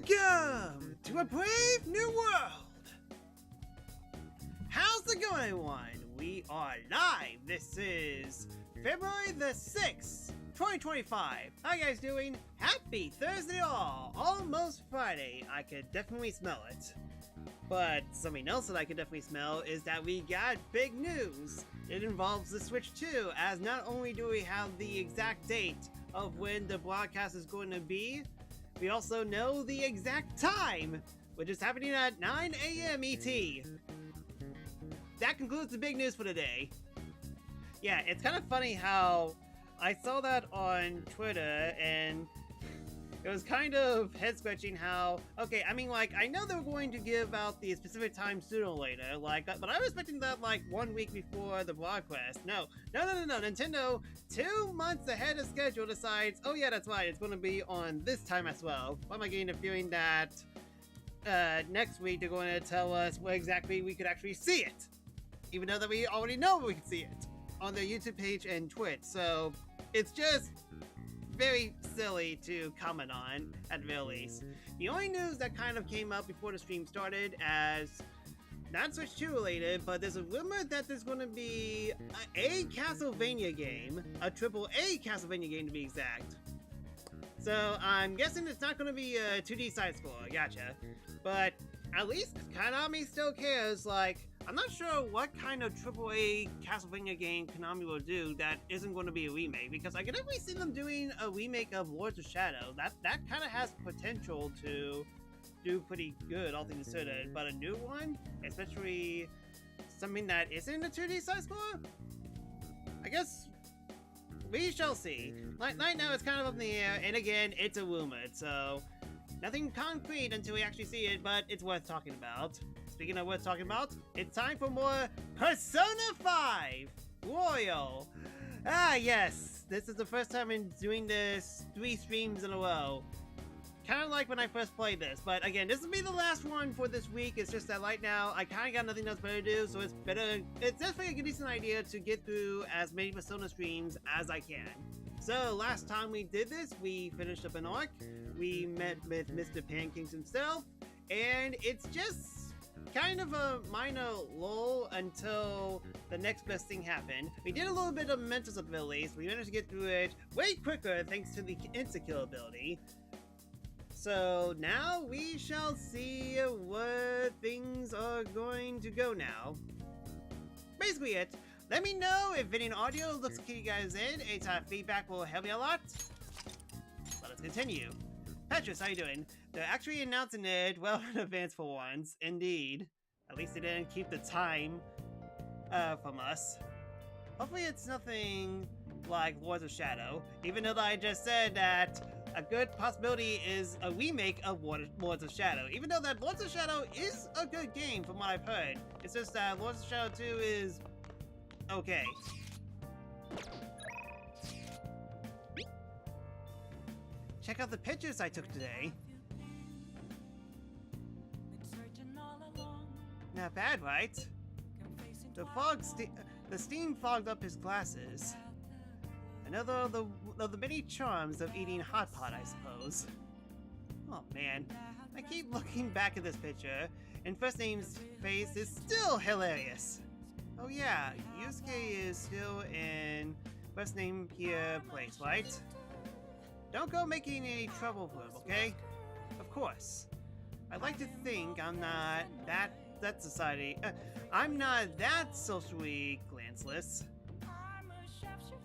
Welcome to a brave new world! How's it going, everyone? We are live! This is February the 6th, 2025. How you guys doing? Happy Thursday all! Almost Friday. I could definitely smell it. But something else that I can definitely smell is that we got big news. It involves the Switch 2, as not only do we have the exact date of when the broadcast is going to be, we also know the exact time, which is happening at 9 a.m. ET. That concludes the big news for today. Yeah, it's kind of funny how I saw that on Twitter, and it was kind of head-scratching how, okay, I mean, like, I know they were going to give out the specific time sooner or later, like, but I was expecting that, like, 1 week before the broadcast. No. Nintendo, 2 months ahead of schedule, decides, oh yeah, that's right, it's going to be on this time as well. Why am I getting the feeling that next week they're going to tell us where exactly we could actually see it? Even though that we already know we can see it on their YouTube page and Twitch, so it's just very silly to comment on, at the very least. The only news that kind of came out before the stream started, as not Switch 2 related, but there's a rumor that there's going to be a Castlevania game, a AAA Castlevania game to be exact. So I'm guessing it's not going to be a 2D side-scroller, gotcha. But at least Konami still cares, like, I'm not sure what kind of AAA Castlevania game Konami will do that isn't going to be a remake, because I can definitely see them doing a remake of Lords of Shadow. That kind of has potential to do pretty good, all things considered, but a new one, especially something that isn't a 2D side-scroller? I guess we shall see. Right now it's kind of up in the air, and again, it's a rumor, so nothing concrete until we actually see it, but it's worth talking about. Speaking of worth talking about, it's time for more Persona 5 Royal. Ah, yes, this is the first time in doing this 3 streams in a row. Kind of like when I first played this, but again, this will be the last one for this week. It's just that right now, I kind of got nothing else better to do, so it's definitely a decent idea to get through as many Persona streams as I can. So, last time we did this, we finished up an arc, we met with Mr. Pancakes himself, and it's just kind of a minor lull until the next best thing happened. We did a little bit of Mementos at the least. We managed to get through it way quicker thanks to the insta-kill ability. So now we shall see where things are going to go now. Basically it. Let me know if any audio looks okay to you guys in. Any type of feedback will help me a lot. Let us continue. Petrus, how you doing? They're actually announcing it well in advance for once. Indeed. At least they didn't keep the time from us. Hopefully it's nothing like Lords of Shadow. Even though I just said that a good possibility is a remake of Lords of Shadow. Even though that Lords of Shadow is a good game from what I've heard. It's just that Lords of Shadow 2 is okay. Check out the pictures I took today. Not bad, right? The steam fogged up his glasses. Another of the many charms of eating hot pot, I suppose. Oh man, I keep looking back at this picture, and First Name's face is still hilarious. Oh yeah, Yusuke is still in First Name here place, right? Don't go making any trouble for him, okay? Of course. I'd like to think I'm not that society. I'm not that socially glanceless.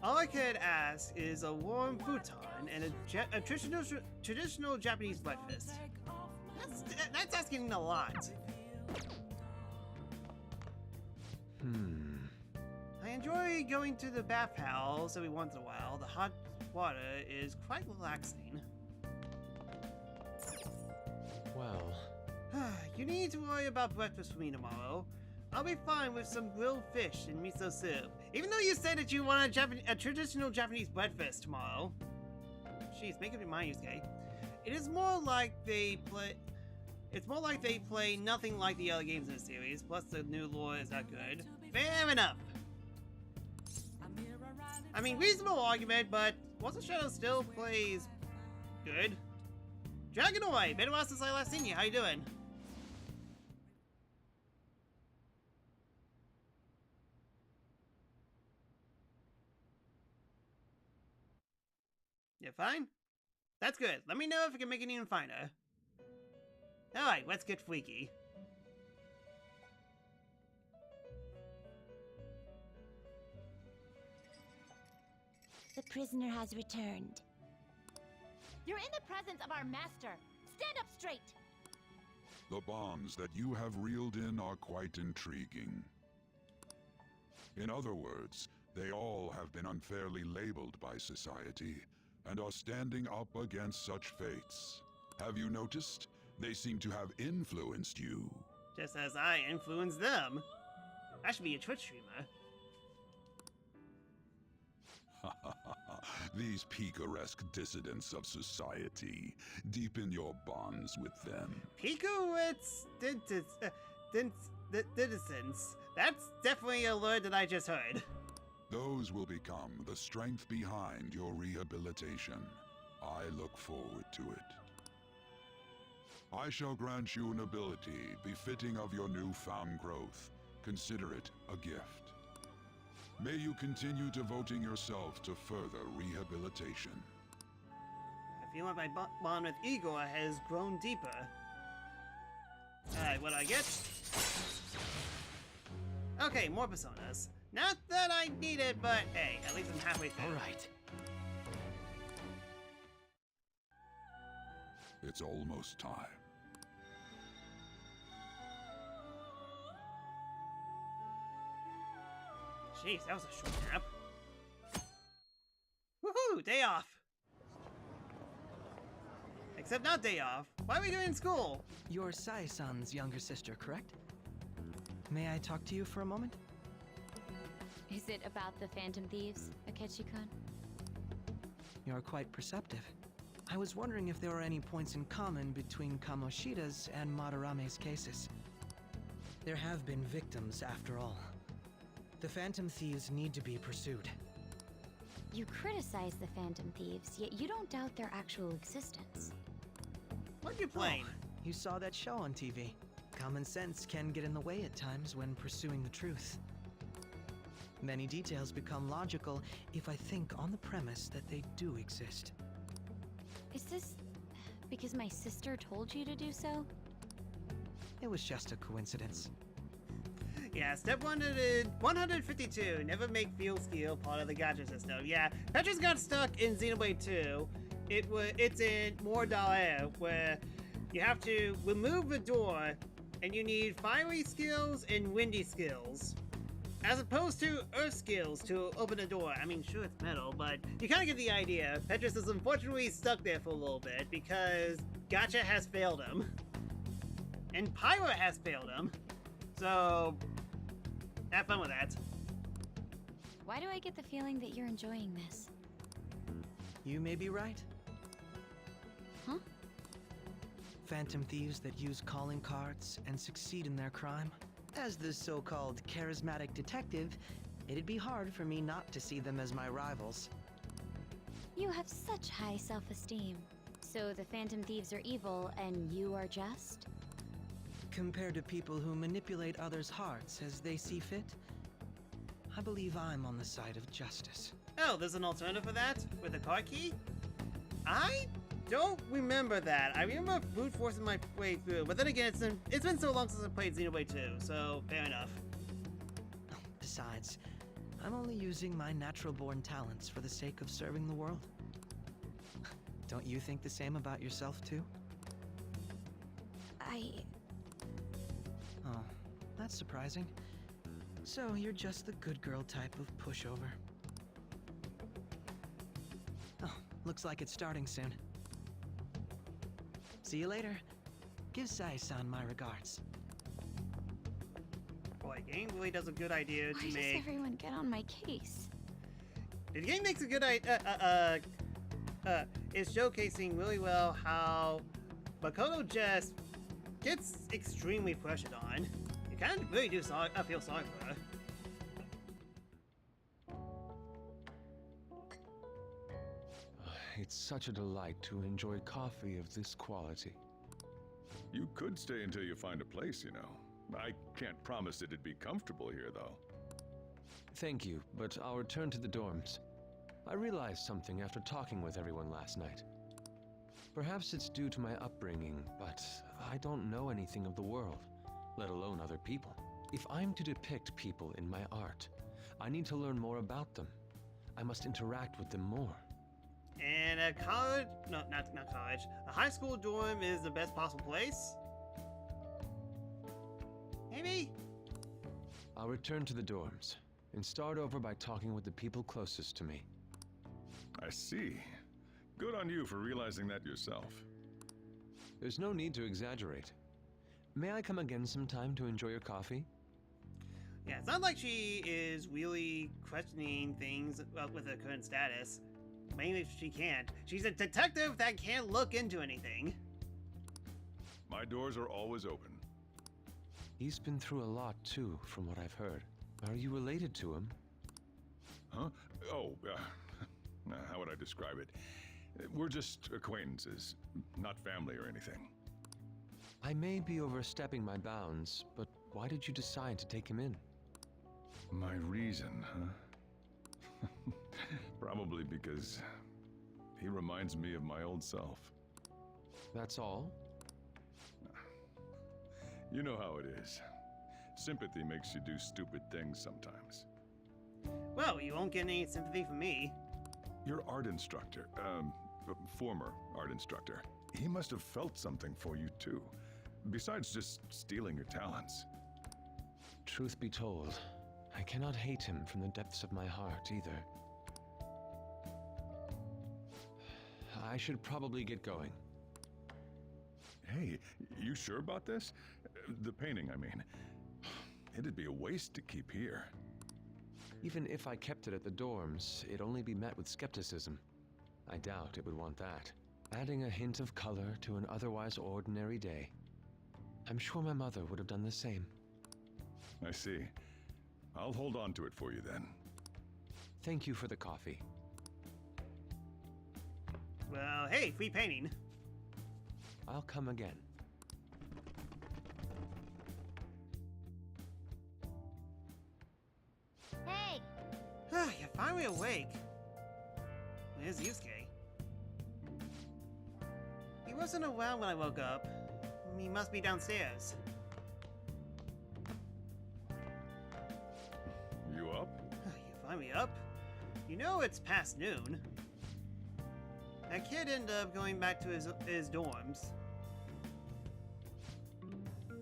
All I could ask is a warm futon and a traditional Japanese breakfast. That's asking a lot. I enjoy going to the bathhouse every once in a while. The hot water is quite relaxing. Well, you need to worry about breakfast for me tomorrow. I'll be fine with some grilled fish and miso soup. Even though you said that you want a traditional Japanese breakfast tomorrow. Jeez, make up your mind, Yusuke. It is more like they play. It's more like they play nothing like the other games in the series. Plus, the new lore is not good. Fair enough. I mean, reasonable argument, but Lords of Shadow still plays good. Dragonoid! Been a while since I last seen you. How you doing? You fine? That's good. Let me know if I can make it even finer. Alright, let's get freaky. The prisoner has returned. You're in the presence of our master. Stand up straight. The bonds that you have reeled in are quite intriguing. In other words, they all have been unfairly labeled by society and are standing up against such fates. Have you noticed? They seem to have influenced you. Just as I influenced them. I should be a Twitch streamer. These picaresque dissidents of society. Deepen your bonds with them. Pikowitz citizens. That's definitely a word that I just heard. Those will become the strength behind your rehabilitation. I look forward to it. I shall grant you an ability befitting of your newfound growth. Consider it a gift. May you continue devoting yourself to further rehabilitation. I feel like my bond with Igor has grown deeper. Alright, what do I get? Okay, more personas. Not that I need it, but hey, at least I'm halfway through. Alright. It's almost time. Jeez, that was a short nap. Woohoo! Day off! Except not day off. Why are we doing school? You're Sai-san's younger sister, correct? May I talk to you for a moment? Is it about the Phantom Thieves, Akechi-kun? You're quite perceptive. I was wondering if there were any points in common between Kamoshida's and Madarame's cases. There have been victims, after all. The Phantom Thieves need to be pursued. You criticize the Phantom Thieves, yet you don't doubt their actual existence. What are you playing? Oh, you saw that show on TV. Common sense can get in the way at times when pursuing the truth. Many details become logical if I think on the premise that they do exist. Is this because my sister told you to do so? It was just a coincidence. Yeah, step 152, never make field skill part of the gacha system. Yeah, Petra's got stuck in Xenoblade 2. It's in More Daer, where you have to remove the door, and you need fiery skills and windy skills. As opposed to earth skills to open a door. I mean, sure, it's metal, but you kind of get the idea. Petrus is unfortunately stuck there for a little bit because gacha has failed him. And Pyro has failed him. So, have fun with that. Why do I get the feeling that you're enjoying this? You may be right. Huh? Phantom thieves that use calling cards and succeed in their crime. As the so-called charismatic detective, it'd be hard for me not to see them as my rivals. You have such high self-esteem. So the Phantom Thieves are evil and you are just? Compared to people who manipulate others' hearts as they see fit, I believe I'm on the side of justice. Oh, there's an alternative for that? With a car key? I don't remember that. I remember brute forcing my way through, but then again, it's been so long since I played Xenoblade 2, so fair enough. Besides, I'm only using my natural-born talents for the sake of serving the world. Don't you think the same about yourself, too? Oh, that's surprising. So, you're just the good girl type of pushover. Oh, looks like it's starting soon. See you later. Give Sai-san my regards. Boy, game really does a good idea Why to does make. everyone get on my case? The game makes a good idea. Is showcasing really well how Makoto just gets extremely pressured on. You kind of really do feel sorry for her. it's such a delight to enjoy coffee of this quality. You could stay until you find a place, you know. I can't promise it'd be comfortable here, though. Thank you, but I'll return to the dorms. I realized something after talking with everyone last night. Perhaps it's due to my upbringing, but I don't know anything of the world, let alone other people. If I'm to depict people in my art, I need to learn more about them. I must interact with them more. And a college, no, not college, a high school dorm is the best possible place? Maybe? I'll return to the dorms and start over by talking with the people closest to me. I see. Good on you for realizing that yourself. There's no need to exaggerate. May I come again sometime to enjoy your coffee? Yeah, it's not like she is really questioning things with her current status. Mainly if she can't. She's a detective that can't look into anything. My doors are always open. He's been through a lot too, from what I've heard. Are you related to him? Huh? Oh, how would I describe it? We're just acquaintances, not family or anything. I may be overstepping my bounds, but why did you decide to take him in? My reason, huh? Probably because he reminds me of my old self. That's all? You know how it is. Sympathy makes you do stupid things sometimes. Well, you won't get any sympathy from me. Your art instructor, former art instructor, he must have felt something for you too, besides just stealing your talents. Truth be told, I cannot hate him from the depths of my heart either. I should probably get going. Hey, you sure about this? The painting, I mean. It'd be a waste to keep here. Even if I kept it at the dorms, it'd only be met with skepticism. I doubt it would want that. Adding a hint of color to an otherwise ordinary day. I'm sure my mother would have done the same. I see. I'll hold on to it for you then. Thank you for the coffee. Well, hey, free painting. I'll come again. Hey! You're finally awake. Where's Yusuke? He wasn't around when I woke up. He must be downstairs. You up? You finally up? You know it's past noon. That kid ended up going back to his dorms.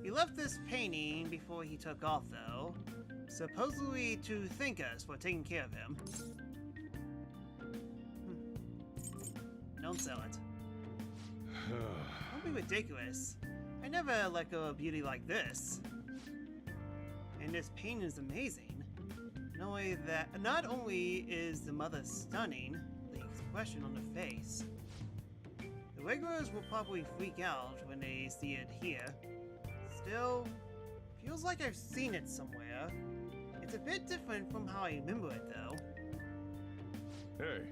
He left this painting before he took off, though. Supposedly to thank us for taking care of him. Don't sell it. Don't be ridiculous. I never let go of beauty like this. And this painting is amazing. Not only is the mother stunning, the expression on the face. The regulars will probably freak out when they see it here. Still, feels like I've seen it somewhere. It's a bit different from how I remember it, though. Hey.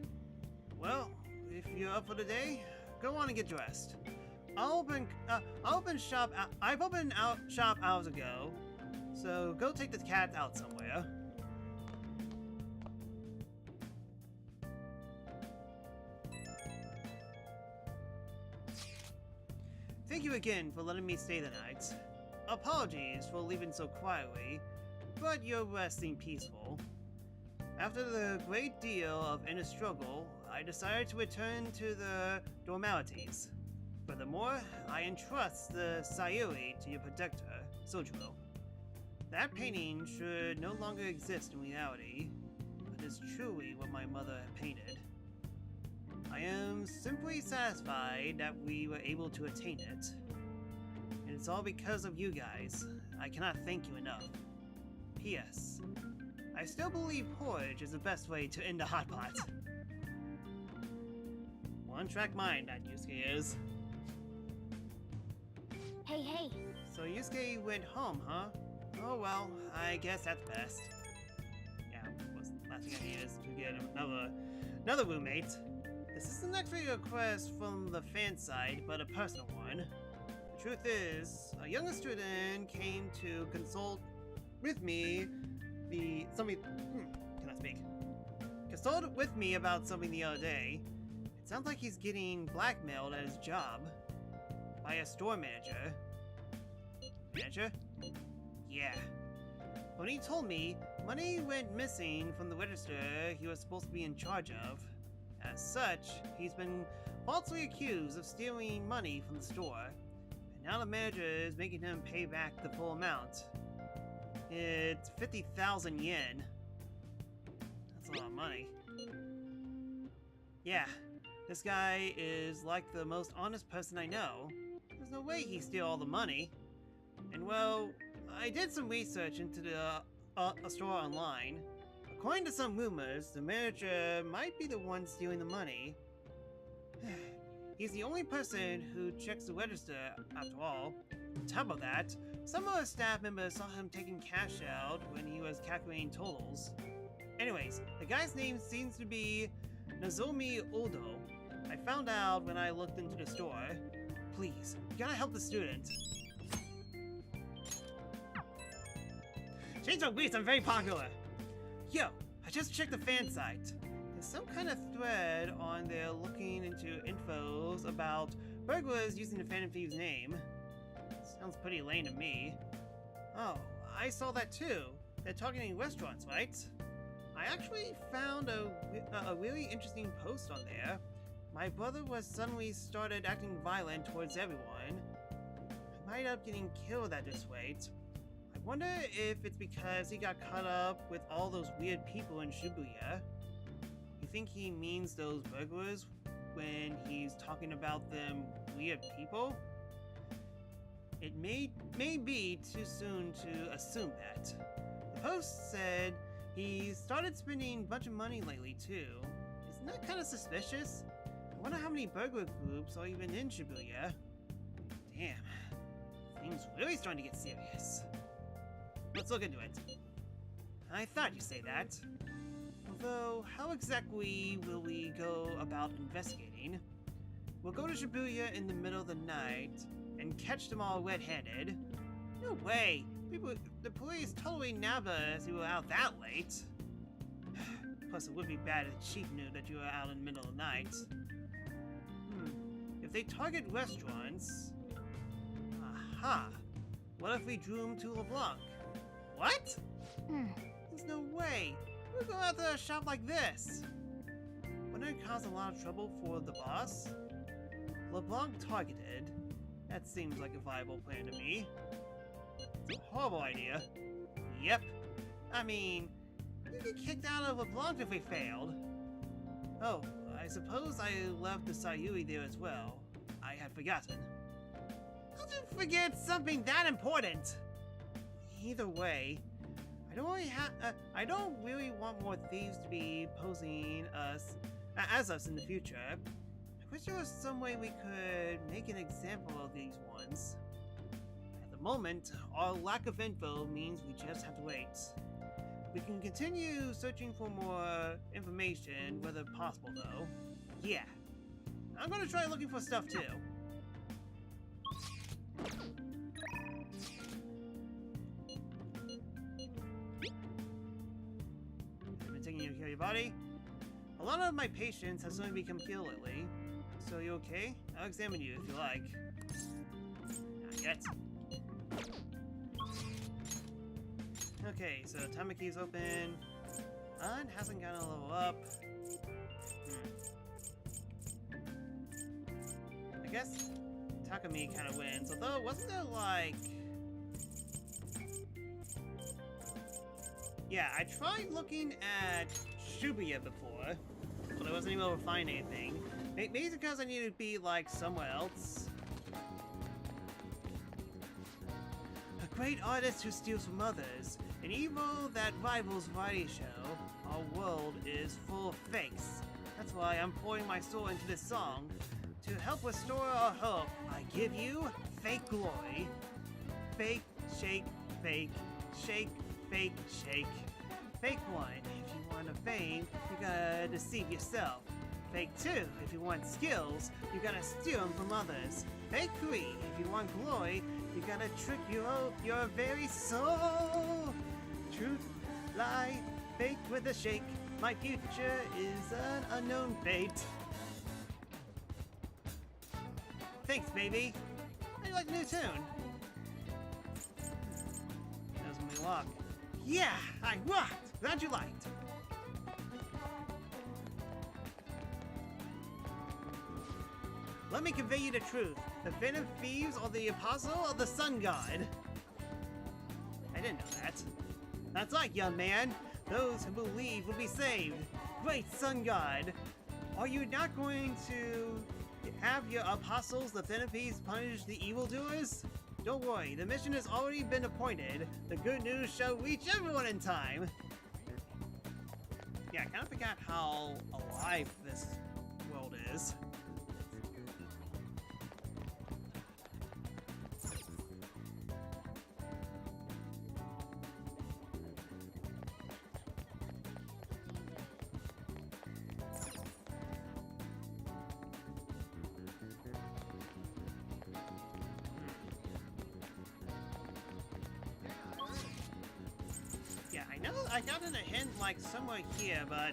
Well, if you're up for the day, go on and get dressed. I've opened shop hours ago, so go take the cat out somewhere. Thank you again for letting me stay the night. Apologies for leaving so quietly, but your rest seemed peaceful. After the great deal of inner struggle, I decided to return to the normalities. Furthermore, I entrust the Sayuri to your protector, Sojiro. That painting should no longer exist in reality, but is truly what my mother painted. I am simply satisfied that we were able to attain it. And it's all because of you guys. I cannot thank you enough. P.S. I still believe porridge is the best way to end a hot pot. One-track mind, that Yusuke is. Hey! So Yusuke went home, huh? Oh well, I guess that's best. Yeah, last thing I need is to get another roommate. This isn't actually a request from the fan side, but a personal one. The truth is, a younger student came to consult with me consulted with me about something the other day. It sounds like he's getting blackmailed at his job by a store manager. Manager? Yeah. When he told me, money went missing from the register he was supposed to be in charge of. As such, he's been falsely accused of stealing money from the store, and now the manager is making him pay back the full amount. It's 50,000 yen. That's a lot of money. Yeah, this guy is like the most honest person I know. There's no way he'd steal all the money. And well, I did some research into a store online. According to some rumors, the manager might be the one stealing the money. He's the only person who checks the register, after all. On top of that, some of the staff members saw him taking cash out when he was calculating totals. Anyways, the guy's name seems to be Nozomi Odo. I found out when I looked into the store. Please, you gotta help the student. Change of Greece, I'm very popular. Yo, I just checked the fan site. There's some kind of thread on there looking into infos about burglars using the Phantom Thieves name. Sounds pretty lame to me. Oh, I saw that too. They're targeting restaurants, right? I actually found a really interesting post on there. My brother was suddenly started acting violent towards everyone. I might end up getting killed at this rate. I wonder if it's because he got caught up with all those weird people in Shibuya. You think he means those burglars when he's talking about them weird people? It may be too soon to assume that. The post said he started spending a bunch of money lately too. Isn't that kind of suspicious? I wonder how many burglar groups are even in Shibuya. Damn, things really starting to get serious. Let's look into it. I thought you'd say that. Although, how exactly will we go about investigating? We'll go to Shibuya in the middle of the night and catch them all red-handed. No way! The police totally nabbed us if we were out that late. Plus, it would be bad if the chief knew that you were out in the middle of the night. If they target restaurants... Aha! What if we drew them to LeBlanc? What? There's no way! We'll go out to a shop like this! Wouldn't it cause a lot of trouble for the boss? LeBlanc targeted? That seems like a viable plan to me. It's a horrible idea. Yep. I mean, we'd get kicked out of LeBlanc if we failed. Oh, I suppose I left the Sayuri there as well. I had forgotten. How'd you forget something that important? Either way, I don't really want more thieves to be posing as us in the future. I wish there was some way we could make an example of these ones. At the moment, our lack of info means we just have to wait. We can continue searching for more information, whether possible though. Yeah. I'm gonna try looking for stuff too. I've been taking you to heal your body. A lot of my patients have suddenly become ill lately. So you okay? I'll examine you if you like. Not yet. Okay, so Tamaki's open. And hasn't gotten a level up. I guess Takumi kind of wins, although wasn't there like... Yeah, I tried looking at Shibuya before, but I wasn't able to find anything. Maybe it's because I needed to be like somewhere else. A great artist who steals from others, an evil that rivals variety show. Our world is full of fakes. That's why I'm pouring my soul into this song. To help restore our hope, I give you fake glory. Fake, shake, fake, shake, fake, shake. Fake one. If you want a fame, you gotta deceive yourself. Fake 2, if you want skills, you gotta steal them from others. Fake 3, if you want glory, you gotta trick your very soul. Truth, lie, fake with a shake. My future is an unknown fate. Thanks, baby. How do you like the new tune? That was when we walk. Yeah, I rocked. Glad you liked. Let me convey you the truth. The Phantom Thieves are the apostle of the Sun God. I didn't know that. That's right, young man. Those who believe will be saved. Great Sun God. Are you not going to have your apostles, the Phantom Thieves, punish the evildoers? Don't worry, the mission has already been appointed. The good news shall reach everyone in time. Yeah, I kind of forgot how alive this world is. Yeah, I know I got in a hint like somewhere here, but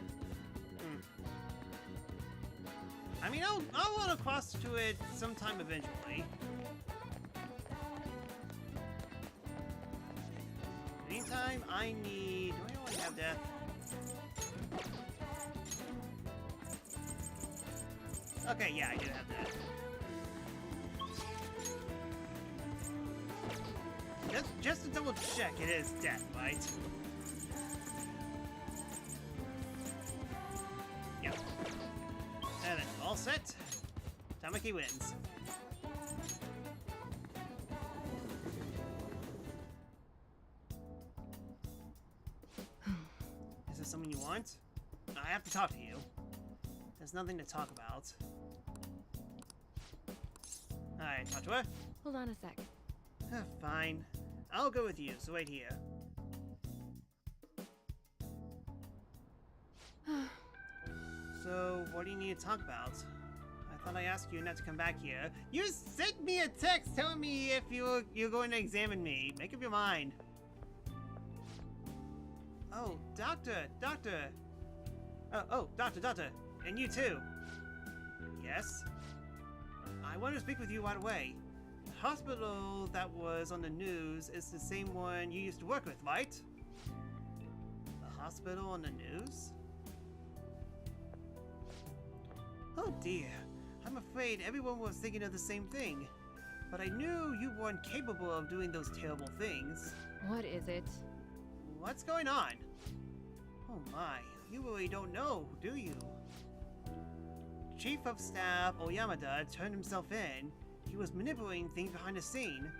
I mean, I'll run across to it sometime eventually. Meantime, I need. Do I already have that? Okay, yeah, I do have that. Just to double check, it is death, right? Yep. And then all set. Tamaki wins. Is this something you want? I have to talk to you. There's nothing to talk about. Alright, talk to her. Hold on a sec. Fine. I'll go with you, so wait here. So, what do you need to talk about? I thought I asked you not to come back here. You sent me a text telling me if you're going to examine me. Make up your mind. Oh, doctor. Oh, doctor, and you too. Yes? I want to speak with you right away. The hospital that was on the news is the same one you used to work with, right? The hospital on the news? Oh dear, I'm afraid everyone was thinking of the same thing. But I knew you weren't capable of doing those terrible things. What is it? What's going on? Oh my, you really don't know, do you? Chief of Staff Oyamada turned himself in. He was manipulating things behind the scene.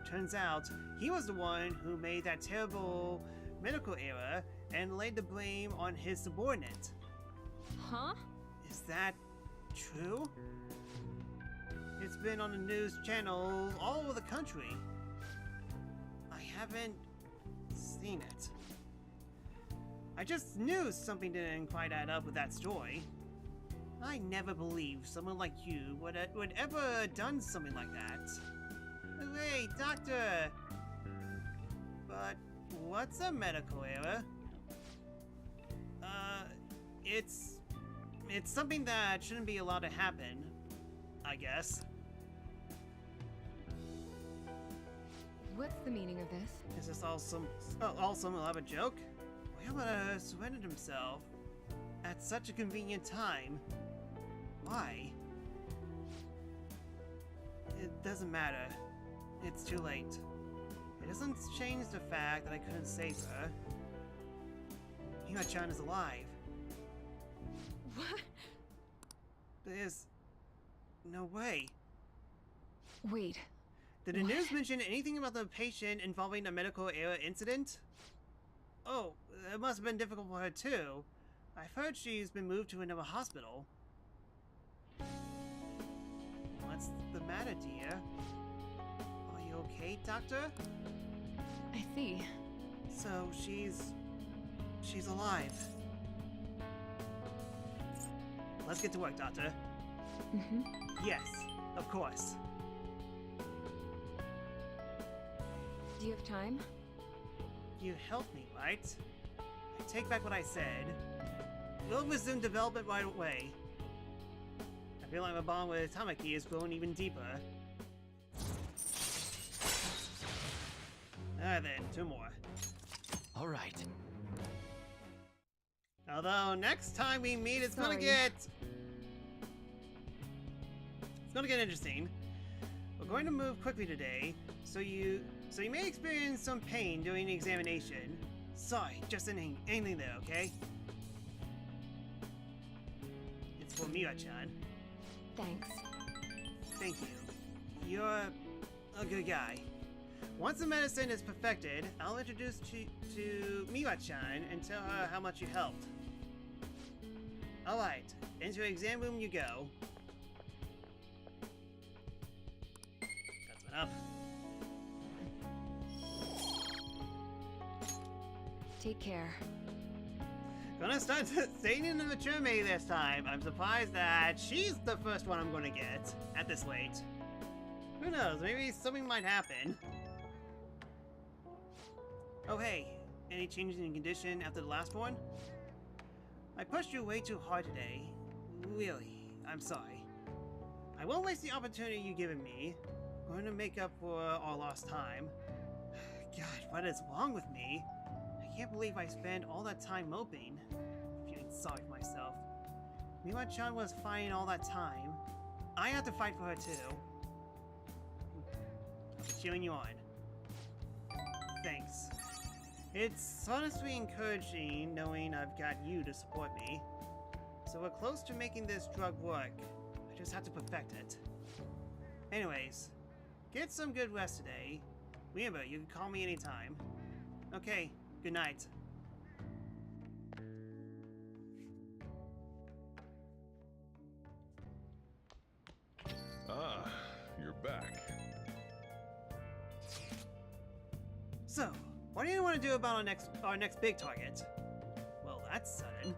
Turns out, he was the one who made that terrible medical error and laid the blame on his subordinate. Huh? Is that true? It's been on the news channels all over the country. I haven't seen it. I just knew something didn't quite add up with that story. I never believed someone like you would ever done something like that. Hey, doctor! But what's a medical error? It's something that shouldn't be allowed to happen, I guess. What's the meaning of this? Is this all some elaborate joke? Oyamada surrendered himself at such a convenient time. Why? It doesn't matter. It's too late. It doesn't change the fact that I couldn't save her. Hima-chan is alive. What? There's no way. Wait. Did the news mention anything about the patient involving a medical error incident? Oh, it must have been difficult for her too. I've heard she's been moved to another hospital. What's the matter, dear? Are you okay, doctor? I see. So she's alive. let's get to work, Doctor. Mm-hmm. Yes, of course. Do you have time? You helped me, right? I take back what I said. We'll resume development right away. I feel like my bond with Tamaki is growing even deeper. Alright then, 2 more. All right. Although next time we meet, it's gonna Sorry. get interesting. We're going to move quickly today, so you may experience some pain during the examination. Sorry, just anything there, okay? It's for Miwa-chan. Thanks. Thank you. You're a good guy. Once the medicine is perfected, I'll introduce you to Miwa-chan and tell her how much you helped. Alright, into the exam room you go. That's enough. Take care. Gonna start dating the mature me this time. I'm surprised that she's the first one I'm gonna get at this late. Who knows, maybe something might happen. Oh hey, any changes in condition after the last one? I pushed you way too hard today. Really, I'm sorry. I won't waste the opportunity you've given me. I'm going to make up for our lost time. God, what is wrong with me? I can't believe I spent all that time moping. Feeling sorry for myself. Miwa-chan was fighting all that time. I had to fight for her too. I'll be cheering you on. Thanks. It's honestly encouraging knowing I've got you to support me. So we're close to making this drug work. I just have to perfect it. Anyways, get some good rest today. Remember, you can call me anytime. Okay, good night. Ah, you're back. So, what do you want to do about our next big target? Well, that's sudden.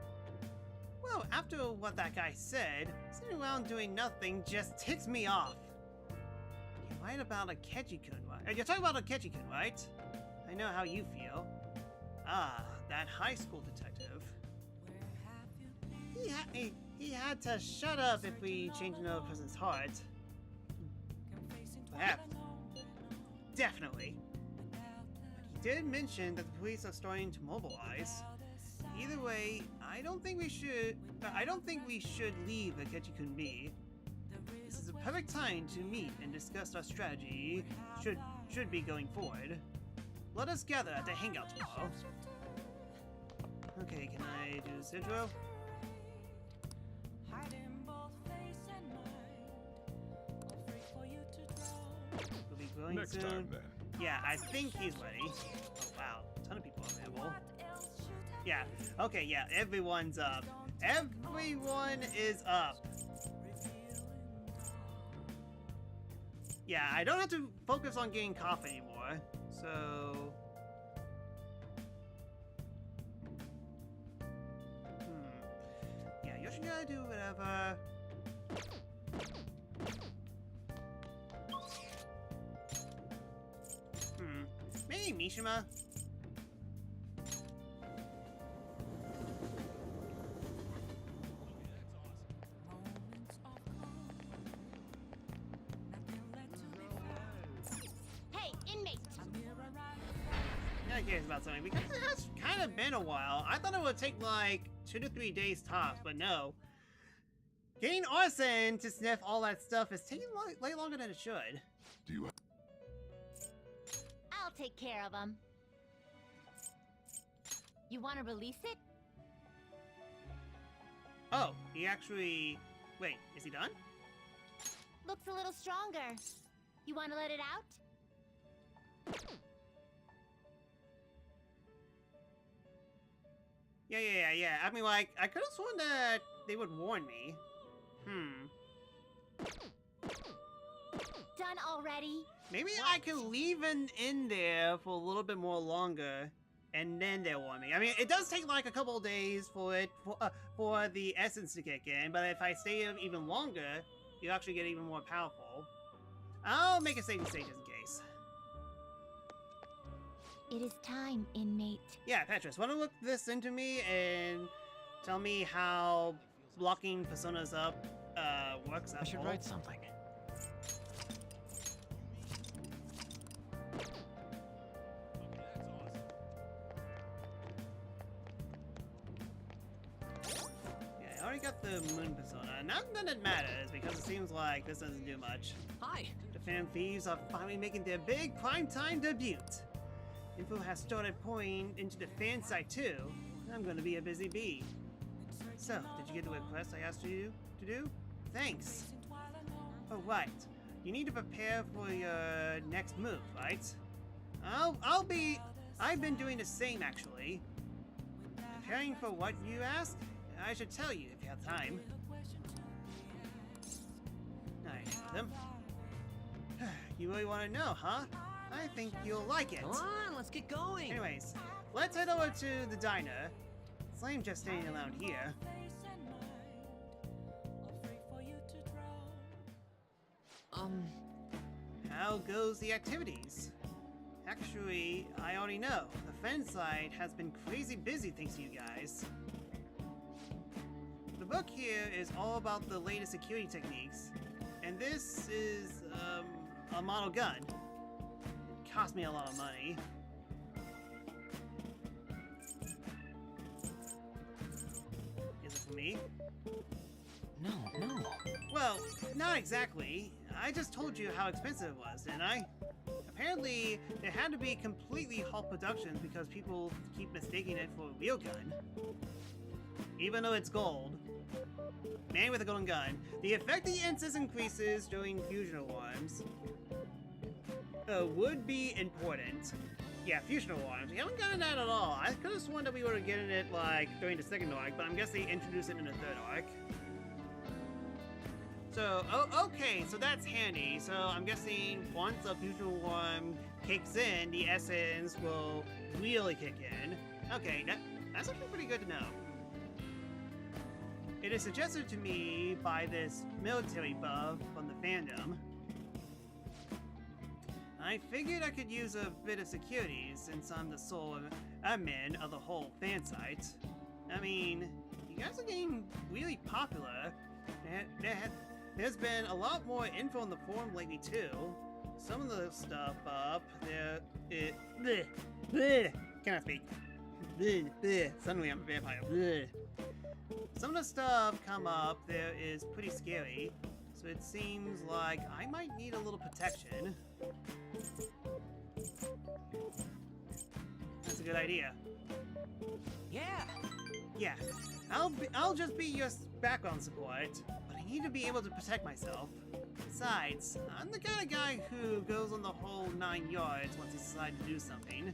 Well, after what that guy said, sitting around doing nothing just ticks me off. You're right about Akechi-kun, right? You're talking about Akechi-kun, right? I know how you feel. Ah, that high school detective. He had to shut up if we change another person's heart. Perhaps. Definitely. But he did mention that the police are starting to mobilize. Either way, I don't think we should leave Akechi-kun be. This is a perfect time to meet and discuss our strategy should be going forward. Let us gather at the hangout tomorrow. Okay, can I do this intro? We'll be going Next soon. time, then. Yeah, I think he's ready. Oh wow, a ton of people available. Yeah, okay, yeah, everyone's up. Everyone is up. Yeah, I don't have to focus on getting coffee anymore, so... Yeah, Yoshida do whatever. Maybe Mishima? Hey, inmate! Yeah, cares about something because it has kind of been a while. I thought it would take like 2 to 3 days tops, but no. Getting Arson to sniff all that stuff is taking way longer than it should. Do you I'll take care of him. You want to release it? Oh, he actually... Wait, is he done? Looks a little stronger. You want to let it out? Yeah. I mean, like, I could have sworn that they would warn me. Done already? Maybe I can leave it in there for a little bit more longer. and then they'll warm me. I mean, it does take like a couple of days for the essence to kick in, but if I stay even longer, you actually get even more powerful. I'll make a saving state just in case. It is time, inmate. Yeah, Petrus, want to look this into me and tell me how blocking personas up works? I should write something. Yeah, I already got the moon persona. Not that it matters, because it seems like this doesn't do much. Hi. The Phantom Thieves are finally making their big primetime debut. Info has started pouring into the fan site too. I'm gonna be a busy bee. So, did you get the request I asked you to do? Thanks. Oh, right. You need to prepare for your next move, right? I've been doing the same, actually. Preparing for what, you ask? I should tell you if you have time. I know them. You really want to know, huh? I think you'll like it. Come on, let's get going. Anyways, let's head over to the diner. Slame just staying around here. How goes the activities? Actually, I already know. The fan side has been crazy busy thanks to you guys. The book here is all about the latest security techniques, and this is, a model gun. It cost me a lot of money. Is it for me? No. Well, not exactly. I just told you how expensive it was, didn't I? Apparently, it had to be completely halt productions because people keep mistaking it for a real gun. Even though it's gold. Man with a golden gun. The effect the instance increases during fusion alarms would be important. Yeah, fusion alarms. We haven't gotten that at all. I could have sworn that we were getting it, like, during the second arc, but I'm guessing they introduced it in the third arc. So, okay, so that's handy. So I'm guessing once a fusion alarm kicks in, the essence will really kick in. Okay, that's actually pretty good to know. It is suggested to me by this military buff from the fandom. I figured I could use a bit of security since I'm the sole admin of the whole fan site. I mean, you guys are getting really popular. There's been a lot more info on the forum lately too. Some of the stuff up there, cannot speak. Suddenly I'm a vampire. Some of the stuff come up there is pretty scary, so it seems like I might need a little protection. That's a good idea. Yeah. I'll just be your background support, but I need to be able to protect myself. Besides, I'm the kind of guy who goes on the whole 9 yards once he decides to do something.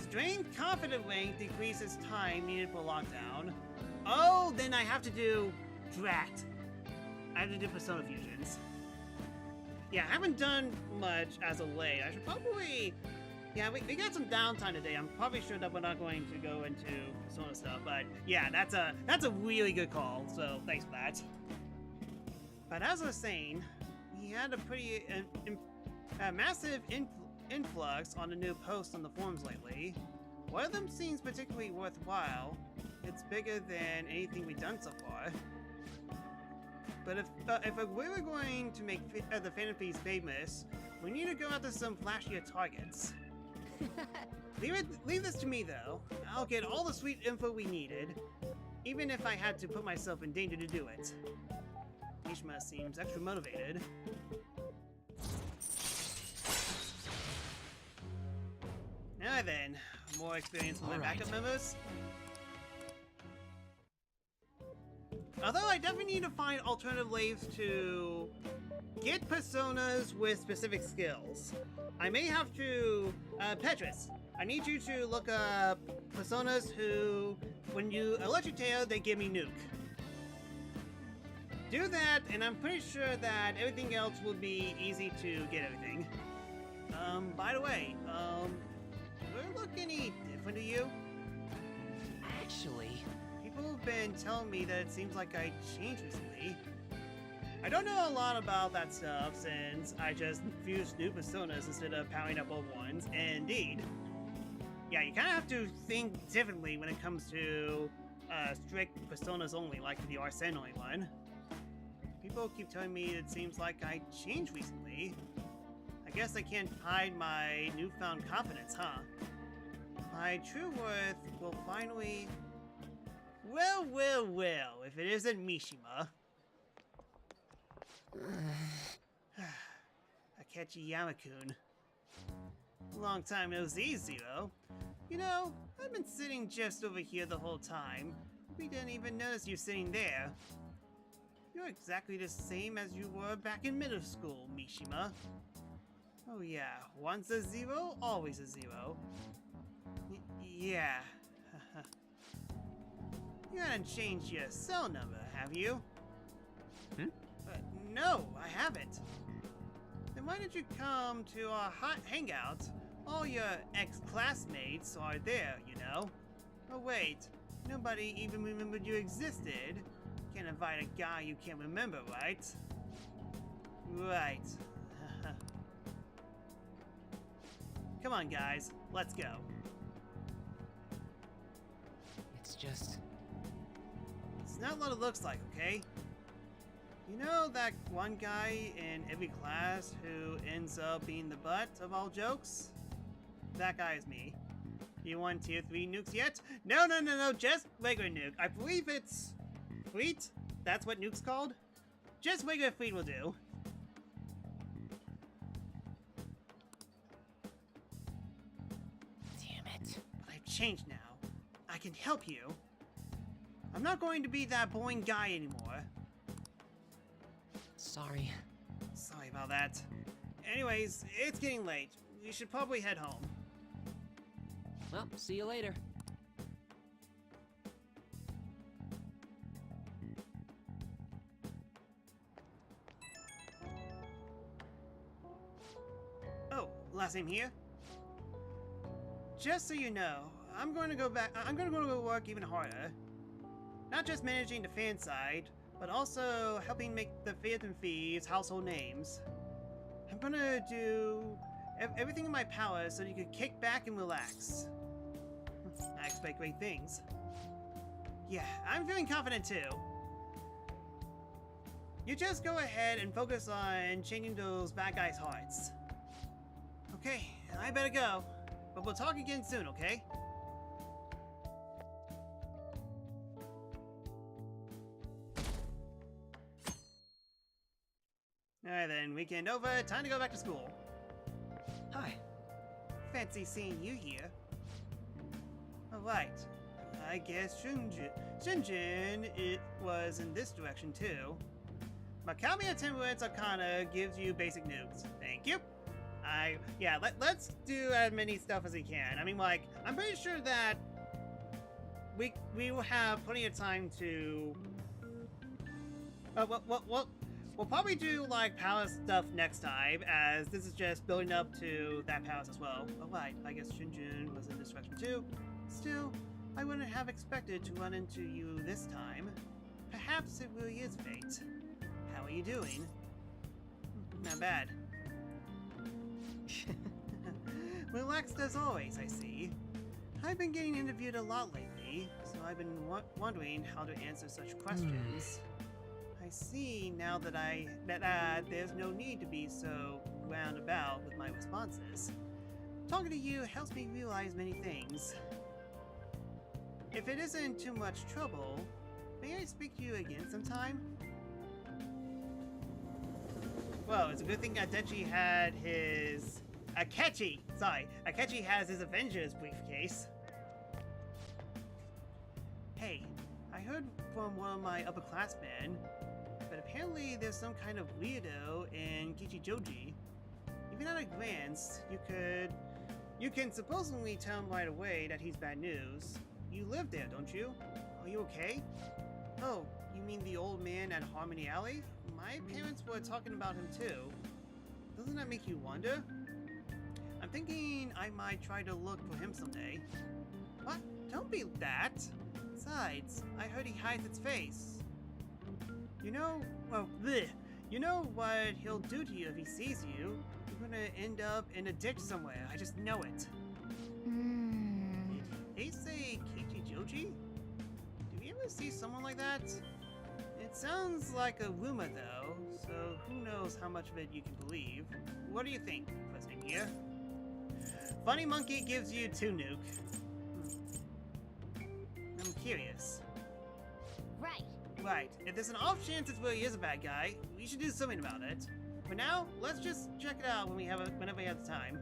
Strength confident length decreases time needed for lockdown. Oh, then I have to do drat. I have to do persona fusions. Yeah, I haven't done much as of late. I should probably... Yeah, we got some downtime today. I'm probably sure that we're not going to go into persona stuff, but yeah, that's a really good call, so thanks for that. But as I was saying, we had a pretty massive influx on the new posts on the forums lately. One of them seems particularly worthwhile. It's bigger than anything we've done so far. But if we were going to make the Phantom Thieves famous, we need to go after some flashier targets. Leave this to me though. I'll get all the sweet info we needed, even if I had to put myself in danger to do it. Ishma seems extra motivated. Now then, more experience with my backup members. Although I definitely need to find alternative ways to get personas with specific skills. I may have to... Petrus, I need you to look up personas who, when you electrocute, they give me nuke. Do that, and I'm pretty sure that everything else will be easy to get everything. By the way, look any different to you? Actually, People have been telling me that it seems like I changed recently. I don't know a lot about that stuff since I just fused new personas instead of powering up old ones. Indeed. Yeah, you kind of have to think differently when it comes to strict personas only, like the Arsenoi one. People keep telling me it seems like I changed recently. I guess I can't hide my newfound confidence, huh? My true worth will finally... Well, if it isn't Mishima. Akechi Yamakun. Long time no see, Zero. You know, I've been sitting just over here the whole time. We didn't even notice you sitting there. You're exactly the same as you were back in middle school, Mishima. Oh yeah, once a zero, always a zero. Yeah. You haven't changed your cell number, have you? No, I haven't. Then why did you come to our hot hangout? All your ex-classmates are there, you know. Oh wait, nobody even remembered you existed. Can't invite a guy you can't remember, right? Right. Come on, guys, let's go. it's just... It's not what it looks like, okay? You know that one guy in every class who ends up being the butt of all jokes? That guy is me. You want tier 3 nukes yet? No, just regular nuke. I believe it's... Fleet? That's what nuke's called? Just regular fleet will do. Damn it. But I've changed now. I can help you. I'm not going to be that boring guy anymore. Sorry. Sorry about that. Anyways, it's getting late. We should probably head home. Well, see you later. Oh, last name here? Just so you know, I'm going to go to work even harder. Not just managing the fan side, but also helping make the Phantom Thieves household names. I'm gonna do everything in my power so you can kick back and relax. I expect great things. Yeah, I'm feeling confident too. You just go ahead and focus on changing those bad guys' hearts. Okay, I better go. But we'll talk again soon, okay? Alright then, weekend over, time to go back to school. Hi. Fancy seeing you here. Alright, I guess Shunjin it was in this direction too. Makami Temperance Arcana gives you basic nukes. Thank you. Let's do as many stuff as we can. I mean, like, I'm pretty sure that we will have plenty of time to... We'll probably do, like, palace stuff next time, as this is just building up to that palace as well. Alright, I guess Shunjin was in this direction too. Still, I wouldn't have expected to run into you this time. Perhaps it really is fate. How are you doing? Not bad. Relaxed as always, I see. I've been getting interviewed a lot lately, so I've been wondering how to answer such questions. I see now that there's no need to be so roundabout with my responses. Talking to you helps me realize many things. If it isn't too much trouble, may I speak to you again sometime? Well, it's a good thing Akechi had his... Akechi has his Avengers briefcase. Hey, I heard from one of my upperclassmen, but apparently there's some kind of weirdo in Kichijoji. Even at a glance, you can supposedly tell him right away that he's bad news. You live there, don't you? Are you okay? Oh, you mean the old man at Harmony Alley? My parents were talking about him too. Doesn't that make you wonder? I'm thinking I might try to look for him someday. What? Don't be that! Besides, I heard he hides its face. You know, well, bleh. You know what he'll do to you if he sees you? You're gonna end up in a ditch somewhere. I just know it. Did they say Keiichi Joji? Do you ever see someone like that? It sounds like a rumor though, so who knows how much of it you can believe. What do you think, President here? Funny Monkey gives you 2 nuke. I'm curious. Right. Right, if there's an off chance it really is a bad guy, we should do something about it. For now, let's just check it out whenever we have the time.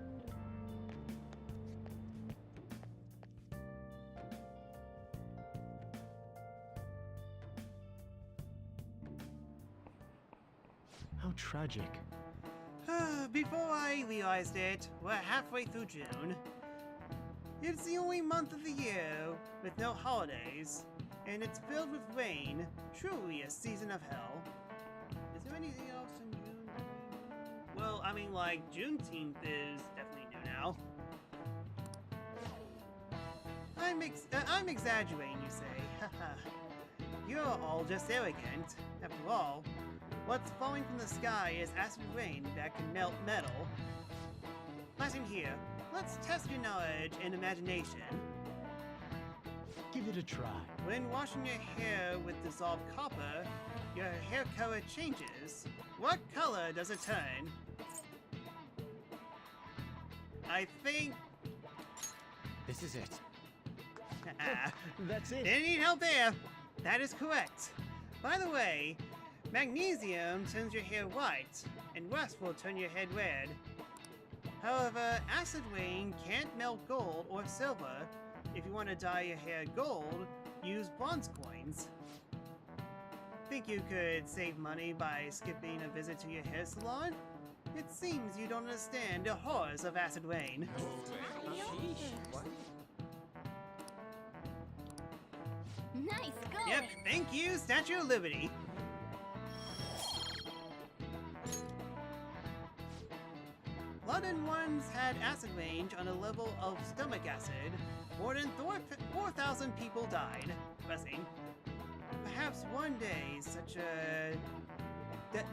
How tragic. Before I realized it, we're halfway through June. It's the only month of the year with no holidays, and it's filled with rain, truly a season of hell. Is there anything else in June? Well, I mean, like, Juneteenth is definitely new now. I'm exaggerating, you say. Haha. You're all just arrogant. After all, what's falling from the sky is acid rain that can melt metal. Listen here, let's test your knowledge and imagination. Give it a try. When washing your hair with dissolved copper, your hair color changes. What color does it turn? I think... This is it. Ah, That's it. didn't need help there. That is correct. By the way, magnesium turns your hair white, and rust will turn your head red. However, acid rain can't melt gold or silver. If you want to dye your hair gold, use bronze coins. Think you could save money by skipping a visit to your hair salon? It seems you don't understand the horrors of acid rain. Nice going. Yep, thank you, Statue of Liberty. London once had acid range on a level of stomach acid. More than 4,000 people died. Pressing. Perhaps one day such a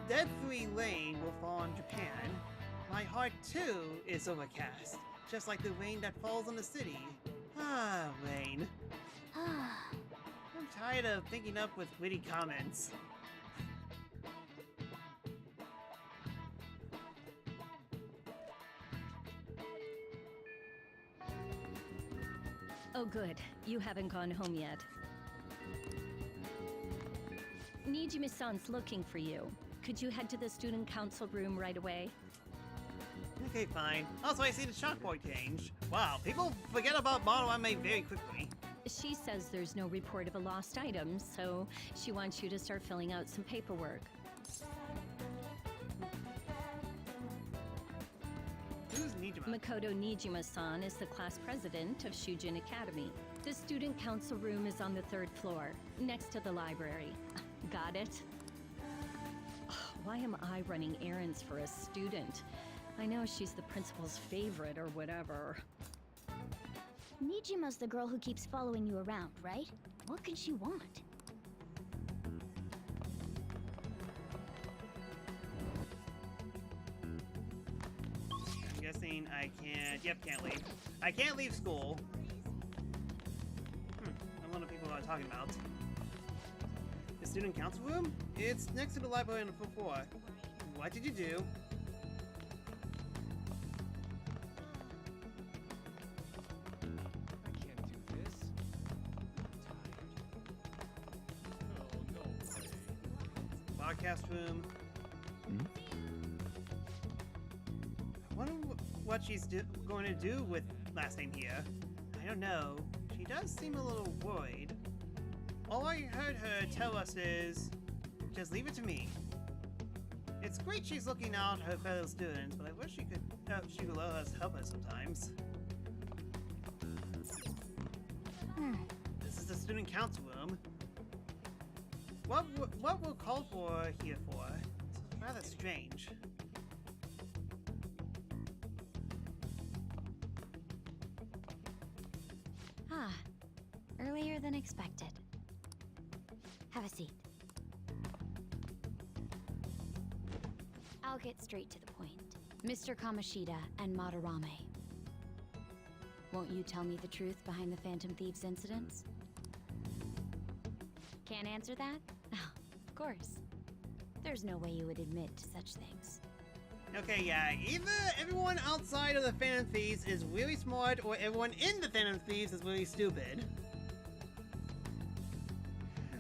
death-free rain will fall on Japan. My heart too is overcast, just like the rain that falls on the city. Ah, rain. I'm tired of thinking up with witty comments. Oh good, you haven't gone home yet. Nijime-san's looking for you. Could you head to the student council room right away? Okay, fine. Also, I see the chalkboard change. Wow, people forget about Monoame very quickly. She says there's no report of a lost item, so she wants you to start filling out some paperwork. Who's Nijima? Makoto Nijima-san is the class president of Shujin Academy. The student council room is on the 3rd floor, next to the library. Got it? Why am I running errands for a student? I know she's the principal's favorite or whatever. Nijima's the girl who keeps following you around, right? What can she want? I'm guessing I can't... Yep, can't leave. I can't leave school. I wonder what people are talking about. The student council room? It's next to the library on the 4th floor. What did you do? I can't do this. Broadcast room. I wonder what she's going to do with last name here. I don't know. She does seem a little worried. All I heard her tell us is, just leave it to me. It's great she's looking out her fellow students, but I wish she could let us help us sometimes. This is the student council room. What we're called for here for? This is rather strange. than expected. Have a seat. I'll get straight to the point. Mr. Kamoshida and Madarame. Won't you tell me the truth behind the Phantom Thieves incidents? Can't answer that? Oh, of course. There's no way you would admit to such things. Okay, yeah, either everyone outside of the Phantom Thieves is really smart, or everyone in the Phantom Thieves is really stupid.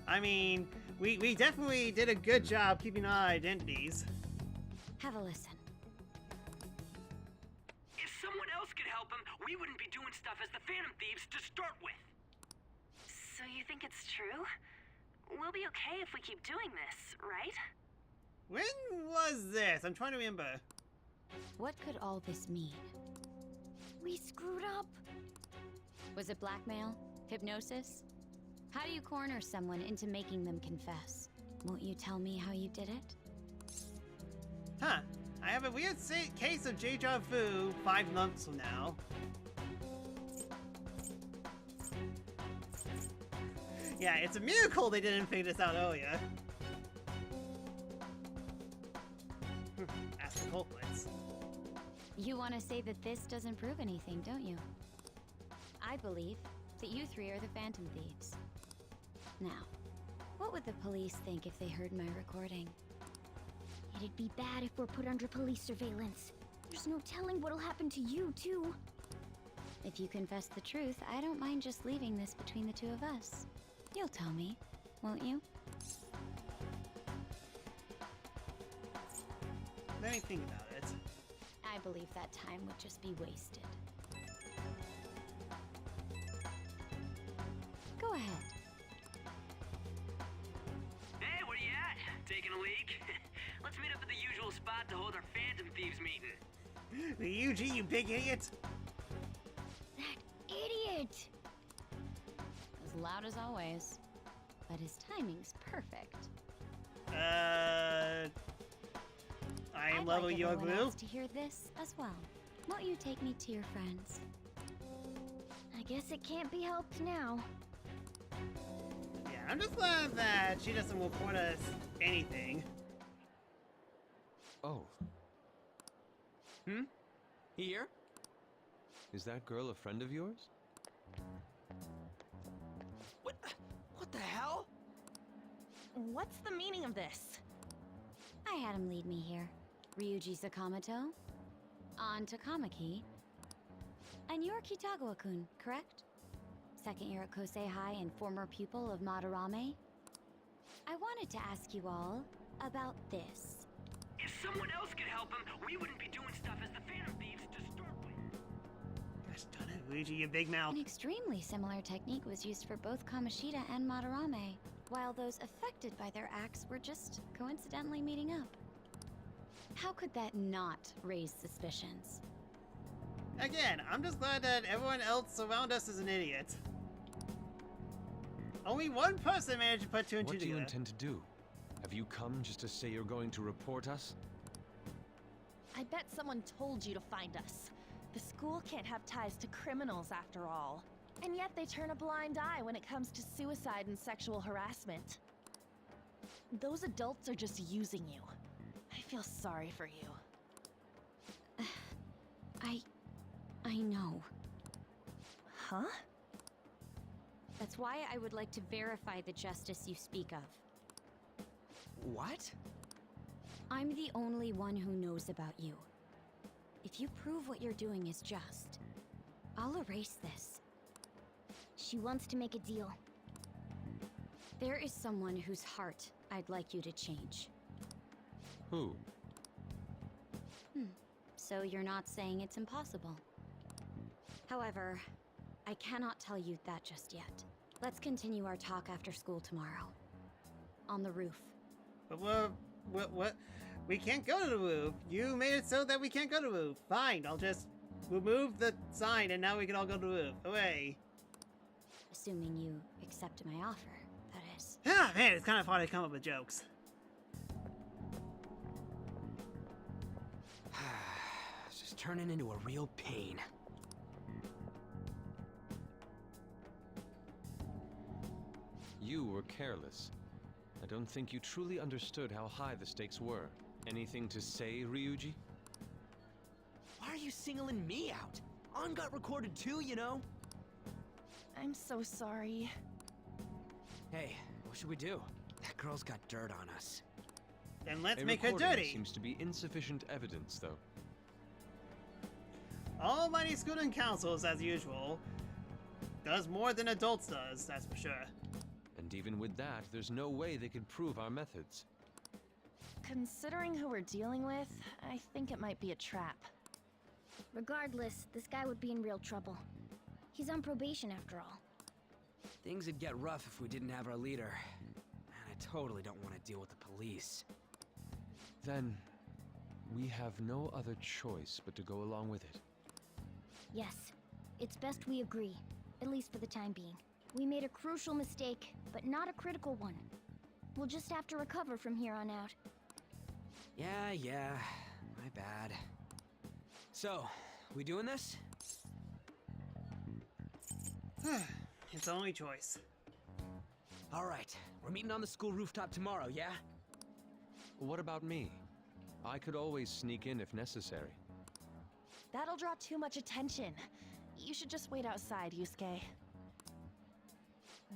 I mean, we definitely did a good job keeping our identities. Have a listen. If someone else could help him, we wouldn't be doing stuff as the Phantom Thieves to start with. So you think it's true? We'll be okay if we keep doing this, right? When was this? I'm trying to remember. What could all this mean? We screwed up. Was it blackmail? Hypnosis? How do you corner someone into making them confess? Won't you tell me how you did it? Huh. I have a weird case of deja vu 5 months from now. Yeah, it's a miracle they didn't figure this out earlier. Ask the culprits. You want to say that this doesn't prove anything, don't you? I believe that you three are the Phantom Thieves. Now, what would the police think if they heard my recording? It'd be bad if we're put under police surveillance. There's no telling what'll happen to you, too. If you confess the truth, I don't mind just leaving this between the two of us. You'll tell me, won't you? Let me think about it. I believe that time would just be wasted. Go ahead. Hey, where you at? Taking a leak? Let's meet up at the usual spot to hold our Phantom Thieves meeting. Ryuji, you big idiot! That idiot! As loud as always. But his timing's perfect. I I'd level like your everyone glue. else to hear this as well. Won't you take me to your friends? I guess it can't be helped now. Yeah, I'm just glad that she doesn't report us anything. Oh, Here? is that girl a friend of yours? What the hell? What's the meaning of this? I had him lead me here. Ryuji Sakamoto, on Takamaki, and you're Kitagawa-kun, correct? Second year at Kosei High and former pupil of Madarame? I wanted to ask you all about this. If someone else could help him, we wouldn't be doing stuff as the Phantom Thieves to start with. Gosh darn it, Luigi, you big mouth. An extremely similar technique was used for both Kamoshida and Madarame, while those affected by their acts were just coincidentally meeting up. How could that not raise suspicions? Again, I'm just glad that everyone else around us is an idiot. Only one person managed to put two and two What do you together. intend to do? Have you come just to say you're going to report us? I bet someone told you to find us. The school can't have ties to criminals after all. And yet they turn a blind eye when it comes to suicide and sexual harassment. Those adults are just using you. I feel sorry for you. I know. Huh? That's why I would like to verify the justice you speak of. What? I'm the only one who knows about you. If you prove what you're doing is just, I'll erase this. She wants to make a deal. There is someone whose heart I'd like you to change. Who? So you're not saying it's impossible. However, I cannot tell you that just yet. Let's continue our talk after school tomorrow. On the roof. But what? We can't go to the roof. You made it so that we can't go to the roof. Fine, I'll just remove the sign and now we can all go to the roof. Away. Assuming you accept my offer, that is. Ah, man, it's kind of hard to come up with jokes. It's just turning into a real pain. you were careless. I don't think you truly understood how high the stakes were. Anything to say, Ryuji? Why are you singling me out? On got recorded too, you know? I'm so sorry. Hey, what should we do? That girl's got dirt on us. Then let's A make her recording dirty. seems to be insufficient evidence, though. Almighty Student Councils, as usual, does more than adults does, that's for sure. And even with that, there's no way they could prove our methods. Considering who we're dealing with, I think it might be a trap. Regardless, this guy would be in real trouble. He's on probation after all. Things would get rough if we didn't have our leader. And I totally don't want to deal with the police. Then, we have no other choice but to go along with it. Yes, it's best we agree, at least for the time being. We made a crucial mistake, but not a critical one. We'll just have to recover from here on out. Yeah, my bad. So, we doing this? It's the only choice. All right, we're meeting on the school rooftop tomorrow, yeah? What about me? I could always sneak in if necessary. That'll draw too much attention. You should just wait outside, Yusuke.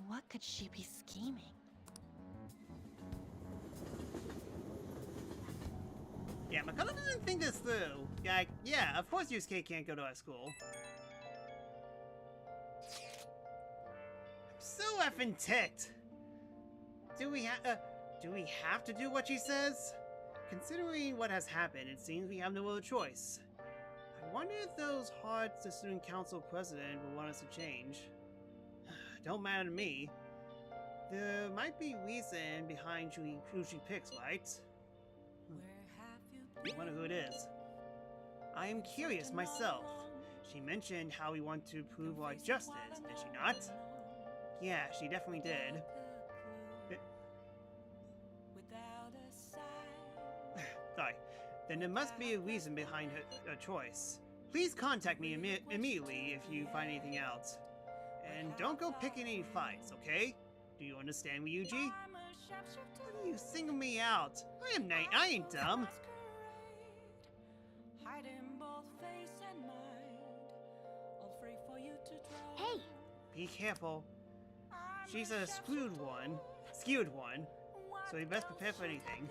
What could she be scheming? Yeah, Makoto didn't think this through. Yeah, of course Yusuke can't go to our school. I'm so effing ticked. Do we have to do what she says? Considering what has happened, it seems we have no other choice. I wonder if those hearts the student council president will want us to change. Don't matter to me. There might be reason behind who she picks, right? I wonder who it is. I am curious myself. She mentioned how we want to prove our justice, did she not? Yeah, she definitely did. Sorry. Then there must be a reason behind her choice. Please contact me immediately if you find anything else. And don't go picking any fights, okay? Do you understand, Ryuji? Why do you single me out? I ain't dumb. Hey! Be careful. She's a skewed one, so you best prepare for anything.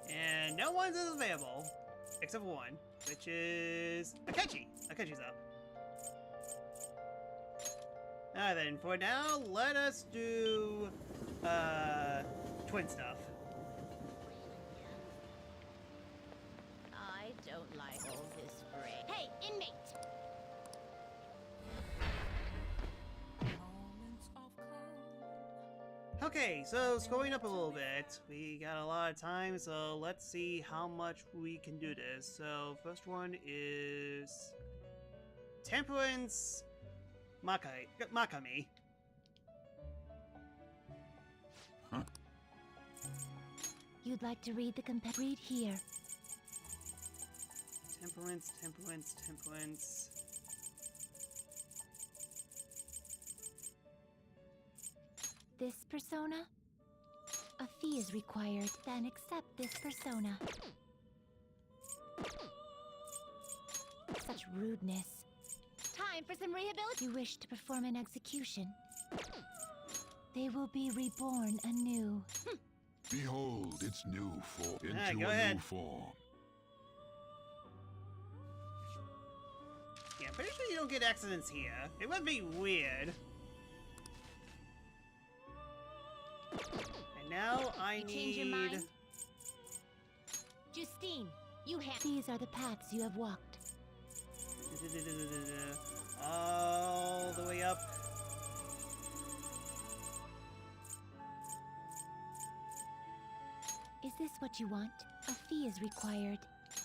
And no one's available, except for one, which is Akechi. Akechi's up. Alright then, for now, let us do, twin stuff. I don't like all this fray. Hey, inmate! Okay, so scrolling up a little bit, we got a lot of time, so let's see how much we can do this. So, first one is Temperance Makami. Huh? You'd like to read the read here. Temperance. This persona? A fee is required, then accept this persona. Such rudeness. Time for some rehabilitation. You wish to perform an execution. They will be reborn anew. Behold its new form. Into go a ahead. new form. Yeah, pretty sure you don't get accidents here. It would be weird. And now I need... Change your mind? Justine, you have... These are the paths you have walked. All the way up. Is this what you want? A fee is required.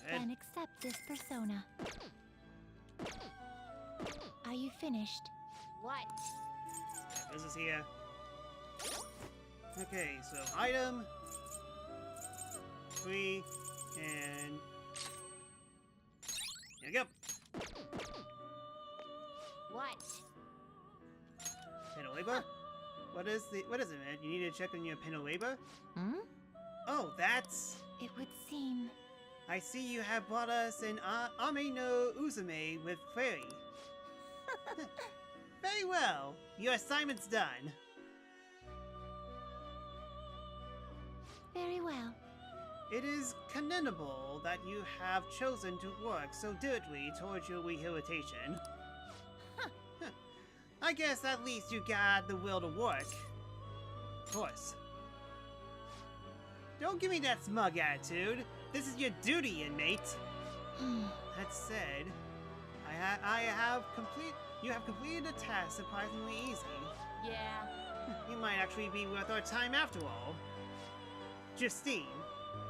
Good. Then accept this persona. Are you finished? What? This is here. Okay, so item 3, And here we go. What? Pen of labor? What is it, man? You need to check on your pen of labor? Hmm? Oh, that's... It would seem. I see you have brought us an Ame no Uzume with Fairy. Very well. Your assignment's done. Very well. It is commendable that you have chosen to work so diligently towards your rehabilitation. I guess at least you got the will to work. Of course. Don't give me that smug attitude. This is your duty, inmate. That said, you have completed the task surprisingly easy. Yeah. You might actually be worth our time after all. Justine,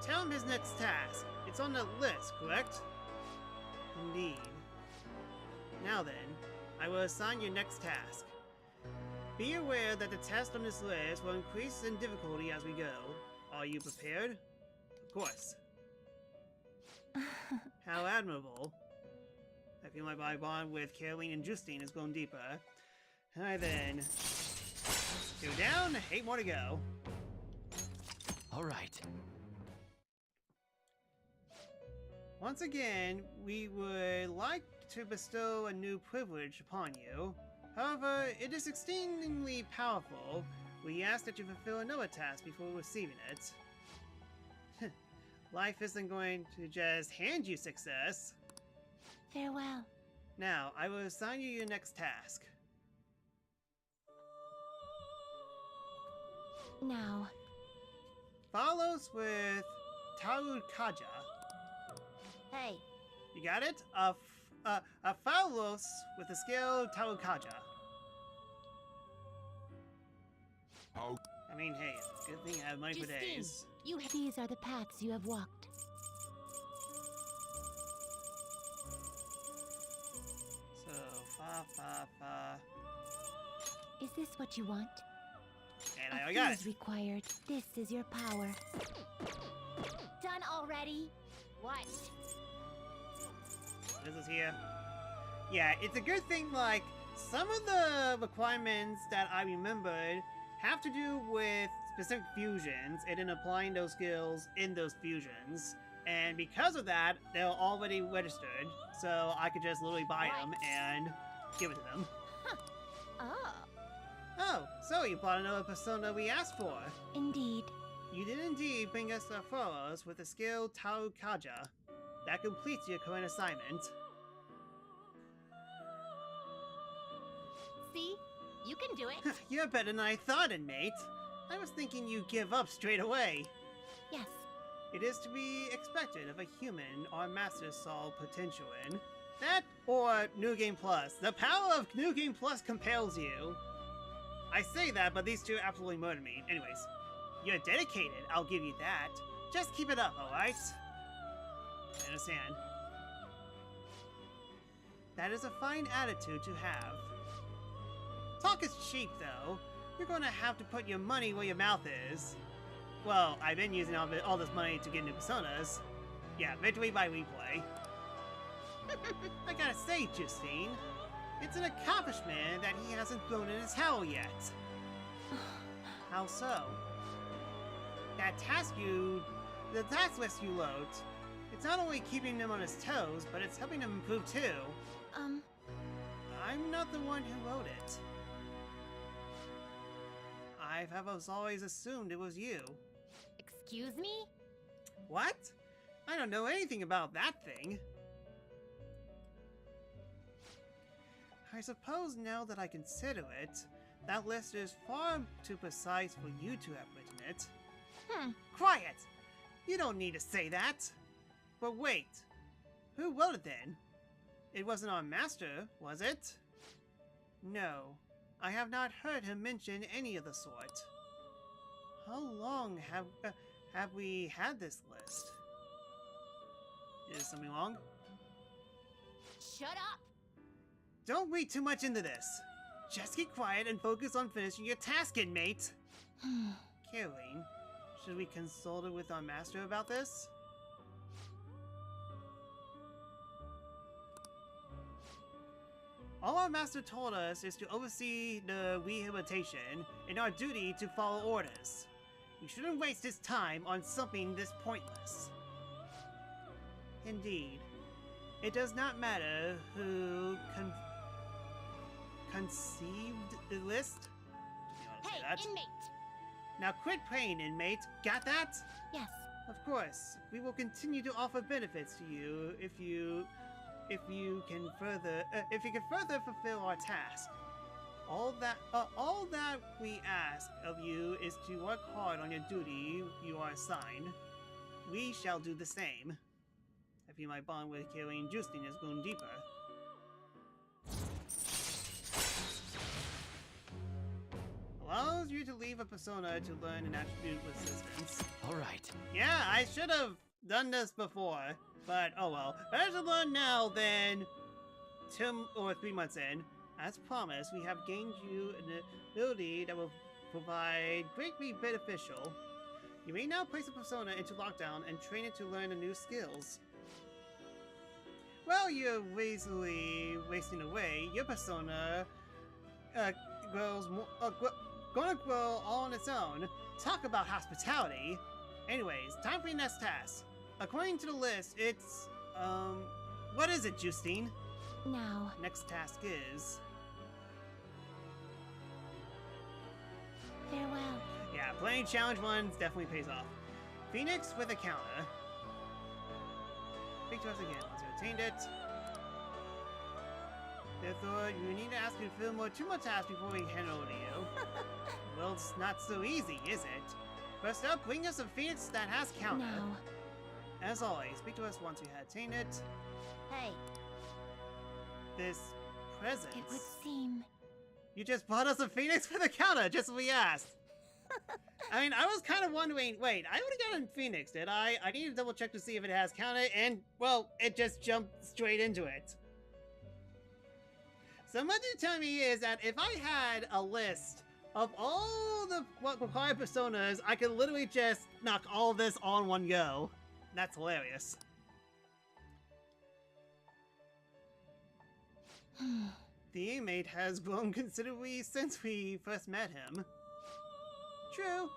tell him his next task. It's on the list, correct? Indeed. Now then, I will assign your next task. Be aware that the tests on this list will increase in difficulty as we go. Are you prepared? Of course. How admirable. I feel like my bond with Caroline and Justine has grown deeper. Alright then. 2 down, 8 more to go. All right. Once again, we would like to bestow a new privilege upon you. However, it is exceedingly powerful. We ask that you fulfill another task before receiving it. Life isn't going to just hand you success. Farewell. Now, I will assign you your next task. Now. Follows with Tarukaja. Hey. You got it? A Follows with the skill Tarukaja. How? I mean, hey, good thing I have money for Justine, days. These are the paths you have walked. So, fa. Is this what you want? And I got it. Required. This is your power. Done already? What? This is here. Yeah, it's a good thing, like, some of the requirements that I remembered have to do with specific fusions and then applying those skills in those fusions. And because of that, they're already registered, so I could just literally buy them and give it to them. Oh. Oh, so you bought another persona we asked for. Indeed. You did indeed bring us the Foros with the skill Tarukaja. That completes your current assignment. See? You can do it. You're better than I thought, inmate. I was thinking you'd give up straight away. Yes. It is to be expected of a human our masters saw potential in. That or New Game Plus. The power of New Game Plus compels you. I say that, but these two absolutely murdered me. Anyways, you're dedicated, I'll give you that. Just keep it up, alright? I understand. That is a fine attitude to have. Talk is cheap, though. You're going to have to put your money where your mouth is. Well, I've been using all this money to get new personas. Yeah, victory by replay. I gotta say, Justine, it's an accomplishment that he hasn't thrown in his towel yet. How so? The task list you load, it's not only keeping him on his toes, but it's helping him improve too. I'm not the one who wrote it. I've always assumed it was you. Excuse me? What? I don't know anything about that thing. I suppose now that I consider it, that list is far too precise for you to have written it. Quiet! You don't need to say that! But wait, who wrote it then? It wasn't our master, was it? No, I have not heard him mention any of the sort. How long have we had this list? Is something wrong? Shut up! Don't read too much into this. Just keep quiet and focus on finishing your task, inmate. Caroline, should we consult with our master about this? All our master told us is to oversee the rehabilitation and our duty to follow orders. We shouldn't waste his time on something this pointless. Indeed. It does not matter who conceived the list. Hey, inmate! Now quit praying, inmate. Got that? Yes. Of course. We will continue to offer benefits to you if you can further fulfill our task. All that we ask of you is to work hard on your duty you are assigned. We shall do the same. I feel my bond with Kaylee and Justine has grown deeper. Allows you to leave a persona to learn an attribute with assistance. Alright. Yeah, I should have done this before, but oh well. Better to learn now than 2 or 3 months in. As promised, we have gained you an ability that will provide greatly beneficial. You may now place a persona into lockdown and train it to learn the new skills. While you're lazily wasting away, your persona gonna grow all on its own. Talk about hospitality. Anyways, time for your next task. According to the list, it's, what is it, Justine? Now. Next task is... Farewell. Yeah, playing challenge ones definitely pays off. Phoenix with a counter. Speak to us again once you attained it. Therefore, you need to ask you to fill two more tasks before we hand it over to you. Well, it's not so easy, is it? First up, bring us a Phoenix that has counter. Now. As always, speak to us once you have attained it. Hey. This present. It would seem. You just bought us a Phoenix with a counter, just as we asked. I mean, I was kind of wondering, wait, I would have gotten Phoenix, did I? I need to double check to see if it has counter, and, well, it just jumped straight into it. So what you're telling me is that if I had a list of all the required personas, I could literally just knock all of this all in one go. That's hilarious. The inmate has grown considerably since we first met him. True.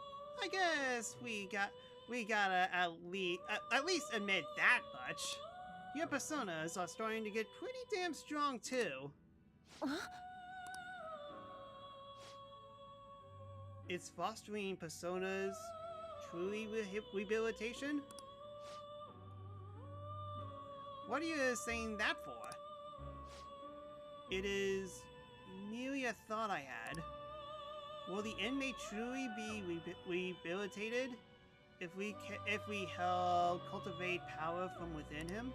I guess we gotta at least admit that much. Your personas are starting to get pretty damn strong too. Is fostering personas truly rehabilitation? What are you saying that for? It is merely a thought I had. Will the inmate truly be rehabilitated if we help cultivate power from within him?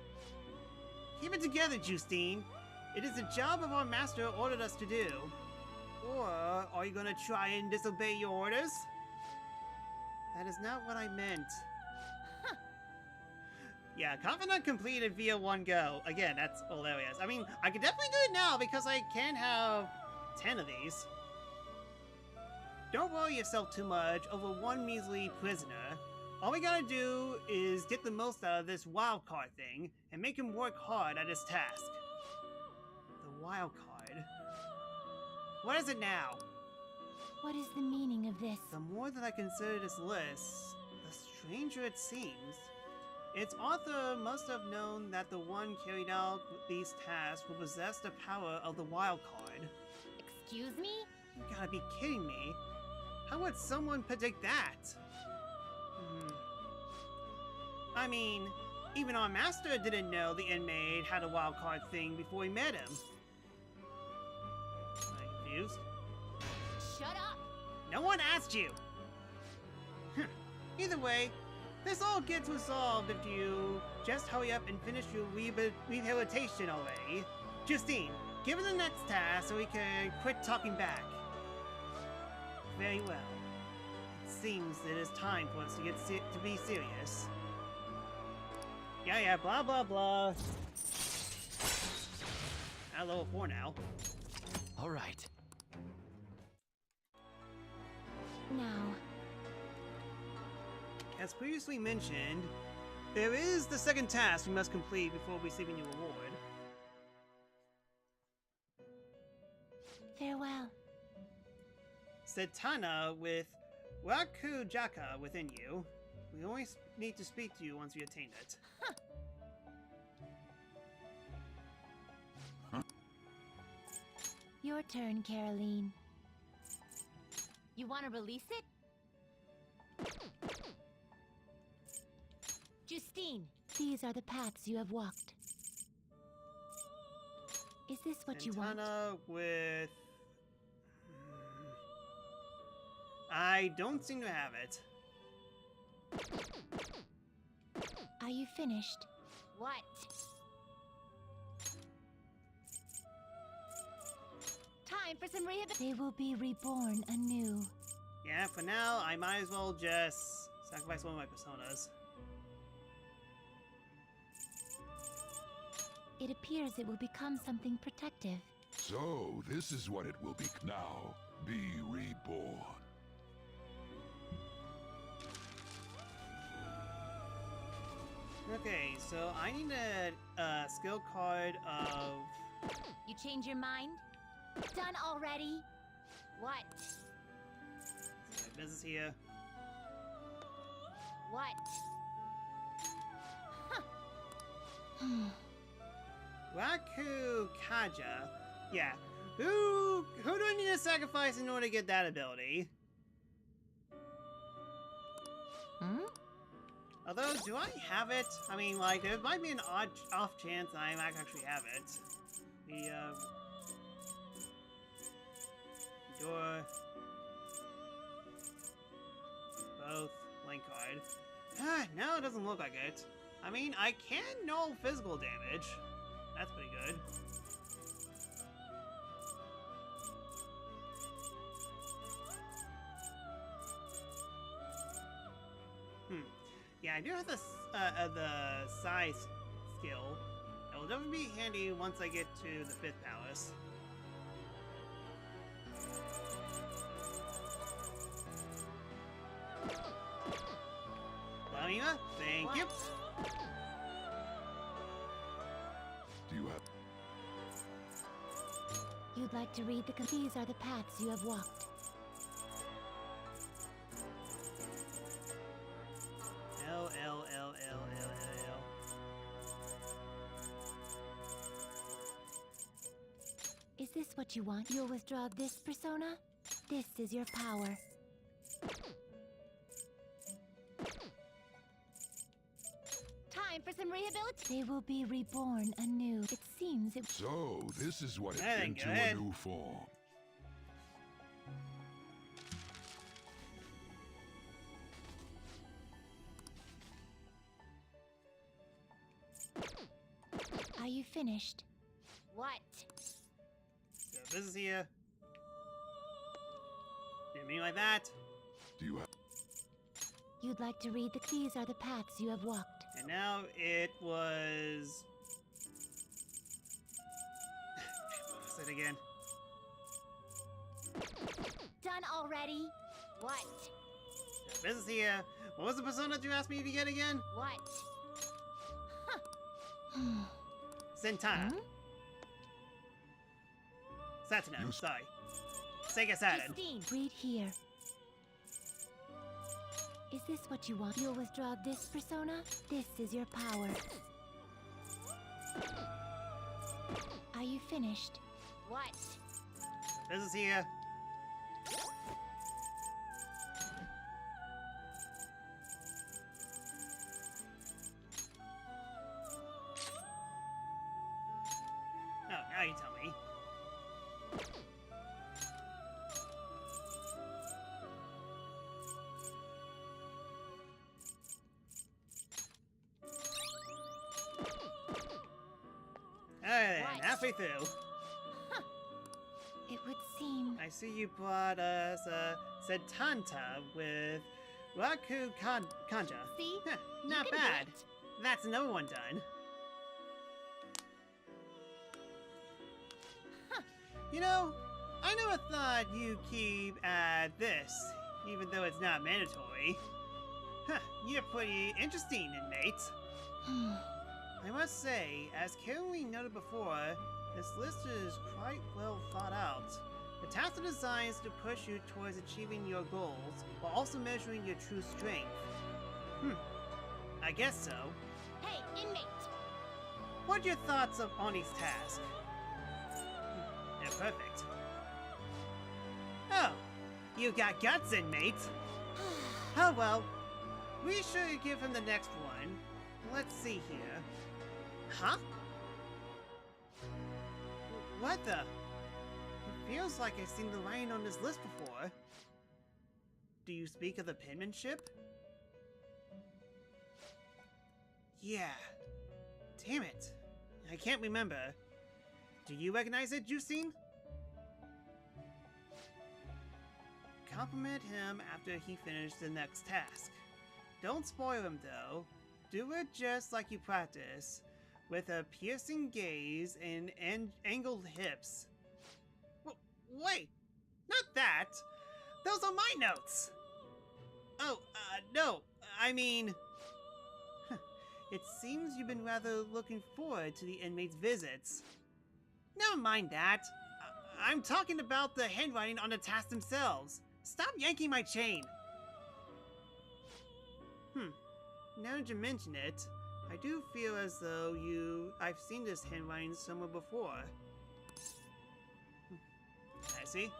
Keep it together, Justine. It is the job of our master ordered us to do. Or are you gonna try and disobey your orders? That is not what I meant. Yeah, confidant completed via one go. Again, that's hilarious. I mean, I can definitely do it now because I can have 10 of these. Don't worry yourself too much over one measly prisoner. All we gotta do is get the most out of this wildcard thing and make him work hard at his task. The wildcard. What is it now? What is the meaning of this? The more that I consider this list, the stranger it seems. Its author must have known that the one carried out these tasks will possess the power of the wildcard. Excuse me? You gotta be kidding me. How would someone predict that? I mean, even our master didn't know the inmate had a wildcard thing before we met him. Am I confused? Shut up! No one asked you! Either way, this all gets resolved if you just hurry up and finish your rehabilitation already. Justine, give her the next task so we can quit talking back. Very well. It seems it is time for us to be serious. Yeah, blah blah blah. At level 4 now. Alright. Now. As previously mentioned, there is the second task we must complete before receiving your reward. Farewell. Setana with Wakujaka within you. We only need to speak to you once we attain it. Your turn, Caroline. You want to release it? Justine! These are the paths you have walked. Is this what you want? Setana with... I don't seem to have it. Are you finished? What? Time for some They will be reborn anew. Yeah, for now, I might as well just sacrifice one of my personas. It appears it will become something protective. So, this is what it will be now. Be reborn. Okay, so I need a skill card of... You change your mind? Done already? What? Business here. What? Raku Kaja. Yeah. Who do I need to sacrifice in order to get that ability? Hmm? Although, do I have it? I mean, like, there might be an off chance I might actually have it. The, door. Both. Link card. Ah, no, it doesn't look like it. I mean, I can null physical damage. That's pretty good. Yeah, I do have the size skill. It will definitely be handy once I get to the 5th palace. Lamima, thank you. Do you have... You'd like to read these are the paths you have walked. L. Is this what you want? You'll withdraw this persona? This is your power. Time for some rehabilitation. They will be reborn anew. It seems it... So, this is what it Then into go ahead. a new form. Are you finished? What? So this is here. Didn't mean like that. Do you have... You'd like to read these are the paths you have walked. And now it was... what was it again? Done already? What? So this is here. What was the persona that you asked me to get again? What? Sentana. Satana, sorry. Sega Saturn. Justine. Read here. Is this what you want? You'll withdraw this persona? This is your power. Are you finished? What? This is here. Oh, now you tell me. Alright then, halfway through. It would seem... I see you brought us a Setanta with Raku Kanja. See? Huh, You not can do bad. it. That's another one done. You know, I never thought you'd keep at this, even though it's not mandatory. Huh, you're pretty interesting, inmate. I must say, as Caroline noted before, this list is quite well thought out. The tasks are designed to push you towards achieving your goals while also measuring your true strength. I guess so. Hey, inmate! What are your thoughts on these tasks? They're perfect. Oh, you got guts, inmate. Oh well, we should give him the next one. Let's see here. Huh? What the? It feels like I've seen the writing on this list before. Do you speak of the penmanship? Yeah. Damn it. I can't remember. Do you recognize it, Justine? Compliment him after he finished the next task. Don't spoil him though. Do it just like you practice, with a piercing gaze and angled hips. Wait! Not that! Those are my notes! Oh, no. I mean... It seems you've been rather looking forward to the inmates' visits. Never mind that. I'm talking about the handwriting on the tasks themselves. Stop yanking my chain! Now that you mention it, I do feel as though I've seen this handwriting somewhere before. I see.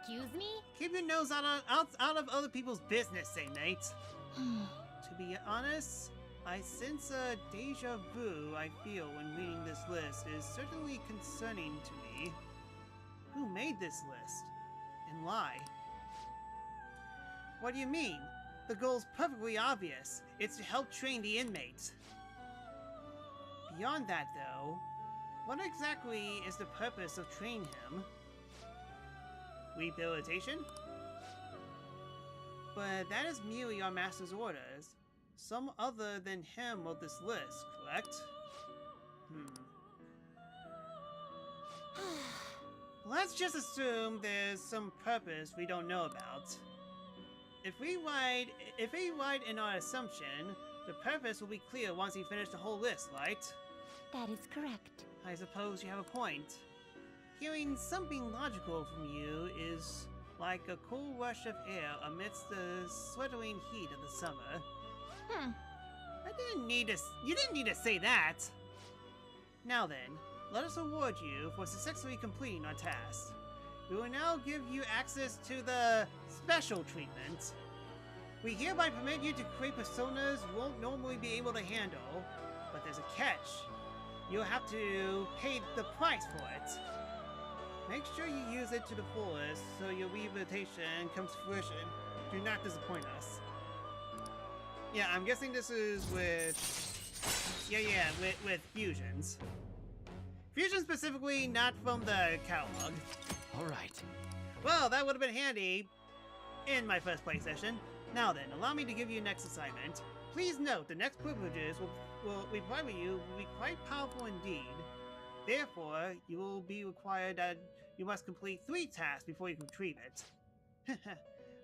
Excuse me? Keep your nose out of other people's business, inmate. To be honest, I sense a deja vu I feel when reading this list is certainly concerning to me. Who made this list? And why? What do you mean? The goal's perfectly obvious. It's to help train the inmates. Beyond that, though, what exactly is the purpose of training him? Rehabilitation? But that is merely our master's orders. Some other than him wrote this list, correct? Let's just assume there's some purpose we don't know about. If we write in our assumption, the purpose will be clear once he finished the whole list, right? That is correct. I suppose you have a point. Hearing something logical from you is like a cool rush of air amidst the sweltering heat of the summer. You didn't need to say that! Now then, let us award you for successfully completing our task. We will now give you access to the special treatment. We hereby permit you to create personas you won't normally be able to handle, but there's a catch. You'll have to pay the price for it. Make sure you use it to the fullest so your rehabilitation comes to fruition. Do not disappoint us. Yeah, I'm guessing this is with... with fusions. Fusion specifically, not from the catalog. Alright. Well, that would have been handy in my first play session. Now then, allow me to give you next assignment. Please note, the next privileges we provide you will be quite powerful indeed. Therefore, you will be required that you must complete 3 tasks before you can retrieve it.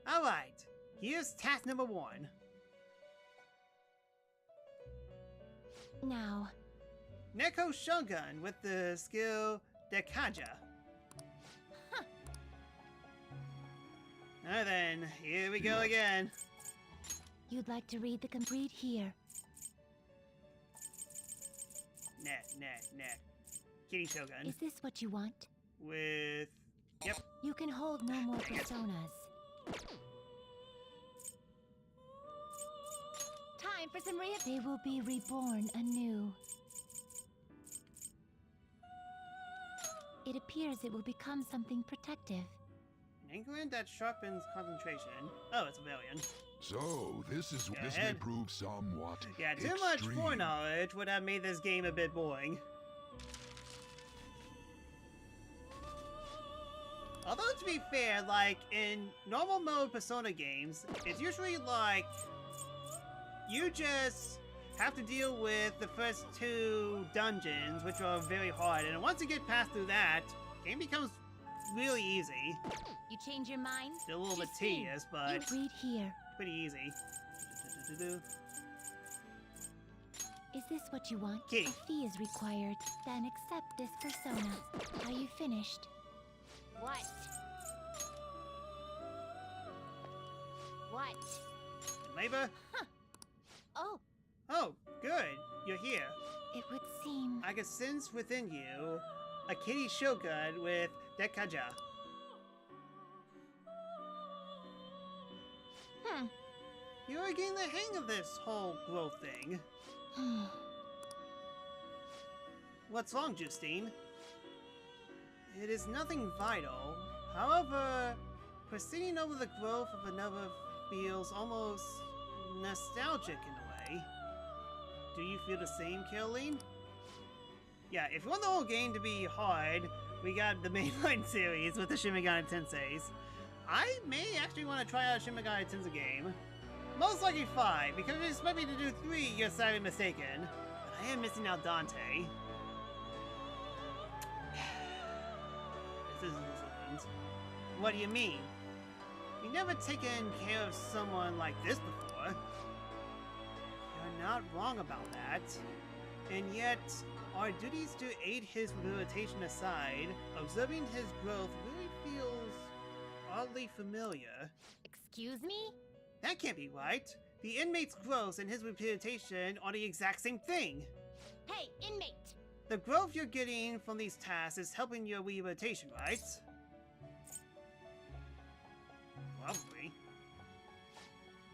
Alright, here's task number 1. Now. Neko Shogun with the skill Dekaja. Now then, here we go again. You'd like to read the complete here. Net. Kitty Shogun. Is this what you want? With... Yep. You can hold no more personas. Time for some They will be reborn anew. It appears it will become something protective. An ingredient that sharpens concentration. Oh, it's Rebellion. So, this may prove somewhat Yeah, too extreme. much foreknowledge would have made this game a bit boring. Although, to be fair, like, in normal mode Persona games, it's usually like, you just have to deal with the first 2 dungeons, which are very hard, and once you get past through that, the game becomes really easy. You change your mind? Still a little bit tedious, but you read here. Pretty easy. Is this what you want? Key. A fee is required. Then accept this persona. Are you finished? What? What? Labor? Huh. Oh, Oh, good. You're here. it would seem... I can sense within you a kitty shogun with Dekaja. You're getting the hang of this whole growth thing. What's wrong, Justine? It is nothing vital. However, proceeding over the growth of another feels almost nostalgic in a way. Do you feel the same, Caroline? Yeah, if you want the whole game to be hard, we got the mainline series with the Shin Megami Tenseis. I may actually want to try out a Shin Megami Tensei game. Most likely 5, because if you expect me to do 3, you're sadly mistaken. But I am missing out Dante. This isn't what. What do you mean? You've never taken care of someone like this before. You're not wrong about that. And yet, our duties to aid his rehabilitation aside, observing his growth really feels oddly familiar. Excuse me? That can't be right. The inmate's growth and his rehabilitation are the exact same thing. Hey, inmate! The growth you're getting from these tasks is helping your rehabilitation, right? Probably.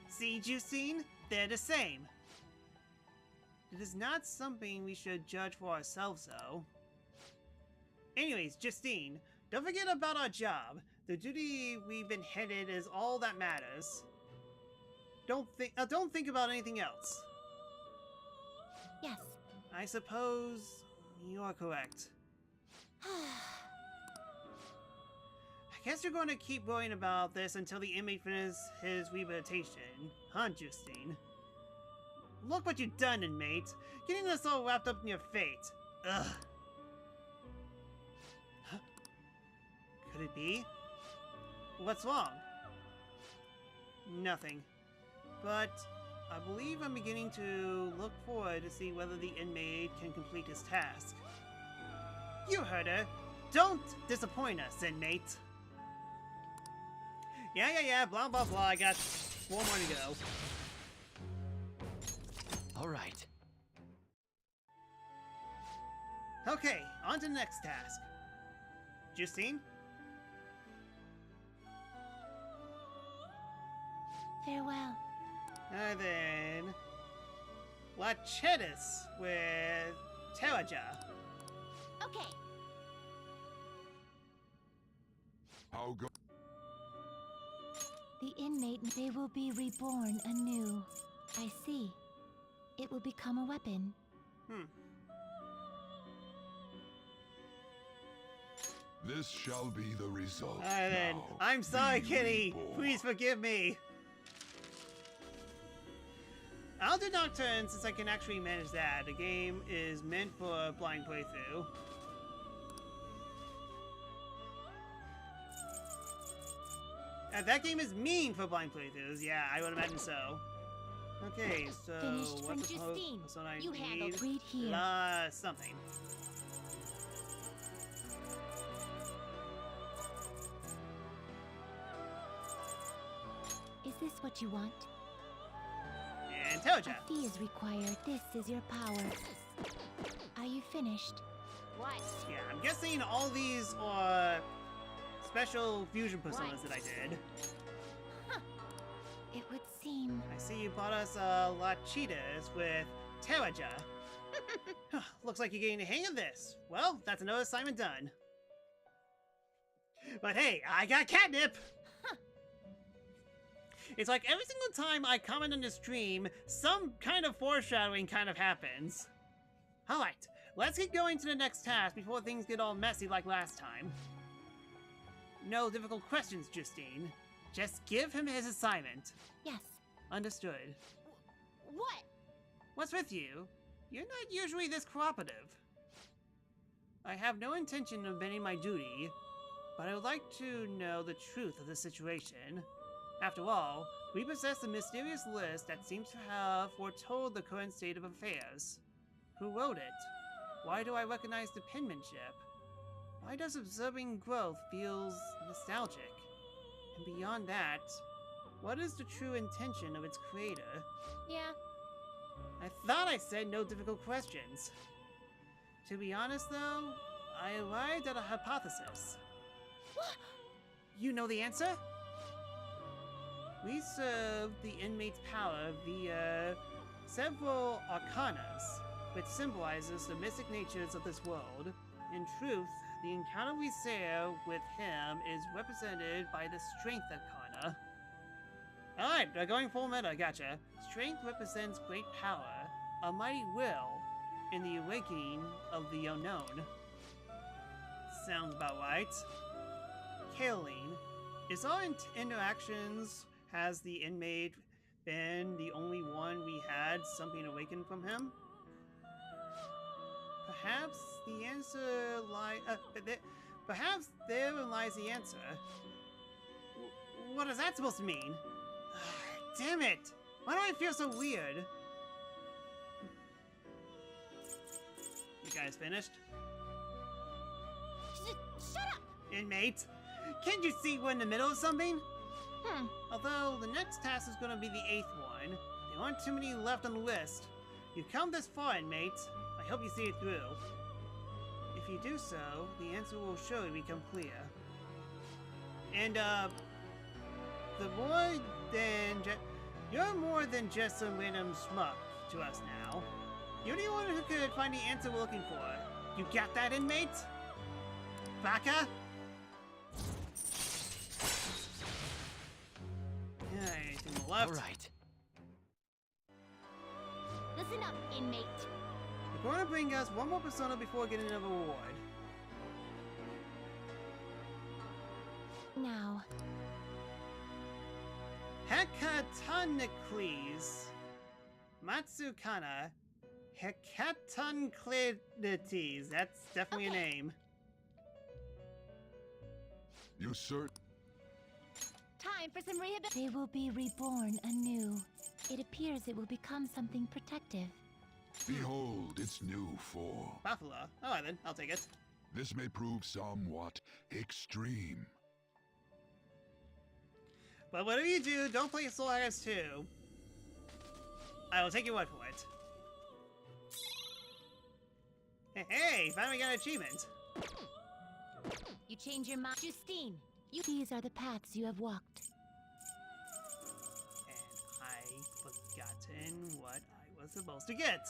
See, Justine? They're the same. It is not something we should judge for ourselves, though. Anyways, Justine, don't forget about our job. The duty we've been headed is all that matters. Don't think about anything else. Yes. I suppose you are correct. I guess you're going to keep worrying about this until the inmate finishes his rehabilitation, huh, Justine? Look what you've done, inmate. Getting us all wrapped up in your fate. Ugh. Huh? Could it be? What's wrong? Nothing. But I believe I'm beginning to look forward to see whether the inmate can complete his task. You heard her. Don't disappoint us, inmate. Yeah, blah, blah, blah. I got 4 more to go. All right. Okay, on to the next task. Justine? Farewell. And then... Lachetis with Teraja. Okay. How go? The inmate, they will be reborn anew. I see. It will become a weapon. This shall be the result. Alright then. Now, I'm sorry, be Kitty. reborn. Please forgive me. I'll do Nocturne since I can actually manage that. The game is meant for a blind playthrough. That game is mean for blind playthroughs. Yeah, I would imagine so. Okay, so Finished from what's the Justine. what's what I You need? handle read here. Something. Is this what you want? And Toja. A fee is required. This is your power. Are you finished? What? Yeah, I'm guessing all these are special fusion personas that I did. Huh. It would seem... I see you bought us Lachetis with Teraja. Looks like you're getting the hang of this. Well, that's another assignment done. But hey, I got catnip! It's like every single time I comment on the stream, some kind of foreshadowing kind of happens. Alright, let's get going to the next task before things get all messy like last time. No difficult questions, Justine. Just give him his assignment. Yes. Understood. What? What's with you? You're not usually this cooperative. I have no intention of bending my duty, but I would like to know the truth of the situation. After all, we possess a mysterious list that seems to have foretold the current state of affairs. Who wrote it? Why do I recognize the penmanship? Why does observing growth feels nostalgic? And beyond that, what is the true intention of its creator? Yeah. I thought I said no difficult questions. To be honest though, I arrived at a hypothesis. You know the answer? We serve the inmate's power via several arcanas, which symbolizes the mystic natures of this world. In truth, the encounter we share with him is represented by the Strength Arcana. Alright, they're going full meta, gotcha. Strength represents great power, a mighty will, and the awakening of the unknown. Sounds about right. Kaolin, is our interactions, has the inmate been the only one we had something awakened from him? Perhaps the answer perhaps therein lies the answer. What is that supposed to mean? Damn it! Why do I feel so weird? You guys finished? Shut up! Inmate! Can't you see we're in the middle of something? Although the next task is going to be the 8th one, there aren't too many left on the list. You've come this far, inmate. I hope you see it through. If you do so, the answer will surely become clear. And, the more than you're more than just some random schmuck to us now. You're the one who could find the answer we're looking for. You got that, inmate? Baka? Yeah, anything left? Alright. Listen up, inmate. We're going to bring us one more persona before getting a reward. Now. Hecatonicles. Matsukana. Hecatoniclides. That's definitely a name. You certain? Time for some rehabilitation. They will be reborn anew. It appears it will become something protective. Behold its new form. Buffalo. Alright then, I'll take it. This may prove somewhat extreme. But whatever you do, don't play Soul Hackers 2. I will take your word for it. Hey, finally got an achievement. You change your mind. Justine, these are the paths you have walked. And I've forgotten what I was supposed to get.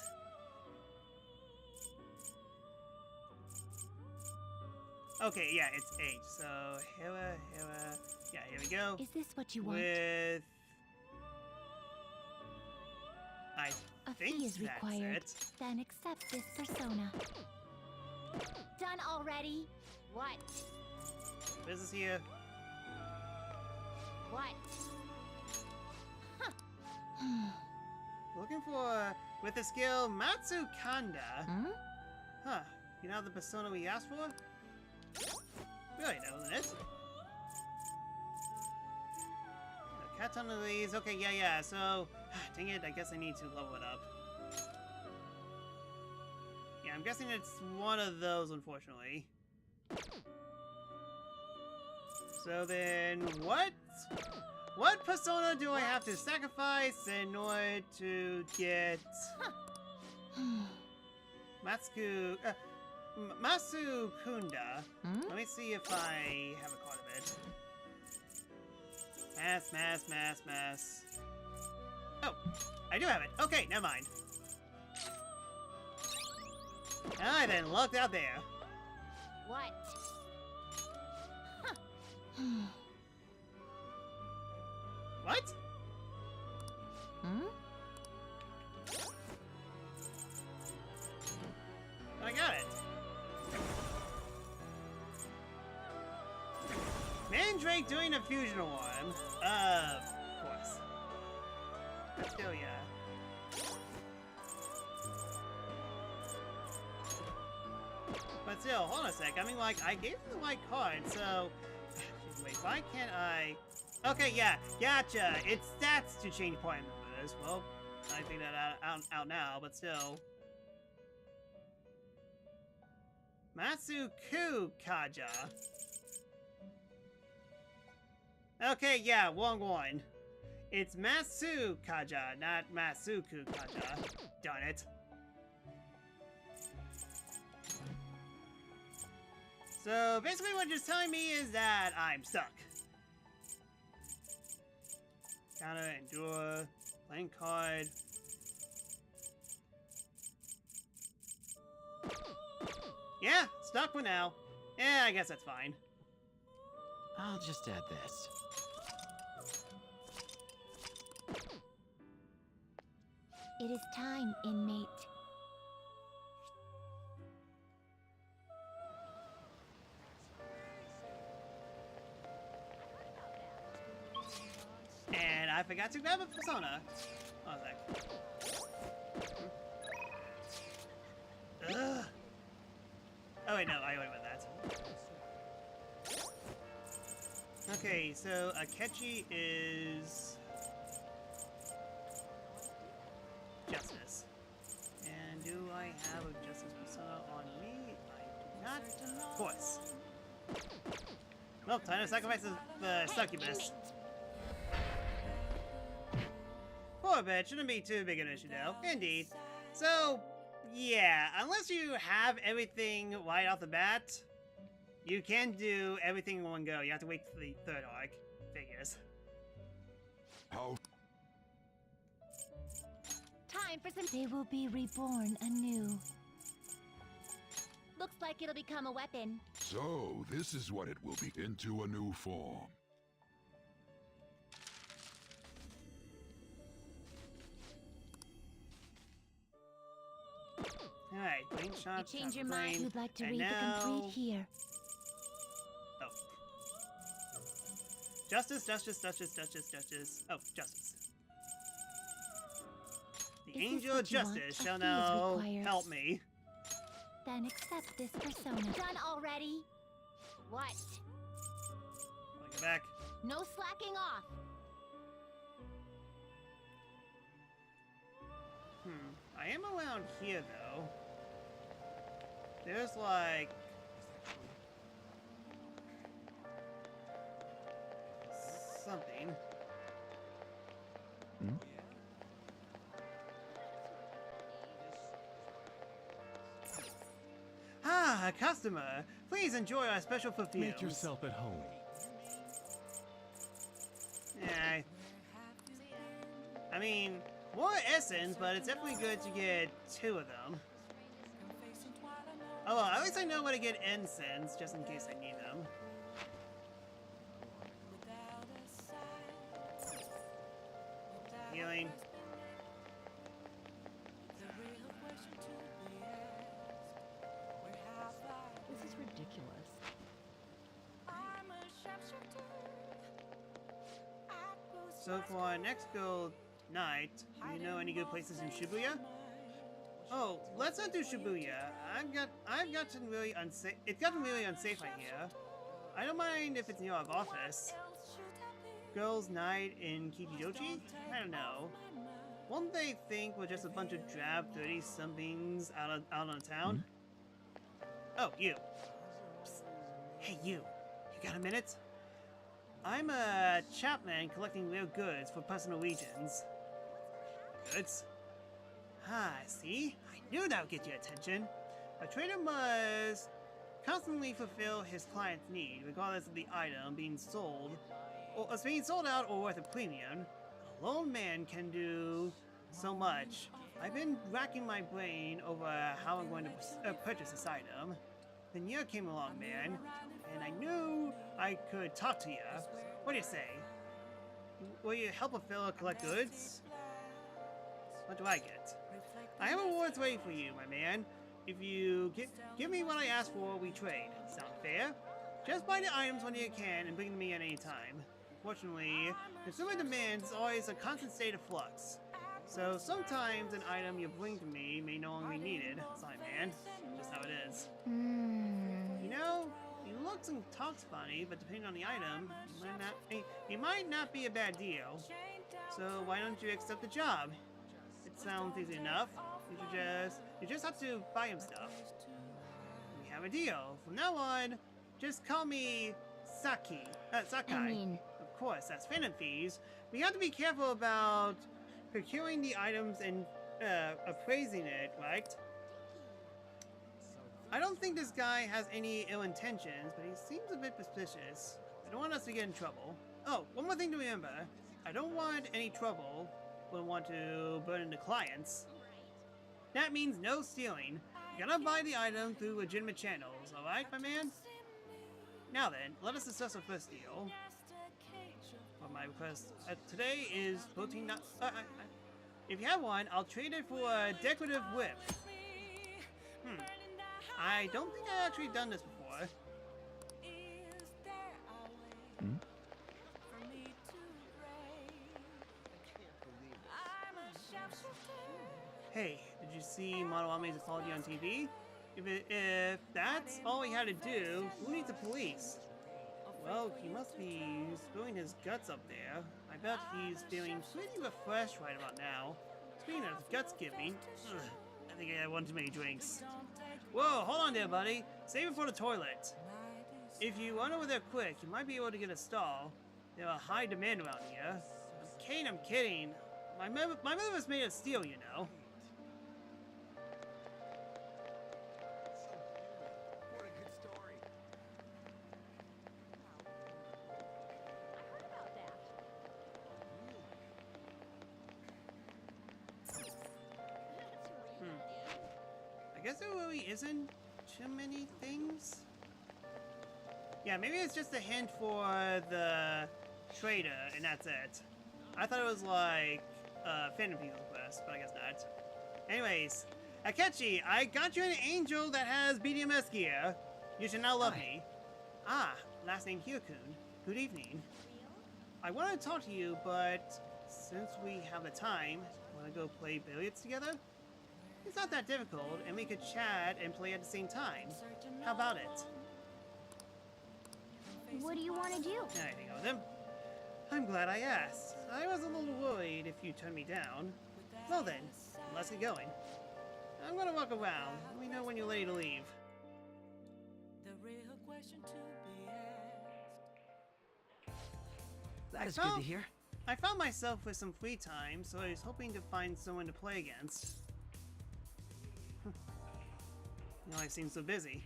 Okay, yeah, it's 8. So, Hera. Yeah, here we go. Is this what you want? With... I A think fee is that's required. it. Then accept this persona. Done already? What? Business here. What? Looking for, with the skill Matsukanda. Huh. You know the persona we asked for? Really, that wasn't it? No, cat on the leaves. Okay, yeah. So, dang it, I guess I need to level it up. Yeah, I'm guessing it's one of those, unfortunately. So then, what persona do I have to sacrifice in order to get Masukunda? Let me see if I have a card of it. Mass. Oh, I do have it. Okay, never mind. I then looked out there. What? What? I got it. Mandrake doing a fusion one. Of course. Let's go, yeah. But still, hold on a sec. I mean, like, I gave him the right card, so... Wait, why can't I... Okay, yeah, gotcha. It's stats to change point numbers. Well, I figured that out now, but still. Matsuku-Kaja. Okay, yeah, wrong one. It's Matsu-Kaja, not Masuku-Kaja. Darn it. So basically what you're telling me is that I'm stuck. Counter, endure, playing card. Yeah, stuck for now. Yeah, I guess that's fine. I'll just add this. It is time, inmate. And I forgot to grab a persona. Oh, that. Ugh. Oh wait, no, I already went that. Okay, so Akechi is Justice. And do I have a Justice persona on me? I do not. Of course. Well, time to sacrifice the succubus. Poor bit, shouldn't be too big an issue though. Indeed. So, yeah, unless you have everything right off the bat, you can't do everything in one go. You have to wait for the third arc. Figures. How? Time for some. They will be reborn anew. Looks like it'll become a weapon. So, this is what it will be, into a new form. Alright, brain shots. You change your mind. You'd like to read the complete here. Oh. Justice, justice, justice, justice, justice. Oh, justice. The angel of justice shall now help me. Then accept this persona. Done already? What? I'll get back. No slacking off. I am around here though. There's like something. Ah, a customer. Please enjoy our special perfumes. Make yourself at home. Yeah. I mean, more essence, but it's definitely good to get 2 of them. Oh, well, at least I know where to get incense, just in case I need them. Healing. This is ridiculous. So for our next go night, do you know any good places in Shibuya? Oh, let's not do Shibuya. I've gotten really unsafe. It's gotten really unsafe, I hear. I don't mind if it's near our office. Girls' night in Kichijochi? I don't know. Won't they think we're just a bunch of drab 30-somethings out on town? Oh, you. Psst. Hey, you. You got a minute? I'm a chapman collecting rare goods for personal regions. Goods? Ah, see? I knew that would get your attention. A trader must constantly fulfill his client's need, regardless of the item being sold, or it's being sold out or worth a premium. A lone man can do so much. I've been racking my brain over how I'm going to purchase this item. Then you came along, man, and I knew I could talk to you. What do you say? Will you help a fellow collect goods? What do I get? I have awards waiting for you, my man. If you give me what I asked for, we trade. Sound fair? Just buy the items when you can and bring them to me at any time. Fortunately, consumer demand is always a constant state of flux. So sometimes an item you bring to me may no longer be needed. Sorry, man. Just how it is. You know, he looks and talks funny, but depending on the item, he might not be a bad deal. So why don't you accept the job? It sounds easy enough. You just have to buy him stuff. We have a deal. From now on, just call me Sakai. I mean, Of course, that's Phantom Thieves. We have to be careful about procuring the items and appraising it, right? I don't think this guy has any ill intentions, but he seems a bit suspicious. I don't want us to get in trouble. Oh, one more thing to remember. I don't want any trouble. Wouldn't want to burden the clients. That means no stealing. You gotta buy the item through legitimate channels, alright, my man? Now then, let us discuss our first deal. For my request today is protein nut. If you have one, I'll trade it for a decorative whip. I don't think I've actually done this before. Hey, did you see Maruame's apology on TV? If that's all he had to do, who needs the police? Well, he must be spilling his guts up there. I bet he's feeling pretty refreshed right about now. Speaking of guts giving, I think I had one too many drinks. Whoa, hold on there, buddy. Save it for the toilet. If you run over there quick, you might be able to get a stall. There are high demand around here. Kane, I'm kidding. My mother was made of steel, you know. I guess there really isn't too many things. Yeah, maybe it's just a hint for the trader, and that's it. I thought it was like Phantom Thieves quest, but I guess not. Anyways, Akechi, I got you an angel that has BDMS gear. You should now love me. Ah, last name Hyokun. Good evening. I wanted to talk to you, but since we have the time, want to go play billiards together? It's not that difficult, and we could chat and play at the same time. How about it? what do you want to do? Anything with him? I'm glad I asked. I was a little worried if you turned me down. Well then, let's get going. I'm gonna walk around. Let me know when you're ready to leave. That is good to hear. I found myself with some free time, so I was hoping to find someone to play against. You know, I seem so busy.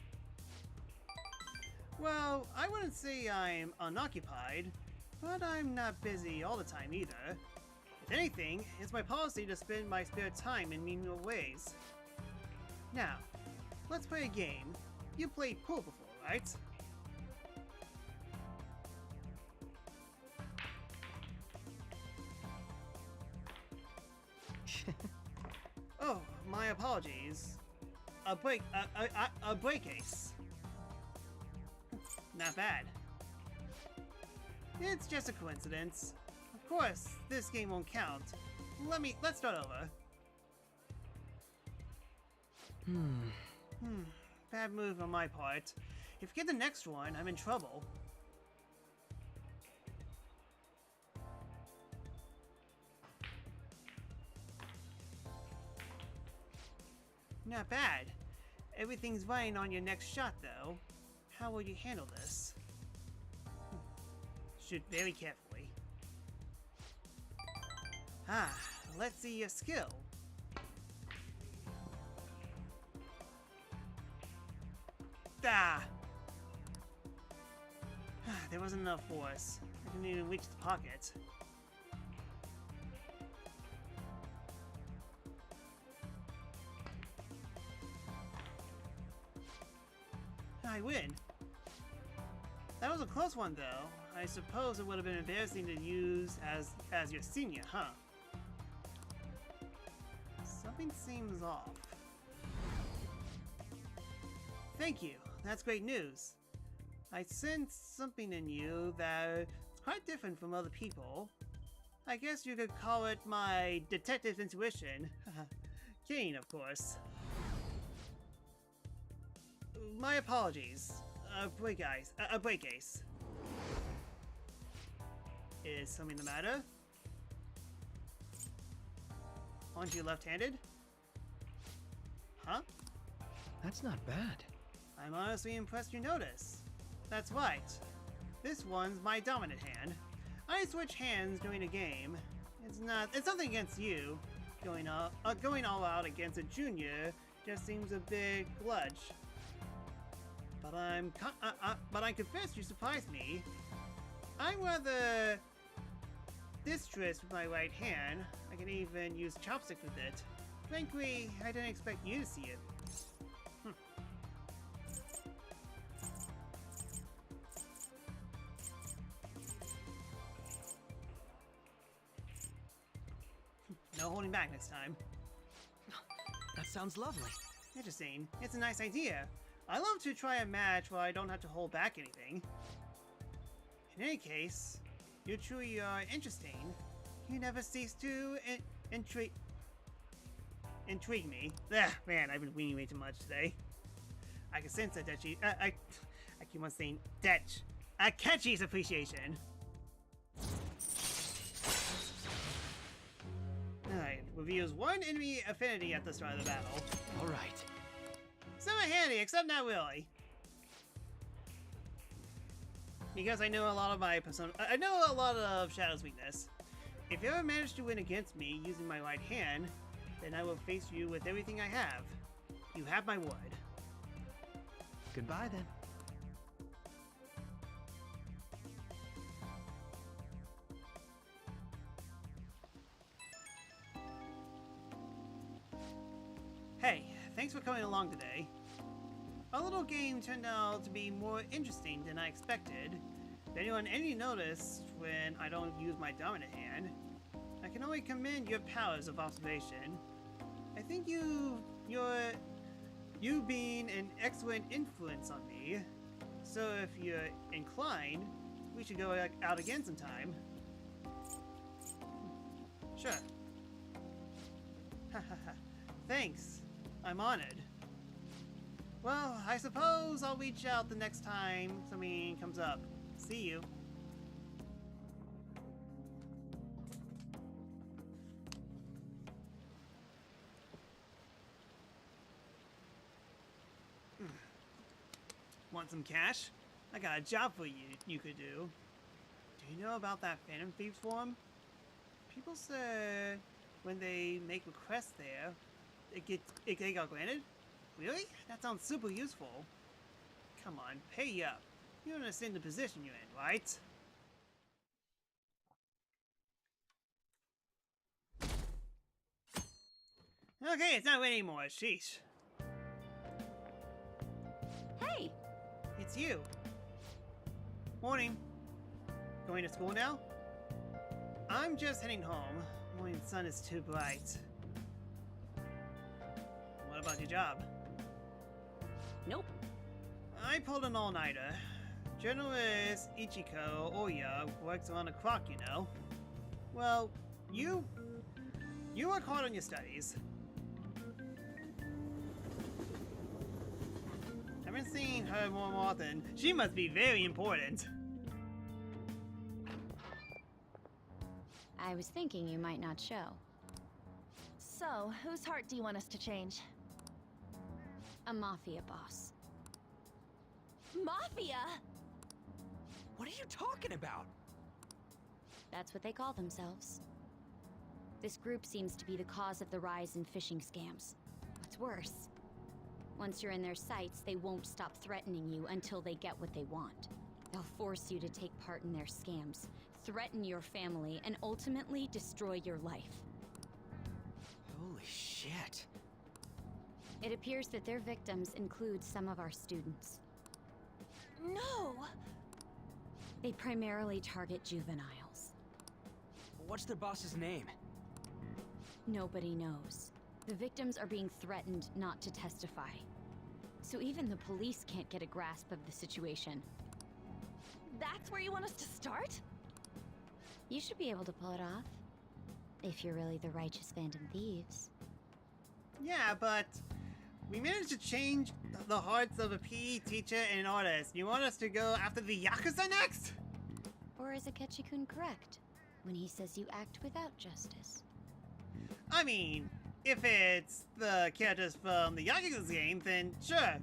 Well, I wouldn't say I'm unoccupied, but I'm not busy all the time either. If anything, it's my policy to spend my spare time in meaningful ways. Now, let's play a game. You played pool before, right? Oh, my apologies. A break ace. Not bad. It's just a coincidence. Of course, this game won't count. Let's start over. Bad move on my part. If you get the next one, I'm in trouble. Not bad. Everything's right on your next shot, though. How will you handle this? Shoot very carefully. Ah, let's see your skill. Ah! There wasn't enough force. I didn't even reach the pocket. I win. That was a close one, though. I suppose it would have been embarrassing to use as your senior, huh? Something seems off. Thank you. That's great news. I sense something in you that's quite different from other people. I guess you could call it my detective intuition. Keen, of course. My apologies. A break ace. Is something the matter? Aren't you left-handed? Huh? That's not bad. I'm honestly impressed you notice. That's right. This one's my dominant hand. I switch hands during a game. It's nothing against you. Going all out against a junior just seems a big bludge. But I confess you surprised me. I'm rather distressed with my right hand. I can even use chopsticks with it. Frankly, I didn't expect you to see it. No holding back next time. That sounds lovely. Interesting. It's a nice idea. I love to try a match where I don't have to hold back anything. In any case, you truly are interesting. You never cease to intrigue me. Man, I've been weaning way too much today. I can sense that I keep on saying Dutch. A catchy's appreciation. Alright, reveals one enemy affinity at the start of the battle. Alright. Somewhat handy, except not really. Because I know a lot of my persona. I know a lot of Shadow's weakness. If you ever manage to win against me using my right hand, then I will face you with everything I have. You have my word. Goodbye then. Hey, thanks for coming along today. Our little game turned out to be more interesting than I expected. If anyone noticed when I don't use my dominant hand, I can only commend your powers of observation. I think you being an excellent influence on me. So if you're inclined, we should go out again sometime. Sure. Thanks. I'm honored. Well, I suppose I'll reach out the next time something comes up. See you. Want some cash? I got a job for you could do. Do you know about that Phantom Thieves forum? People said when they make requests there, they got granted? Really? That sounds super useful. Come on, pay up. You understand the position you're in, right? Okay, it's not waiting anymore. Sheesh. Hey! It's you. Morning. Going to school now? I'm just heading home. Morning sun is too bright. What about your job? Nope. I pulled an all-nighter. Journalist Ichiko Oya works around the clock, you know. Well, you work hard on your studies. I've been seeing her more often. She must be very important. I was thinking you might not show. So, whose heart do you want us to change? A mafia boss. Mafia? What are you talking about? That's what they call themselves. This group seems to be the cause of the rise in phishing scams. What's worse, once you're in their sights, they won't stop threatening you until they get what they want. They'll force you to take part in their scams, threaten your family, and ultimately destroy your life. Holy shit. It appears that their victims include some of our students. No! They primarily target juveniles. What's their boss's name? Nobody knows. The victims are being threatened not to testify. So even the police can't get a grasp of the situation. That's where you want us to start? You should be able to pull it off. If you're really the righteous Phantom Thieves. Yeah, but we managed to change the hearts of a PE teacher and an artist. You want us to go after the Yakuza next? Or is Akechi-kun correct when he says you act without justice? I mean, if it's the characters from the Yakuza game, then sure.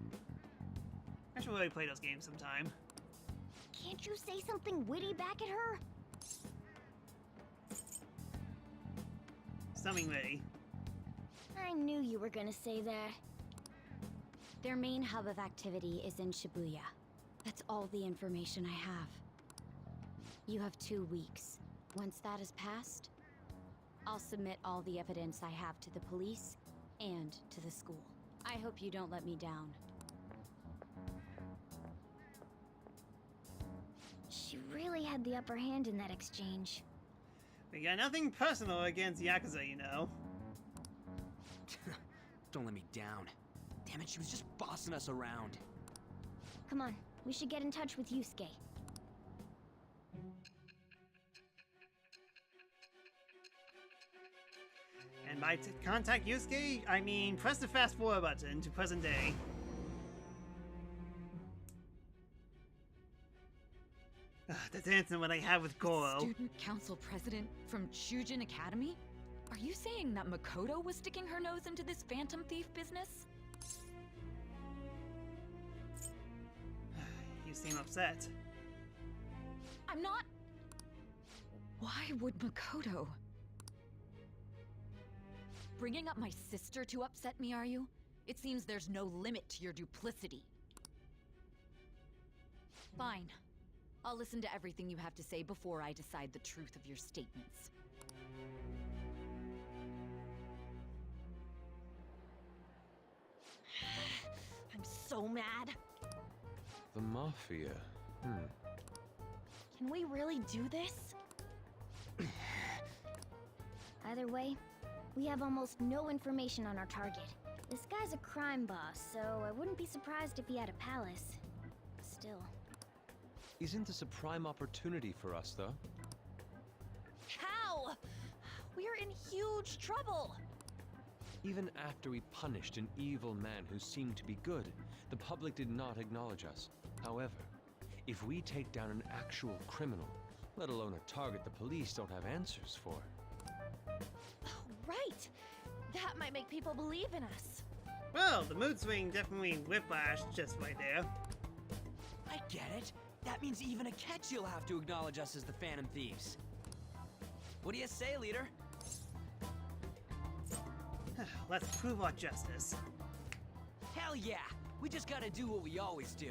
I should really play those games sometime. Can't you say something witty back at her? Something witty. I knew you were gonna say that. Their main hub of activity is in Shibuya. That's all the information I have. You have 2 weeks. Once that is passed, I'll submit all the evidence I have to the police and to the school. I hope you don't let me down. She really had the upper hand in that exchange. We got nothing personal against Yakuza, you know. Don't let me down. Damn it, she was just bossing us around. Come on, we should get in touch with Yusuke. And by contact Yusuke, I mean press the fast forward button to present day. The dancing what I have with Goro. Student council president from Shujin Academy? Are you saying that Makoto was sticking her nose into this phantom thief business? You seem upset. I'm not... Why would Makoto... Bringing up my sister to upset me, are you? It seems there's no limit to your duplicity. Fine. I'll listen to everything you have to say before I decide the truth of your statements. I'm so mad. The Mafia. Can we really do this? Either way, we have almost no information on our target. This guy's a crime boss, so I wouldn't be surprised if he had a palace. Still. Isn't this a prime opportunity for us, though? How? We're in huge trouble. Even after we punished an evil man who seemed to be good, the public did not acknowledge us. However, if we take down an actual criminal, let alone a target the police don't have answers for. Oh, right. That might make people believe in us. Well, the mood swing definitely whiplash just right there. I get it. That means even a Ketchi'll have to acknowledge us as the Phantom Thieves. What do you say, leader? Let's prove our justice. Hell yeah! We just gotta do what we always do.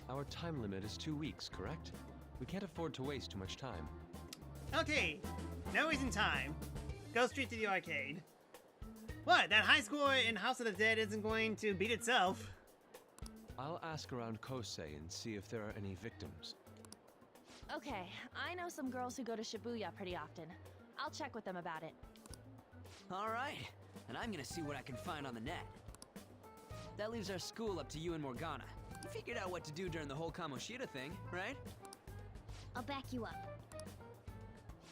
Our time limit is 2 weeks, correct? We can't afford to waste too much time. Okay, no wasting time. Go straight to the arcade. What, that high score in House of the Dead isn't going to beat itself? I'll ask around Kosei and see if there are any victims. Okay, I know some girls who go to Shibuya pretty often. I'll check with them about it. Alright, and I'm gonna see what I can find on the net. That leaves our school up to you and Morgana. You figured out what to do during the whole Kamoshida thing, right? I'll back you up.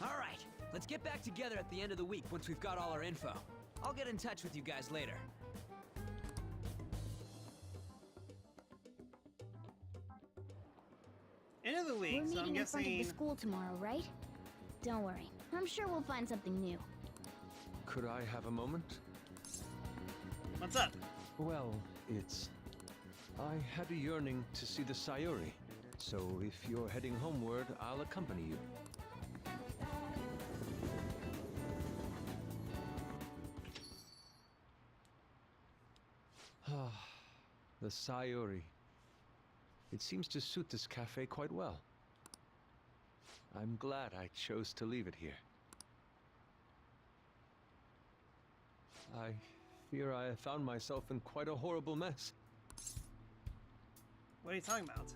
Alright, let's get back together at the end of the week once we've got all our info. I'll get in touch with you guys later. End of the week, We're so I'm meeting in front of guessing... the school tomorrow, right? Don't worry. I'm sure we'll find something new. Could I have a moment? What's up? Well, it's... I had a yearning to see the Sayuri, so if you're heading homeward, I'll accompany you. The Sayuri. It seems to suit this cafe quite well. I'm glad I chose to leave it here. I fear I have found myself in quite a horrible mess. What are you talking about?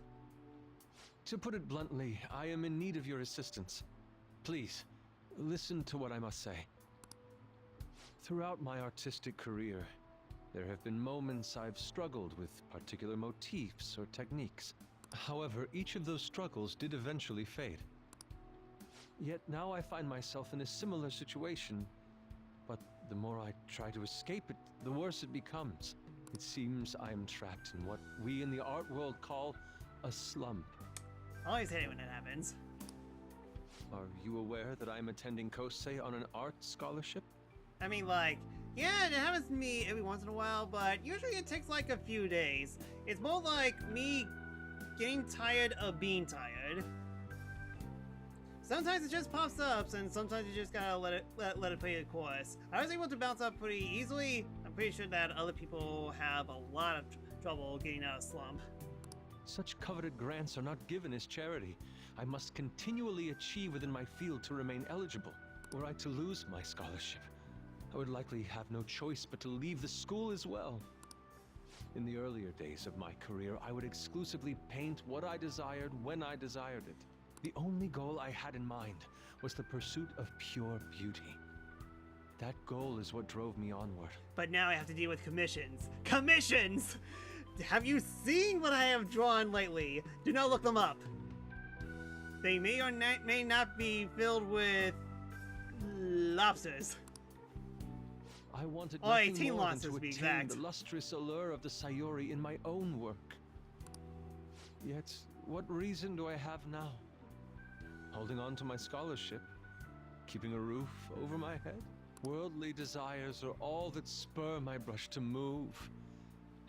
To put it bluntly, I am in need of your assistance. Please, listen to what I must say. Throughout my artistic career, there have been moments I've struggled with particular motifs or techniques. However, each of those struggles did eventually fade. Yet now I find myself in a similar situation, but the more I try to escape it, the worse it becomes. It seems I am trapped in what we in the art world call a slump. I always hate it when it happens. Are you aware that I am attending Kosei on an art scholarship? I mean, like, Yeah, it happens to me every once in a while, but usually it takes like a few days. It's more like me getting tired of being tired. Sometimes it just pops up, and sometimes you just gotta let it play the course. I was able to bounce up pretty easily. I'm pretty sure that other people have a lot of trouble getting out of slump. Such coveted grants are not given as charity. I must continually achieve within my field to remain eligible. Were I to lose my scholarship, I would likely have no choice but to leave the school as well. In the earlier days of my career, I would exclusively paint what I desired when I desired it. The only goal I had in mind was the pursuit of pure beauty. That goal is what drove me onward. But now I have to deal with commissions. Commissions! Have you seen what I have drawn lately? Do not look them up. They may or may not be filled with lobsters. I wanted nothing 18 more than lobsters to to be attain exact. the lustrous allure of the Sayuri in my own work. Yet, what reason do I have now? Holding on to my scholarship? Keeping a roof over my head? Worldly desires are all that spur my brush to move,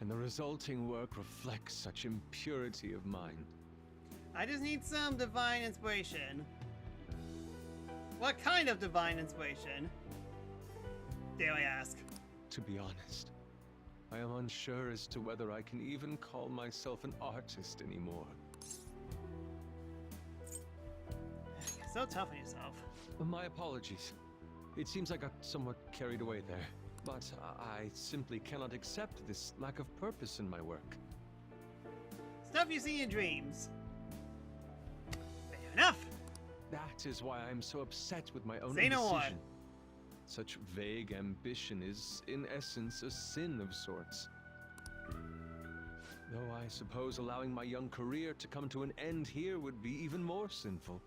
and the resulting work reflects such impurity of mind. I just need some divine inspiration. What kind of divine inspiration? Dare I ask? To be honest, I am unsure as to whether I can even call myself an artist anymore. You're so tough on yourself. My apologies. It seems I got somewhat carried away there, but I simply cannot accept this lack of purpose in my work. Stuff you see in dreams. Fair enough. That is why I am so upset with my own Say no more. indecision. Such vague ambition is, in essence, a sin of sorts. Though I suppose allowing my young career to come to an end here would be even more sinful.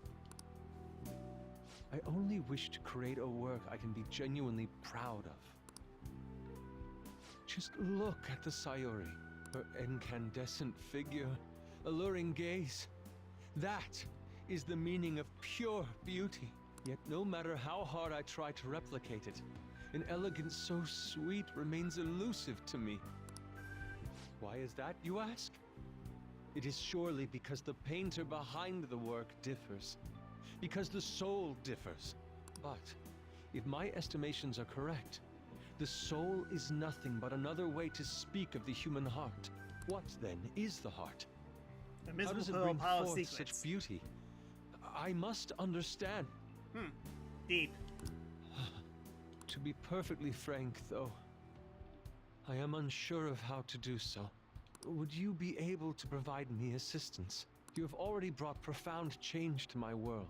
I only wish to create a work I can be genuinely proud of. Just look at the Sayuri, her incandescent figure, alluring gaze. That is the meaning of pure beauty. Yet no matter how hard I try to replicate it, an elegance so sweet remains elusive to me. Why is that, you ask? It is surely because the painter behind the work differs, because the soul differs. But if my estimations are correct, the soul is nothing but another way to speak of the human heart. What then is the heart? How does it bring forth such beauty? I must understand. Deep. To be perfectly frank, though, I am unsure of how to do so. Would you be able to provide me assistance? You have already brought profound change to my world.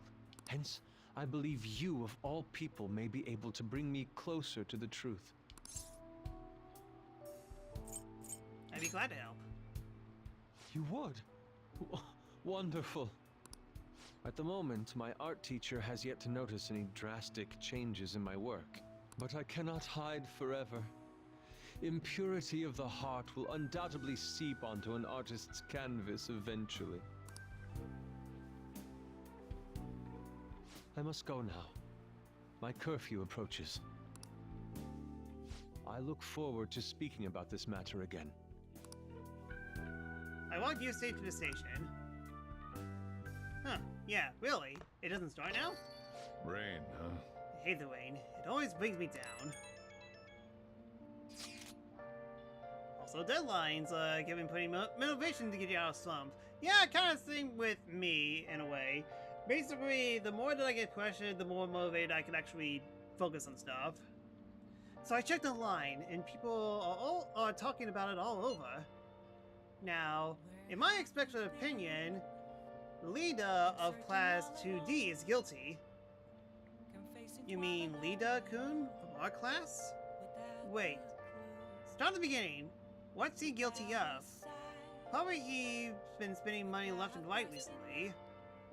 Hence, I believe you, of all people, may be able to bring me closer to the truth. I'd be glad to help. You would? Wonderful. At the moment, my art teacher has yet to notice any drastic changes in my work. But I cannot hide forever. Impurity of the heart will undoubtedly seep onto an artist's canvas eventually. I must go now. My curfew approaches. I look forward to speaking about this matter again. I walked you straight to the station. Huh, yeah, really? It doesn't start now? Rain, huh? I hate the rain. It always brings me down. Also, deadlines give me plenty motivation to get you out of slump. Yeah, kind of same with me, in a way. Basically, the more that I get pressured, the more motivated I can actually focus on stuff. So I checked online, and people are talking about it all over. Now, in my expected opinion, the leader of Class 2D is guilty. You mean Lida-kun from our class? Wait. Start at the beginning. What's he guilty of? Probably he's been spending money left and right recently.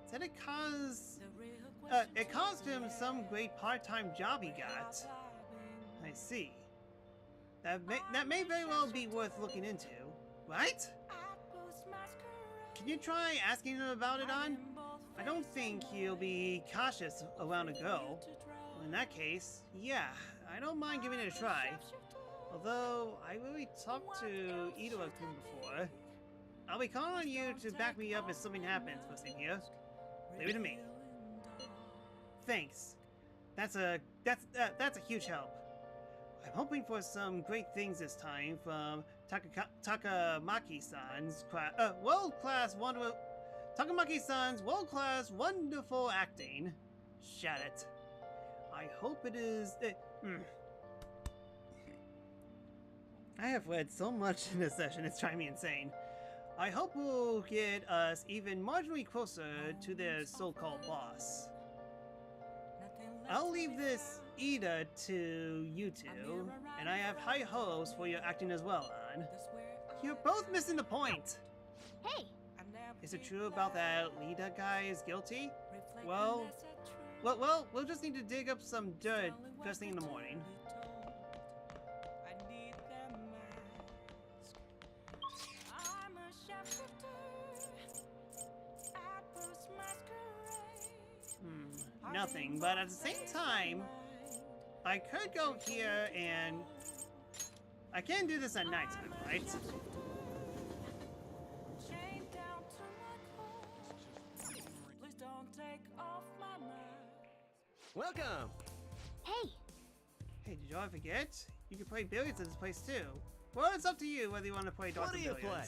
Said it caused him some great part-time job he got. I see. That may very well be worth looking into, right? Can you try asking him about it, On? I don't think he'll be cautious around a girl. In that case, yeah, I don't mind giving it a try. Although, I really talked to Ito-kun before. I'll be calling on you to back me up if something happens first thing here. Leave it to me. Thanks. That's a huge help. I'm hoping for some great things this time from Takamaki-san's world-class wonderful acting. Shout it. I hope it is. I have read so much in this session, it's driving me insane. I hope we'll get us even marginally closer to their so-called boss. I'll leave this Ida to you two, and I have high hopes for your acting as well, Ann. You're both missing the point! Hey! Is it true about that Lida guy is guilty? Well, we'll just need to dig up some dirt first thing in the morning. Nothing, but at the same time, I could go here and... I can do this at nighttime, right? Welcome! Hey! Hey, did y'all forget? You can play billiards at this place too. Well, it's up to you whether you want to play darts or billiards. What do you play?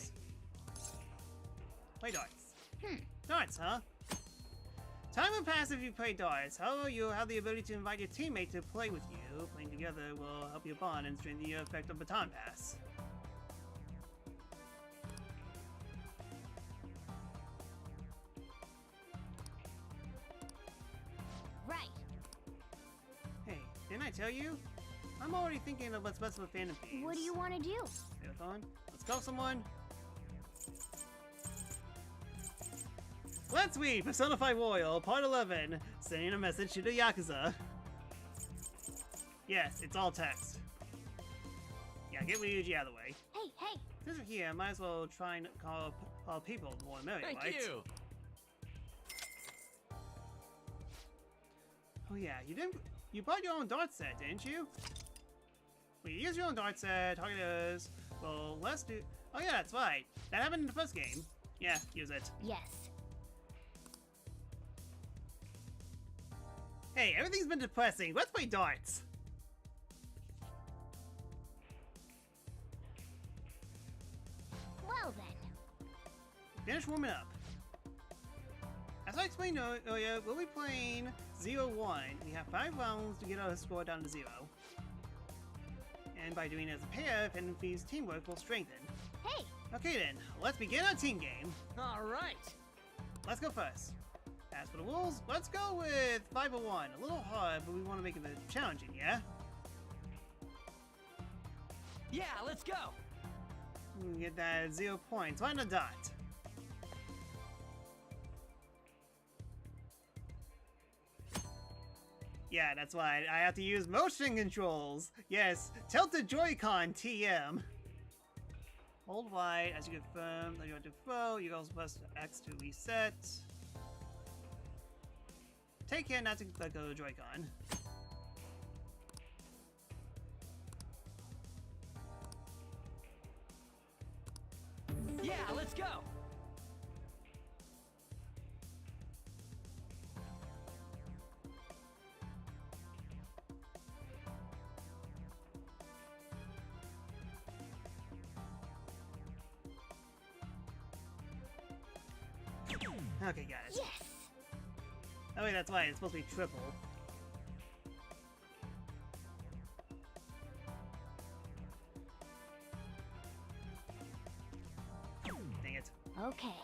Play darts. Darts, huh? Time will pass if you play darts. However, you'll have the ability to invite your teammate to play with you. Playing together will help you bond and strengthen the effect of baton pass. Right. Hey, didn't I tell you? I'm already thinking of what's best for fandom themes. What do you want to do? Marathon? Let's go, someone! Let's read Persona 5 Royal, Part 11, sending a message to the Yakuza. Yes, it's all text. Yeah, get Ryuji out of the way. Hey! Since we're here, might as well try and call people more than merry, right? Thank you! Oh yeah, you bought your own dart set, didn't you? Well, you use your own dart set, targeters. Well, let's do... Oh yeah, that's right. That happened in the first game. Yeah, use it. Yes. Hey, everything's been depressing. Let's play darts. Well then. Finish warming up. As I explained earlier, we'll be playing 0-1. We have 5 rounds to get our score down to 0. And by doing it as a pair, Phantom Thieves' teamwork will strengthen. Hey! Okay then, let's begin our team game. Alright! Let's go first. As for the rules, let's go with 5-1. A little hard, but we want to make it challenging, yeah? Yeah, let's go! We can get that 0 points. Why not dot? Yeah, that's why I have to use motion controls. Yes, tilted Joy-Con TM. Hold Y as you confirm that you want to throw. You also press X to reset. Take care not to let go of the Joy-Con. Yeah, let's go! Okay, guys. Yes! Oh wait, that's why it's supposed to be triple. Dang it. Okay.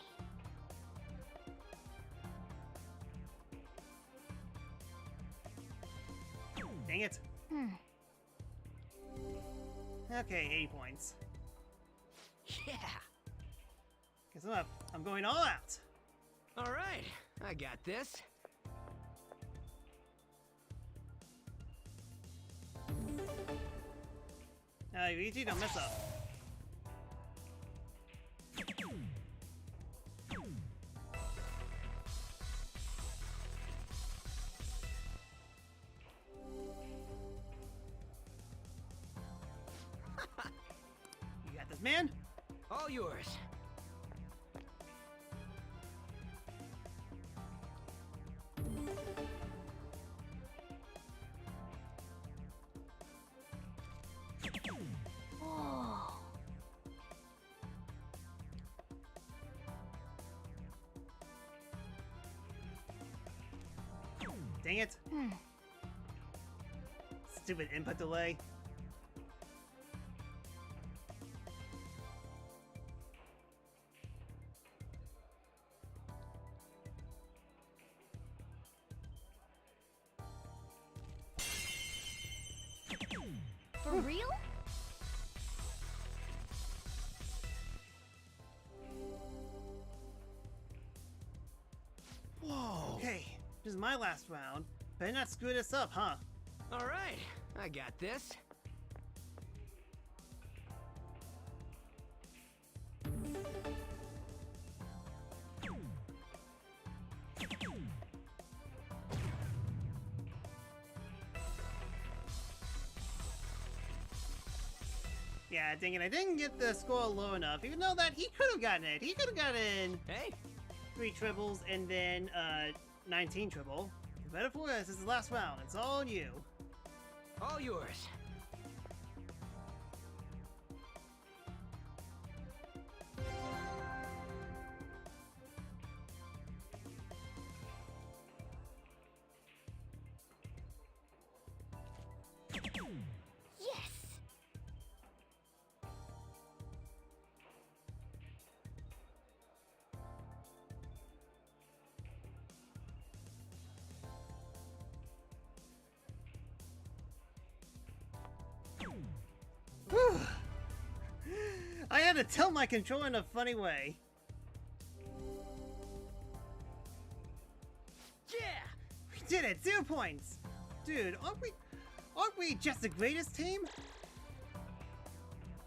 Dang it. Okay, 80 points. Yeah! Guess I'm up. I'm going all out. Alright, I got this. Luigi, don't mess up. yours, man. All yours. Oh. Dang it. Stupid input delay. For real? Whoa. Okay, this is my last round. Better not screw this up, huh? All right, I got this. Yeah, dang it, I didn't get the score low enough, even though that he could have gotten it. He could have gotten Hey, 3 triples and then 19 triple. Better for us, this is the last round. It's all on you. all yours. Yes! Whew. I had to tilt my controller in a funny way. Yeah! We did it! 0 points! Dude, aren't we just the greatest team?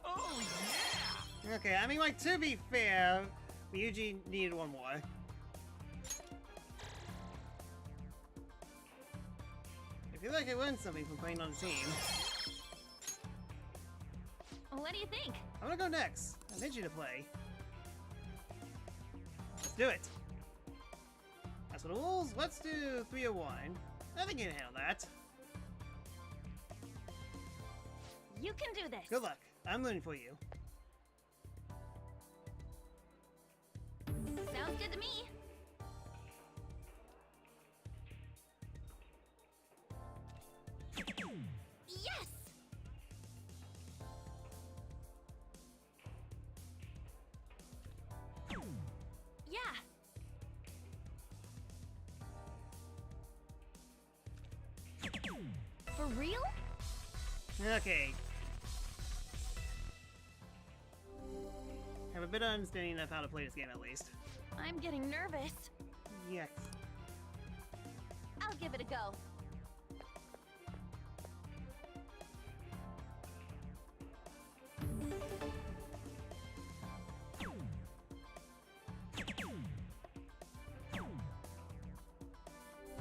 Oh yeah! Okay, I mean, like, to be fair, Ryuji needed one more. I feel like I learned something from playing on a team. What do you think? I'm gonna go next. I need you to play. Let's do it. That's for the rules. Let's do 301. I think you can handle that. You can do this. Good luck. I'm rooting for you. Sounds good to me. Yes! Yeah. For real? Okay. Have a bit of understanding of how to play this game at least. I'm getting nervous. Yes. I'll give it a go.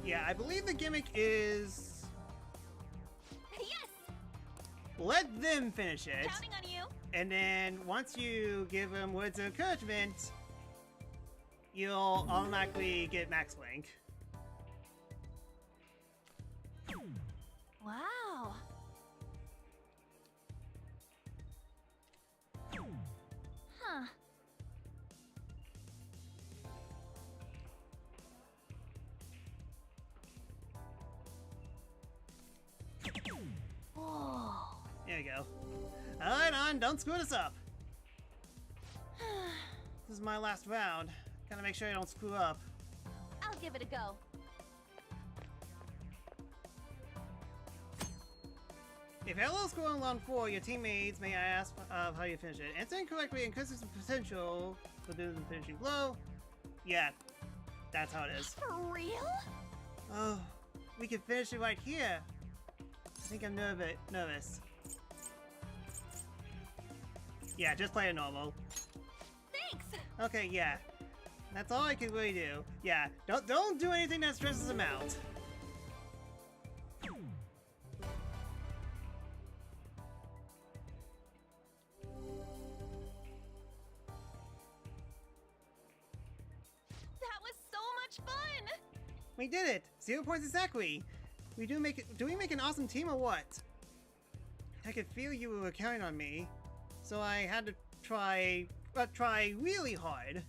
Yeah, I believe the gimmick is Yes! let them finish it. Counting on you. And then once you give them words of encouragement, you'll automatically get max link. Wow. Huh. Whoa. There you go. Alright, on, don't screw this up. This is my last round. Gotta make sure I don't screw up. I'll give it a go. If you have a low score on round 4, your teammates may ask how you finish it. Answering correctly increases the potential for doing the finishing blow. Yeah, that's how it is. For real? Oh, we can finish it right here. I think I'm nervous. Yeah, just play it normal. Thanks. Okay, yeah. That's all I can really do. Yeah, don't do anything that stresses him out. much fun! We did it! 0 points exactly! Do we make an awesome team or what? I could feel you were counting on me, so I had to try really hard.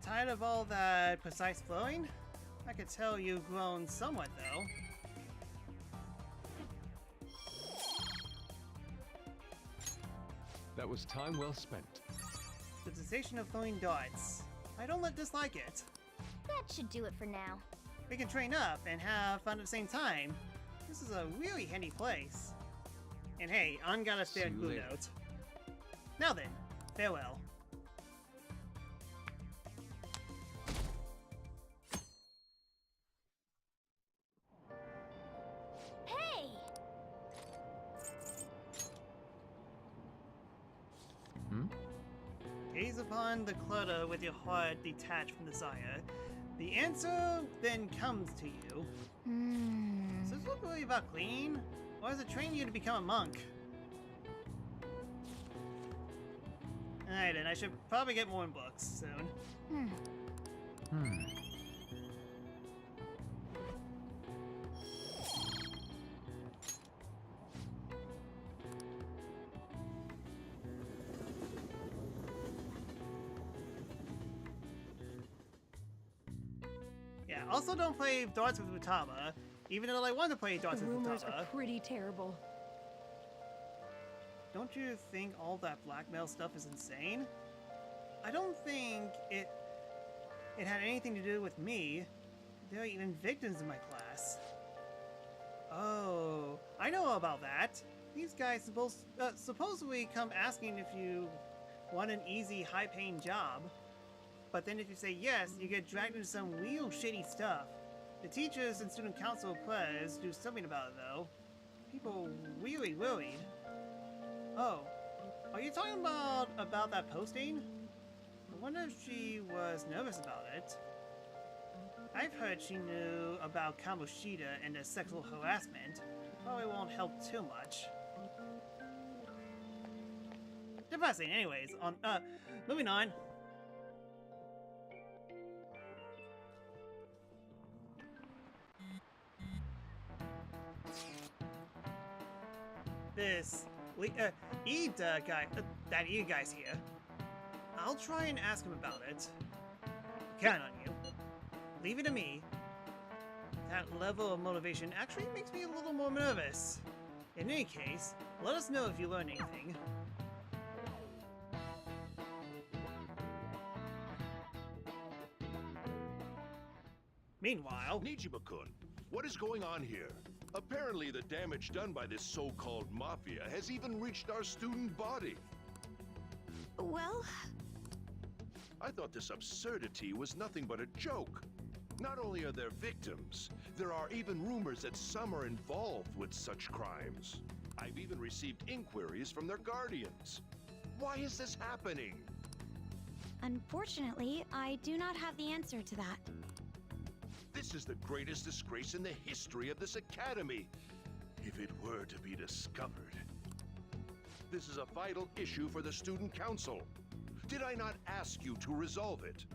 Tired of all that precise flowing? I could tell you've grown somewhat, though. That was time well spent. The sensation of throwing darts. I don't dislike it. That should do it for now. We can train up and have fun at the same time. This is a really handy place. And hey, I'm gonna stay at Blue Note. Now then, farewell. Hey! Gaze upon the clutter with your heart detached from desire. The answer then comes to you. Is this book really about cleaning? Or is it training you to become a monk? Alright then, I should probably get more books soon. Yeah, also don't play darts with Futaba, even though I want to play darts The with rumors Futaba. are pretty terrible. Don't you think all that blackmail stuff is insane? I don't think it had anything to do with me. There are even victims in my class. Oh, I know about that. These guys supposedly come asking if you want an easy, high-paying job. But then if you say yes, you get dragged into some real shady stuff. The teachers and student council players do something about it, though. People really worried. Oh, are you talking about that posting? I wonder if she was nervous about it. I've heard she knew about Kamoshida and the sexual harassment. Probably won't help too much. Depressing, anyways. Moving on. This Ida guy, that Ida guy's here. I'll try and ask him about it. Count on you. Leave it to me. That level of motivation actually makes me a little more nervous. In any case, let us know if you learn anything. Meanwhile, Nijima-kun, what is going on here? Apparently the damage done by this so-called mafia has even reached our student body. Well, I thought this absurdity was nothing but a joke. Not only are there victims, there are even rumors that some are involved with such crimes. I've even received inquiries from their guardians. Why is this happening? unfortunately, I do not have the answer to that. This is the greatest disgrace in the history of this academy, if it were to be discovered. This is a vital issue for the student council. Did I not ask you to resolve it?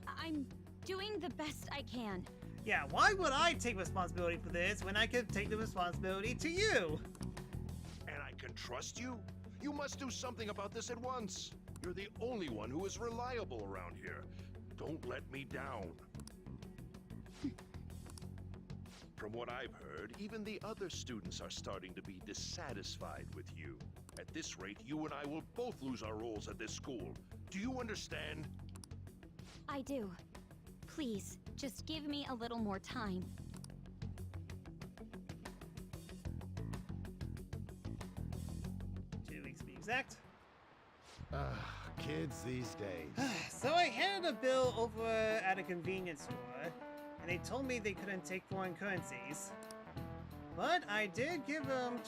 I'm doing the best I can. Yeah, why would I take responsibility for this when I could take the responsibility to you? And I can trust you? You must do something about this at once. You're the only one who is reliable around here. Don't let me down. From what I've heard, even the other students are starting to be dissatisfied with you. At this rate, you and I will both lose our roles at this school. Do you understand? I do. Please, just give me a little more time. 2 weeks to be exact. Kids these days. So I handed a bill over at a convenience store, and they told me they couldn't take foreign currencies. But I did give them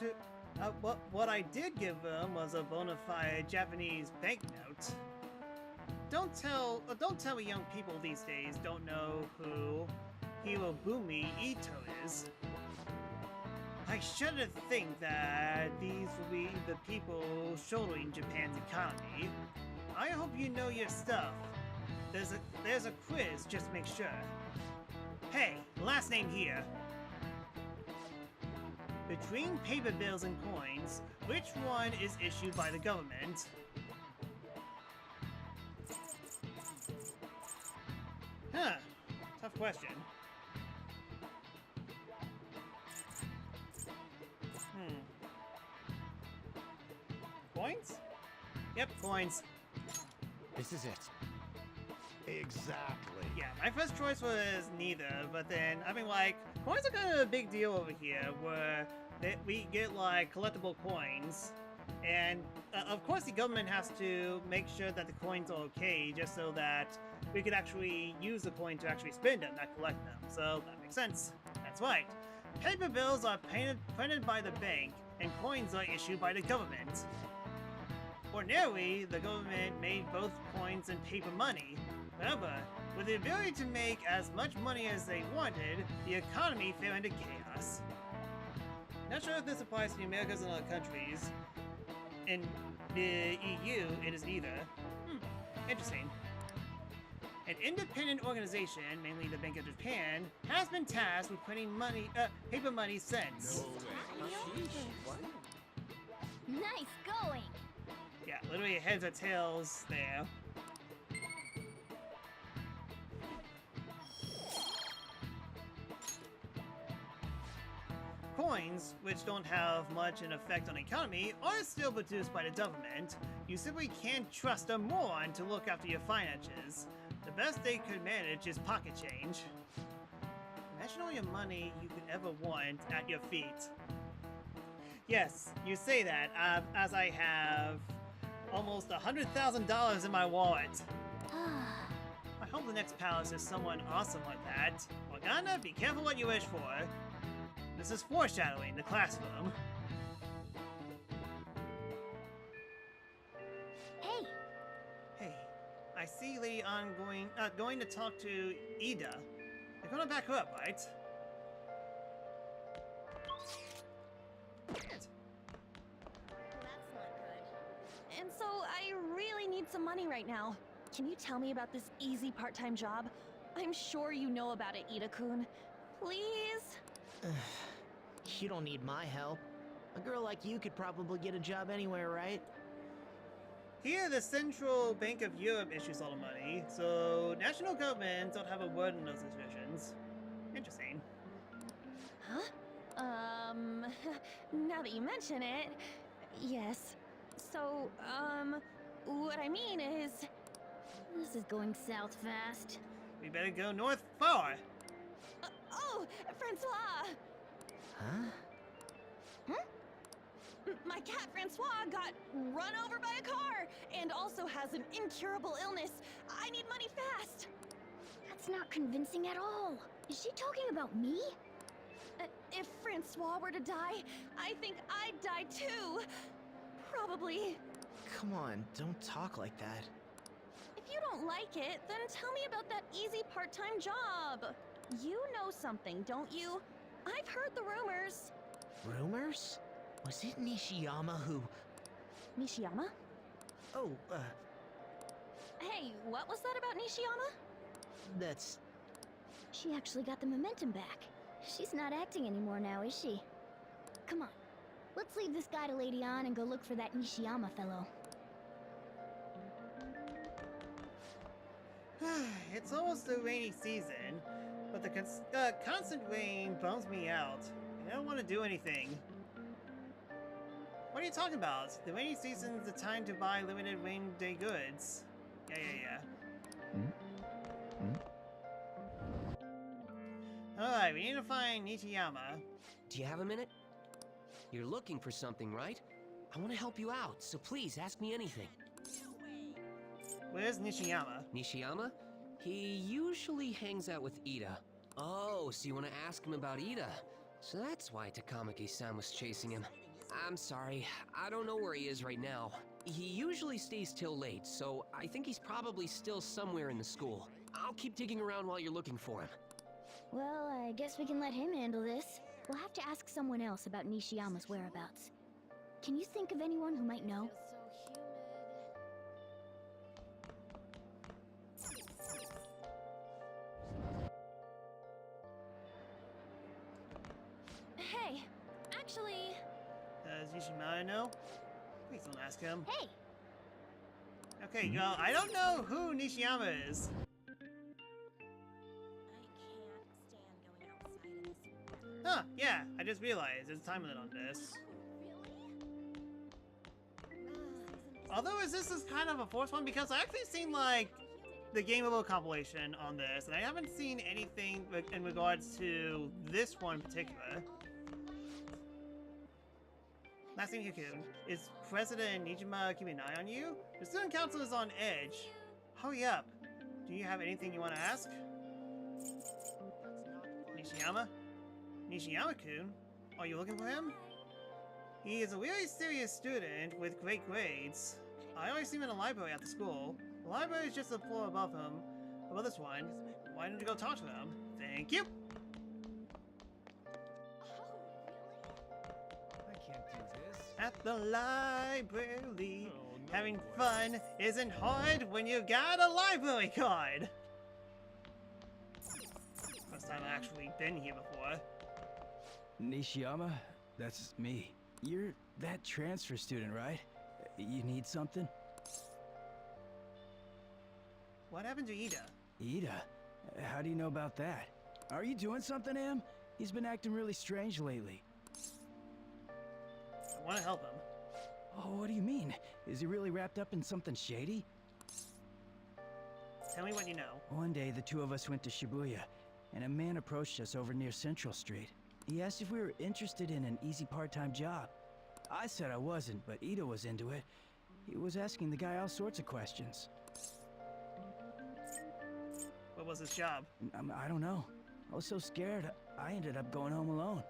what I did give them was a bona fide Japanese banknote. Don't tell me young people these days don't know who Hirobumi Ito is. I shudder to think that these will be the people shouldering Japan's economy. I hope you know your stuff. There's a quiz, just to make sure. Hey, last name here. Between paper bills and coins, which one is issued by the government? Huh, tough question. Coins? Yep, coins. This is it. Exactly. Yeah, my first choice was neither, but then I mean, like, coins are kind of a big deal over here, where we get like collectible coins, and of course the government has to make sure that the coins are okay, just so that we could actually use the coin to actually spend them, not collect them. So that makes sense. That's right. Paper bills are printed by the bank, and coins are issued by the government. Ordinarily, the government made both coins and paper money. However, with the ability to make as much money as they wanted, the economy fell into chaos. Not sure if this applies to the Americas and other countries. In the EU, it is neither. Interesting. An independent organization, mainly the Bank of Japan, has been tasked with printing paper money cents. Nice going! Yeah, literally heads or tails there. Coins, which don't have much an effect on the economy, are still produced by the government. You simply can't trust a moron to look after your finances. The best they could manage is pocket change. Imagine all your money you could ever want at your feet. Yes, you say that, as I have almost $100,000 in my wallet. I hope the next palace is someone awesome like that. Morgana, be careful what you wish for. This is foreshadowing the classroom. Hey! Hey, I see Lady An going to talk to Ida. You're gonna back her up, right? And so I really need some money right now. Can you tell me about this easy part-time job? I'm sure you know about it, Ida-kun. Please? You don't need my help. A girl like you could probably get a job anywhere, right? Here, the Central Bank of Europe issues all the money, so national governments don't have a word in those decisions. Interesting. Huh? Now that you mention it, yes. So, what I mean is... This is going south fast. We better go north far. Oh, Francois! Huh? My cat Francois got run over by a car and also has an incurable illness. I need money fast. That's not convincing at all. Is she talking about me? If Francois were to die, I think I'd die too. Probably. Come on, don't talk like that. If you don't like it, then tell me about that easy part-time job. You know something, don't you? I've heard the rumors. Rumors? Was it Nishiyama who... Nishiyama? Oh, Hey, what was that about Nishiyama? That's... She actually got the momentum back. She's not acting anymore now, is she? Come on. Let's leave this guy to Lady An and go look for that Nishiyama fellow. It's almost the rainy season, but the constant rain bums me out. I don't want to do anything. What are you talking about? The rainy season's the time to buy limited rain day goods. Yeah. Alright, we need to find Nishiyama. Do you have a minute? You're looking for something, right? I want to help you out, so please ask me anything. Where's Nishiyama? Nishiyama? He usually hangs out with Ida. Oh, so you want to ask him about Ida? So that's why Takamaki-san was chasing him. I'm sorry, I don't know where he is right now. He usually stays till late, so I think he's probably still somewhere in the school. I'll keep digging around while you're looking for him. Well, I guess we can let him handle this. We'll have to ask someone else about Nishiyama's whereabouts. Can you think of anyone who might know? Hey, actually... Does Nishiyama know? Please don't ask him. Hey! Okay, well, I don't know who Nishiyama is. Huh, yeah, I just realized there's a time limit on this. Although this is kind of a forced one because I actually seen like the Game Over compilation on this, and I haven't seen anything in regards to this one in particular. Last thing, Cocoon, is President Nijima keeping an eye on you? The student council is on edge. Hurry up. Do you have anything you want to ask? Nishiyama? Nishiyama-kun? Are you looking for him? He is a really serious student with great grades. I always see him in the library at the school. The library is just a floor above him. Above this one. Why don't you go talk to him? Thank you! I can't do this. At the library, having fun isn't hard when you got a library card! First time I've actually been here before. Nishiyama, that's me. You're that transfer student, right? You need something? What happened to Ida? Ida? How do you know about that? Are you doing something, Am? He's been acting really strange lately. I want to help him. Oh, what do you mean? Is he really wrapped up in something shady? Tell me what you know. One day, the two of us went to Shibuya, and a man approached us over near Central Street. He asked if we were interested in an easy part-time job. I said I wasn't, but Ida was into it. He was asking the guy all sorts of questions. What was his job? I don't know. I was so scared, I ended up going home alone.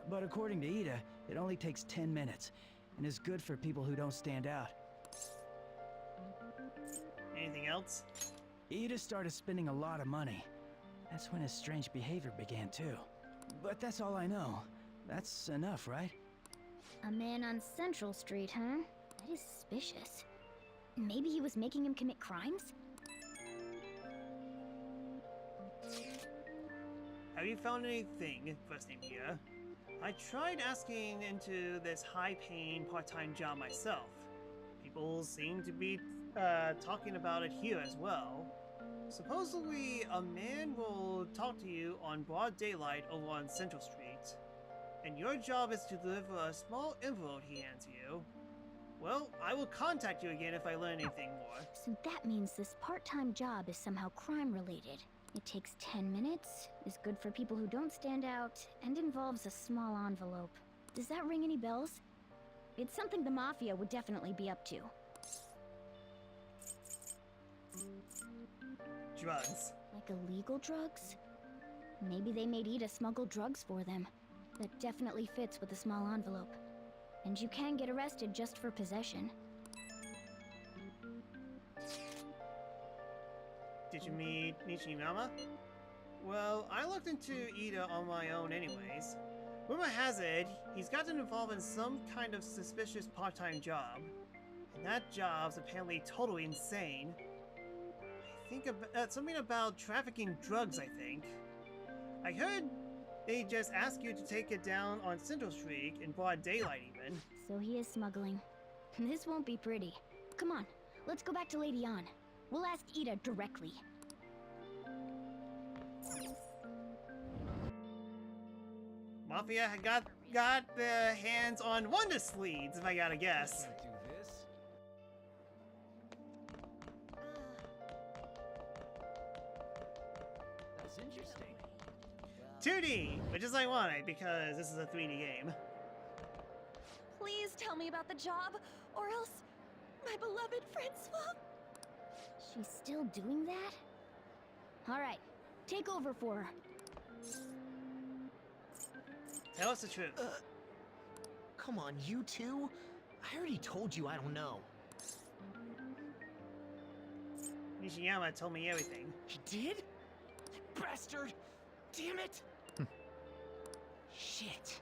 But according to Ida, it only takes 10 minutes, and is good for people who don't stand out. Anything else? Ida started spending a lot of money. That's when his strange behavior began too. But that's all I know. That's enough, right? A man on Central Street, huh? That is suspicious. Maybe he was making him commit crimes? Have you found anything, first name here? I tried asking into this high-paying part-time job myself. People seem to be talking about it here as well. Supposedly, a man will talk to you on broad daylight over on Central Street, and your job is to deliver a small envelope he hands you. Well, I will contact you again if I learn anything more. So that means this part-time job is somehow crime-related. It takes 10 minutes, is good for people who don't stand out, and involves a small envelope. Does that ring any bells? It's something the Mafia would definitely be up to. Drugs. Like illegal drugs? Maybe they made Ida smuggle drugs for them. That definitely fits with a small envelope. And you can get arrested just for possession. Did you meet Nishiyama? Well, I looked into Ida on my own anyways. Rumor has it, he's gotten involved in some kind of suspicious part-time job. And that job's apparently totally insane. I think something about trafficking drugs, I think. I heard they just ask you to take it down on Central Street in broad daylight even. So he is smuggling. This won't be pretty. Come on, let's go back to Lady Ann. We'll ask Ida directly. Mafia had got their hands on Wonder Sleeves, if I gotta guess. Can't do this. That's interesting. 2D, which is ironic because this is a 3D game. Please tell me about the job, or else my beloved Francois. She's still doing that? Alright, take over for her. Tell us the truth. Come on, you two? I already told you I don't know. Nishiyama told me everything. He did? Bastard! Damn it! Shit.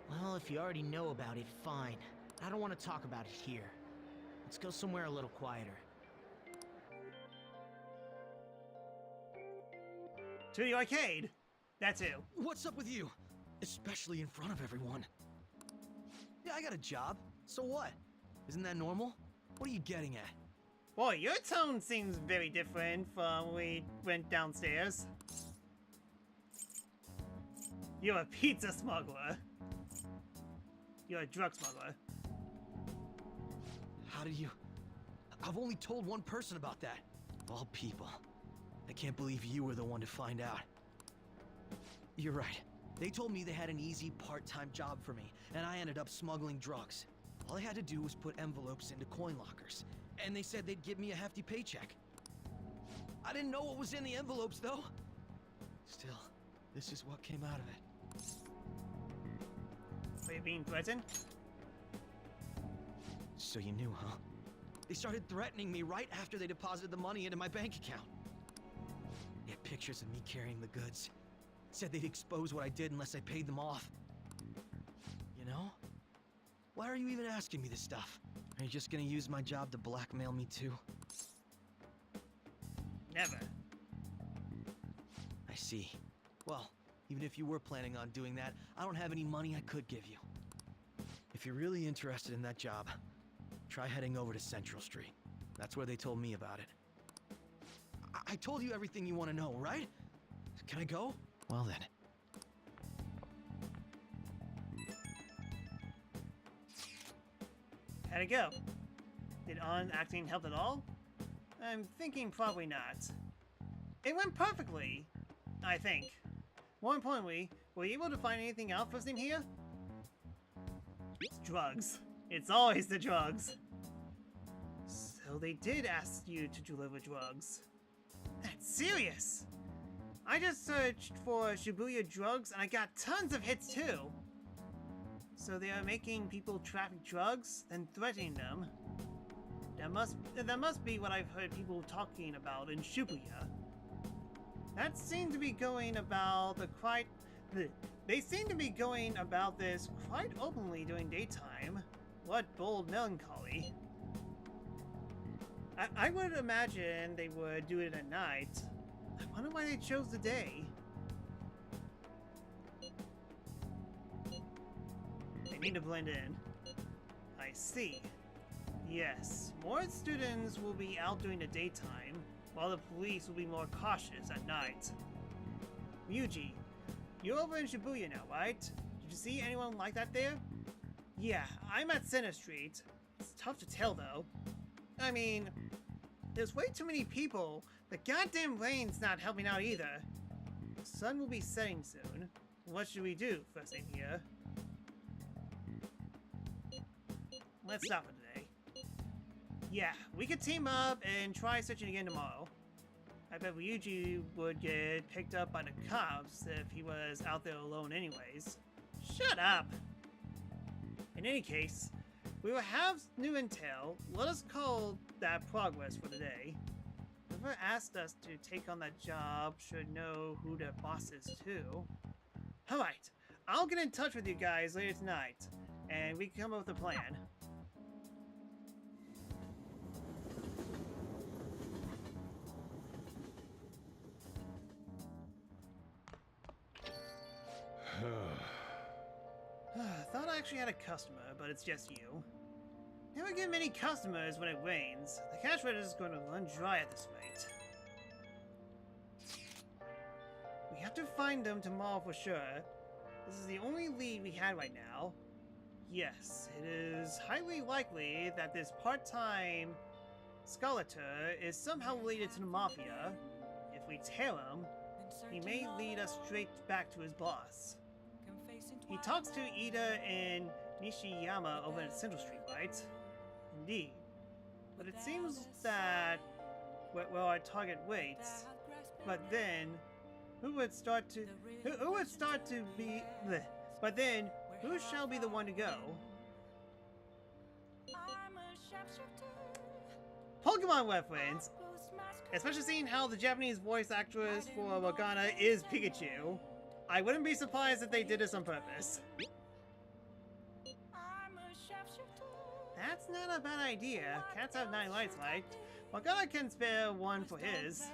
Well, if you already know about it, fine. I don't want to talk about it here. Let's go somewhere a little quieter. To the arcade. That's it. What's up with you? Especially in front of everyone. Yeah, I got a job. So what? Isn't that normal? What are you getting at? Boy, your tone seems very different from when we went downstairs. You're a pizza smuggler. You're a drug smuggler. How did you... I've only told one person about that. Of all people. I can't believe you were the one to find out. You're right. They told me they had an easy part-time job for me, and I ended up smuggling drugs. All I had to do was put envelopes into coin lockers, and they said they'd give me a hefty paycheck. I didn't know what was in the envelopes, though. Still, this is what came out of it. Are you being threatened? So you knew, huh? They started threatening me right after they deposited the money into my bank account. They had pictures of me carrying the goods. Said they'd expose what I did unless I paid them off. You know? Why are you even asking me this stuff? Are you just gonna use my job to blackmail me too? Never. I see. Well, even if you were planning on doing that, I don't have any money I could give you. If you're really interested in that job, try heading over to Central Street. That's where they told me about it. I told you everything you want to know, right? Can I go? Well then. How'd it go? Did on acting help at all? I'm thinking probably not. It went perfectly, I think. More importantly, were you able to find anything out first in here? It's drugs. It's always the drugs. So they did ask you to deliver drugs. That's serious! I just searched for Shibuya drugs and I got tons of hits too. So they are making people traffic drugs, then threatening them. That must be what I've heard people talking about in Shibuya. That seemed to be going about they seem to be going about this quite openly during daytime. What bold melancholy. I would imagine they would do it at night. I wonder why they chose the day. They need to blend in. I see. Yes, more students will be out during the daytime, while the police will be more cautious at night. Ryuji, you're over in Shibuya now, right? Did you see anyone like that there? Yeah, I'm at Center Street. It's tough to tell though. I mean, there's way too many people. The goddamn rain's not helping out either. The sun will be setting soon. What should we do first thing here? Let's stop for today. Yeah, we could team up and try searching again tomorrow. I bet Ryuji would get picked up by the cops if he was out there alone anyways. Shut up! In any case, we will have new intel. Let us call that progress for today. Whoever asked us to take on that job should know who their boss is too. Alright, I'll get in touch with you guys later tonight, and we can come up with a plan. Thought I actually had a customer, but it's just you. Never get many customers when it rains. The cash register is going to run dry at this rate. We have to find them tomorrow for sure. This is the only lead we had right now. Yes, it is highly likely that this part-time Skeletor is somehow related to the Mafia. If we tail him, he may lead us straight back to his boss. He talks to Ida and Nishiyama over at Central Street, right? Indeed. But it seems that where our target waits. But then, who shall be the one to go? Pokemon reference! Especially seeing how the Japanese voice actress for Morgana is Pikachu. I wouldn't be surprised if they did this on purpose. That's not a bad idea. Cats have 9 lives, right? Morgana can spare one for his.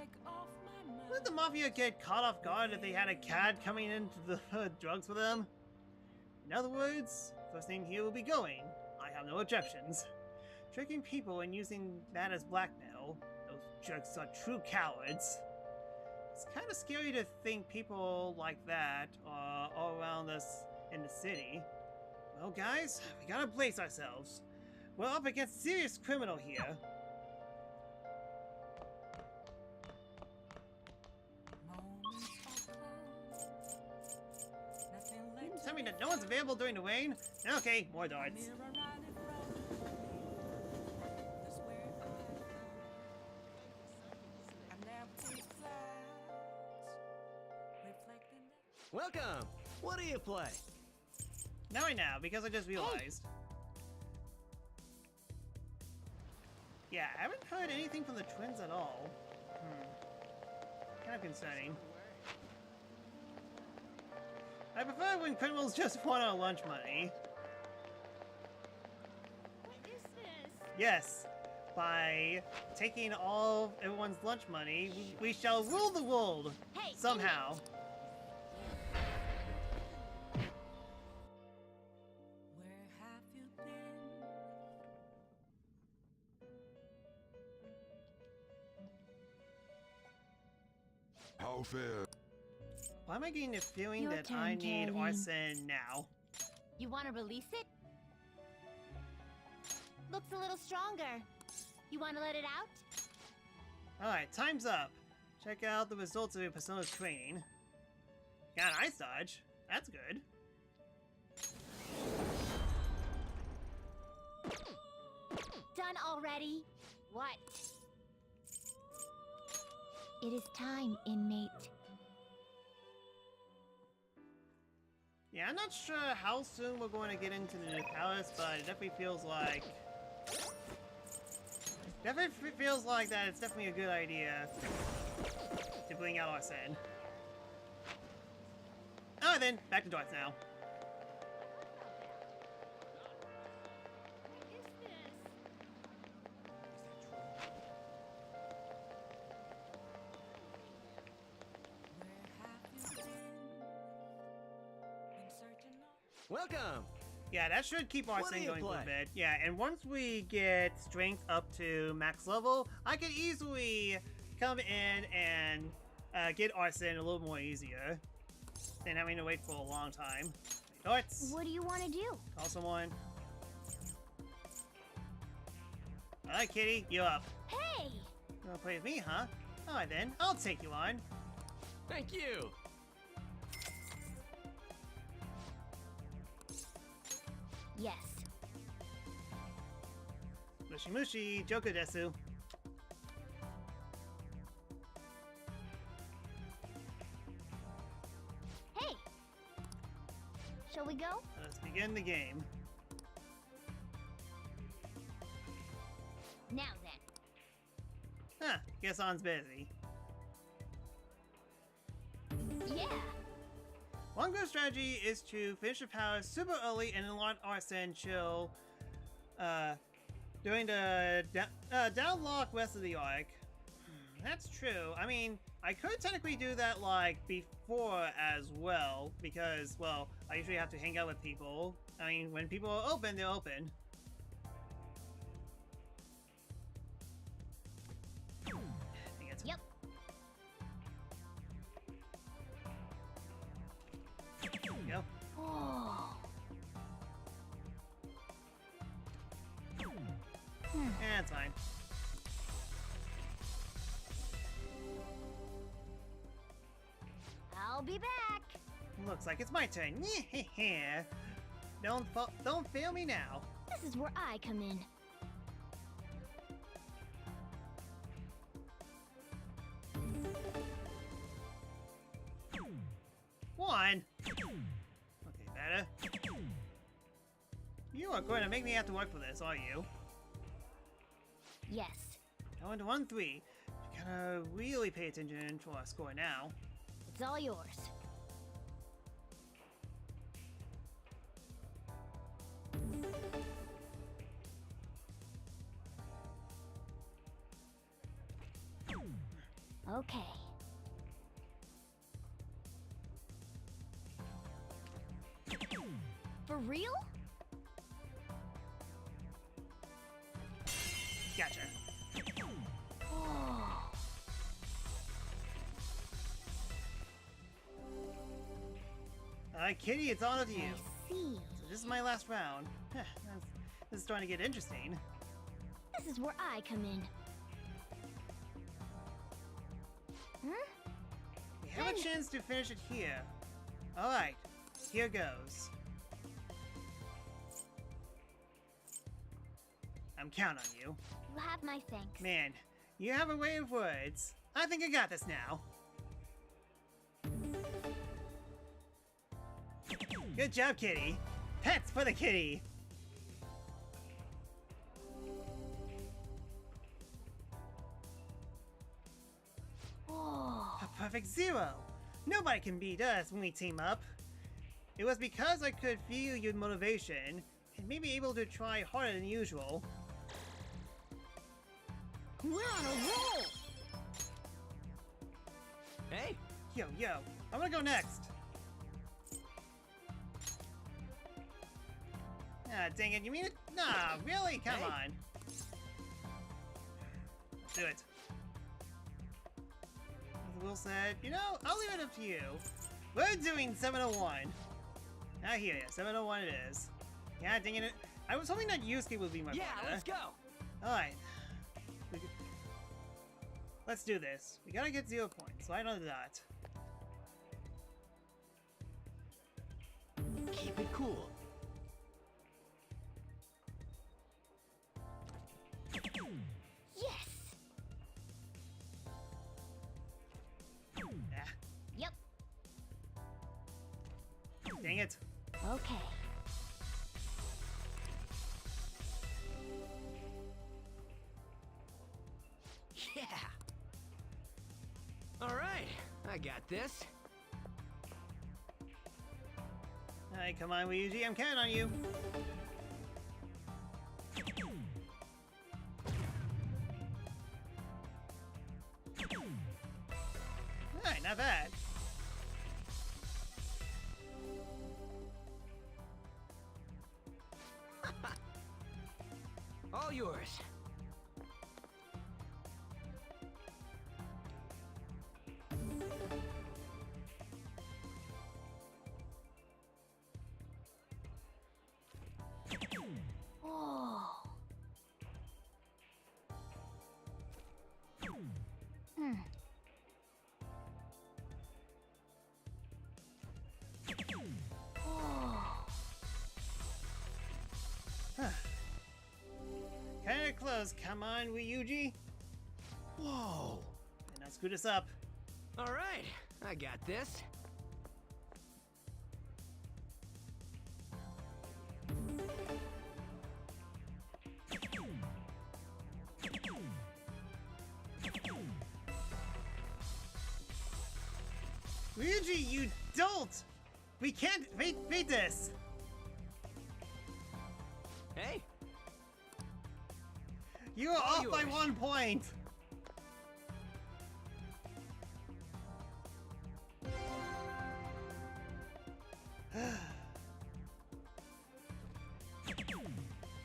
Wouldn't the Mafia get caught off guard if they had a cat coming into the drugs for them? In other words, first thing here will be going. I have no objections. Tricking people and using that as blackmail. Those jerks are true cowards. It's kind of scary to think people like that are all around us in the city. Well, guys, we gotta brace ourselves. We're up against a serious criminal here. Tell me that no one's available during the rain? Okay, more darts. Welcome! What do you play? Now I know, because I just realized. Yeah, I haven't heard anything from the twins at all. Kind of concerning. I prefer when criminals just want our lunch money. What is this? Yes, by taking all everyone's lunch money, we shall rule the world somehow. How fair? Why am I getting the feeling Your that turn, I need Kevin. arson now? You want to release it? Looks a little stronger. You want to let it out? Alright, time's up. Check out the results of your Persona's training. Got an ice dodge. That's good. Done already? What? It is time, inmate. Yeah, I'm not sure how soon we're going to get into the new palace, but it definitely feels like... that it's definitely a good idea to bring out Arsene. Alright then, back to darts now. Welcome! Yeah, that should keep What Arsene do you going for a play? bit. Yeah, and once we get strength up to max level, I can easily come in and get Arsene a little more easier than having to wait for a long time. Darts. What do you want to do? Call someone. Alright, Kitty, you up. Hey! You wanna play with me, huh? Alright then, I'll take you on. Thank you! Yes. Mushi mushi, Joker desu. Hey! Shall we go? Let's begin the game. Now then. Huh, guess On's busy. Yeah! One good strategy is to finish the palace super early and then let Arsene chill during the downlock rest of the arc. That's true. I mean, I could technically do that like before as well because, well, I usually have to hang out with people. I mean, when people are open, they're open. Yep. Go. Oh. Yeah, it's fine. I'll be back. Looks like it's my turn. Yeah. Don't fail me now. This is where I come in. One. Okay, better. You are going to make me have to work for this, are you? Yes. Going to 1-3. You gotta really pay attention to our score now. It's all yours. Okay. For real? Gotcha. Oh. Kitty, it's all up to you. I see. So this is my last round. This is starting to get interesting. This is where I come in. We have a chance to finish it here. Alright, here goes. I'm counting on you. You have my thanks. Man, you have a way of words. I think I got this now. Good job, kitty. Pets for the kitty. Oh. A perfect 0. Nobody can beat us when we team up. It was because I could feel your motivation and maybe able to try harder than usual. We're on a roll! Hey! Yo, I'm gonna go next. Ah, dang it, you mean it? Nah, really? Come on. Let's do it. As Will said, you know, I'll leave it up to you. We're doing 701. I hear ya, 701 it is. Yeah, dang it. I was hoping that Yusuke would be my partner. Yeah, let's go! Alright. Let's do this. We gotta get 0 points, so I know that. Keep it cool. Yes! Ah, Yep. dang it. Okay. Yeah! Alright, I got this. Alright, come on, Ryuji, I'm counting on you. Alright, not bad. All yours. Oh. Oh. Kinda close. Come on, Ryuji. Whoa! And now screw this up. Alright, I got this. Ryuji, you dolt! We can't beat this! Hey! You are off by 1 point!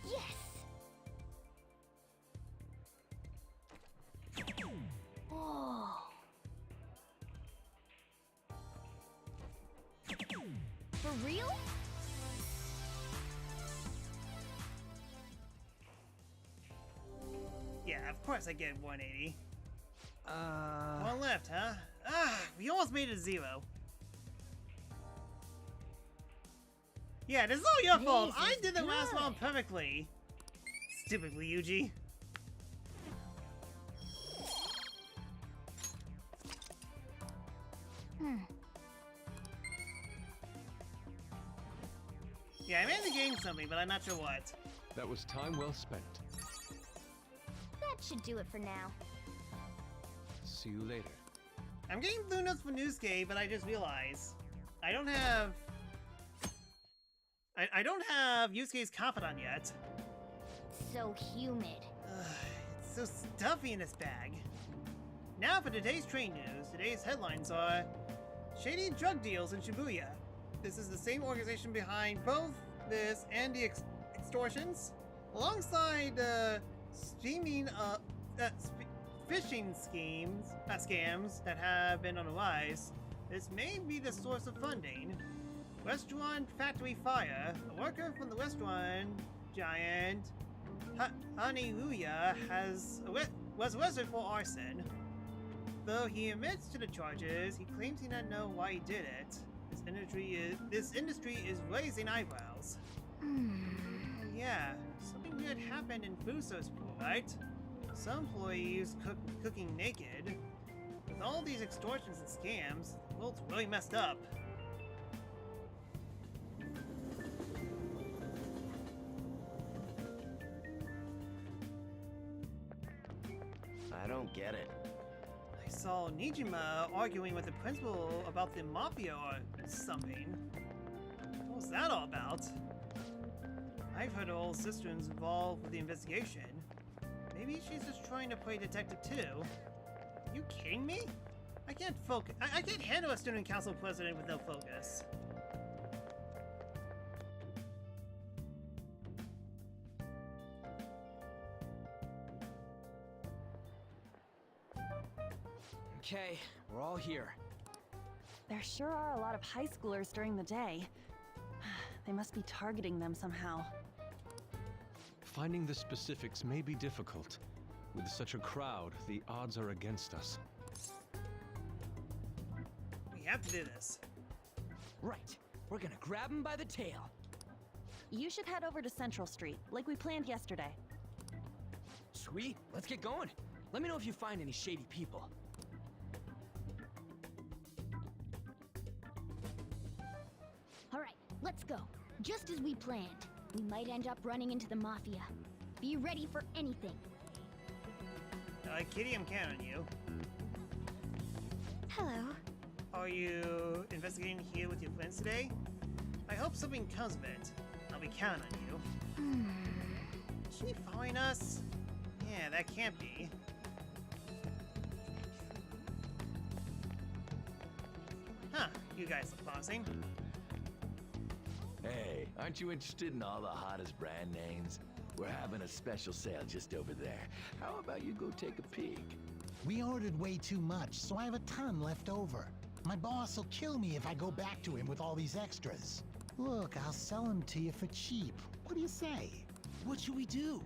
Yes! Oh. For real? Yeah, of course I get 180. One left, huh? Ah, we almost made it 0. Yeah, this is all your fault. I did the last one perfectly. Stupid Ryuji. Yeah, I managed to gain something, but I'm not sure what. That was time well spent. That should do it for now. See you later. I'm getting blue notes for Newscape, but I just realized I don't have... I don't have Yusuke's Confidant yet. So humid. It's so stuffy in this bag. Now for today's train news. Today's headlines are shady drug deals in Shibuya. This is the same organization behind both this and the extortions, alongside phishing scams that have been on the rise. This may be the source of funding. Restaurant factory fire. A worker from the restaurant giant Haniuya was arrested for arson. Though he admits to the charges, he claims he doesn't know why he did it. This industry is raising eyebrows. Yeah, something weird happened in Fuso's pool, right? Some employees cooking naked. With all these extortions and scams, the world's really messed up. I don't get it. I saw Nijima arguing with the principal about the mafia or something. What was that all about? I've heard her old sister is involved with the investigation. Maybe she's just trying to play detective too. Are you kidding me? I can't focus. I can't handle a student council president with no focus. Okay, we're all here. There sure are a lot of high schoolers during the day. They must be targeting them somehow. Finding the specifics may be difficult. With such a crowd, the odds are against us. We have to do this. Right. We're gonna grab him by the tail. You should head over to Central Street, like we planned yesterday. Sweet, let's get going. Let me know if you find any shady people. Alright, let's go. Just as we planned. We might end up running into the Mafia. Be ready for anything. Kitty, I'm counting on you. Hello. Are you investigating here with your friends today? I hope something comes of it. I'll be counting on you. Is she following us? Yeah, that can't be. Huh, you guys look promising. Hey, aren't you interested in all the hottest brand names? We're having a special sale just over there. How about you go take a peek? We ordered way too much, so I have a ton left over. My boss will kill me if I go back to him with all these extras. Look, I'll sell them to you for cheap. What do you say? What should we do?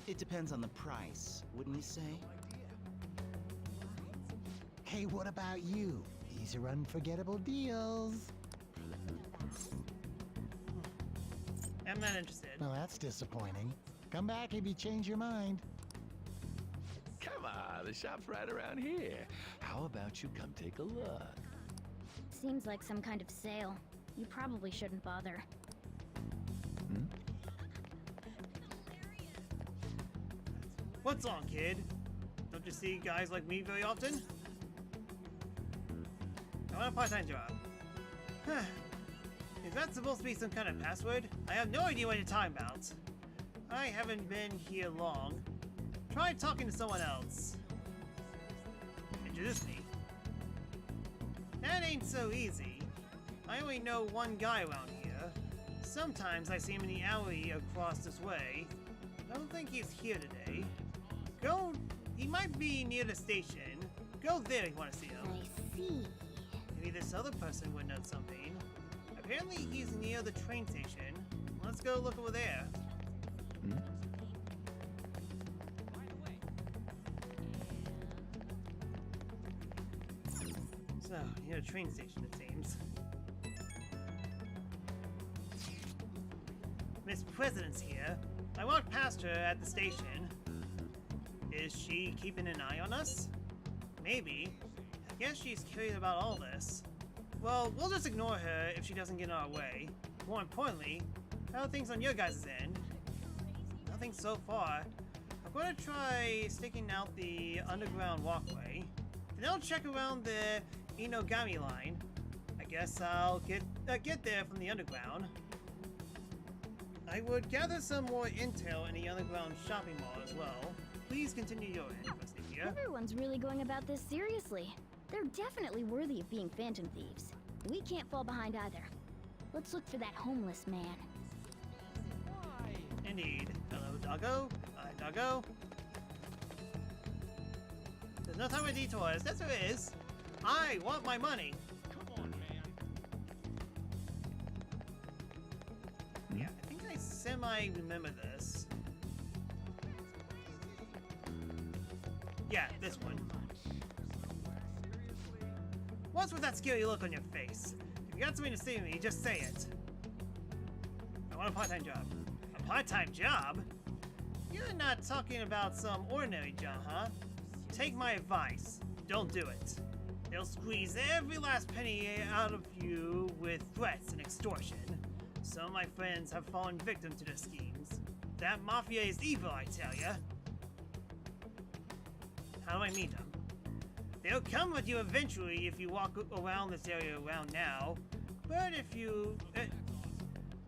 It depends on the price, wouldn't you say? Hey, what about you? These are unforgettable deals. I'm not interested. Well, that's disappointing. Come back if you change your mind. Come on, the shop's right around here. How about you come take a look? Seems like some kind of sale. You probably shouldn't bother. What's on, kid? Don't you see guys like me very often? I want a part-time job. Is that supposed to be some kind of password? I have no idea what you're talking about. I haven't been here long. Try talking to someone else. Introduce me. That ain't so easy. I only know one guy around here. Sometimes I see him in the alley across this way. I don't think he's here today. He might be near the station. Go there if you want to see him. I see. Maybe this other person would know something. Apparently he's near the train station. Let's go look over there. So, near the train station it seems. Miss President's here. I walked past her at the station. Is she keeping an eye on us? Maybe. I guess she's curious about all this. Well, we'll just ignore her if she doesn't get in our way. More importantly, how are things on your guys' end? Nothing so far. I'm going to try sticking out the underground walkway. Then I'll check around the Inogami line. I guess I'll get there from the underground. I would gather some more intel in the underground shopping mall as well. Please continue your investigation. you. Everyone's really going about this seriously. They're definitely worthy of being phantom thieves. We can't fall behind either. Let's look for that homeless man. Indeed. Hello, doggo. Hi, doggo. There's no time for detours. That's what it is. I want my money. Come on, man. Yeah, I think I semi-remember this. Yeah, this one. What's with that scary look on your face? If you got something to say to me, just say it. I want a part-time job. A part-time job? You're not talking about some ordinary job, huh? Take my advice. Don't do it. They'll squeeze every last penny out of you with threats and extortion. Some of my friends have fallen victim to their schemes. That mafia is evil, I tell ya. How do I meet them? They'll come with you eventually if you walk around this area around now. But if you...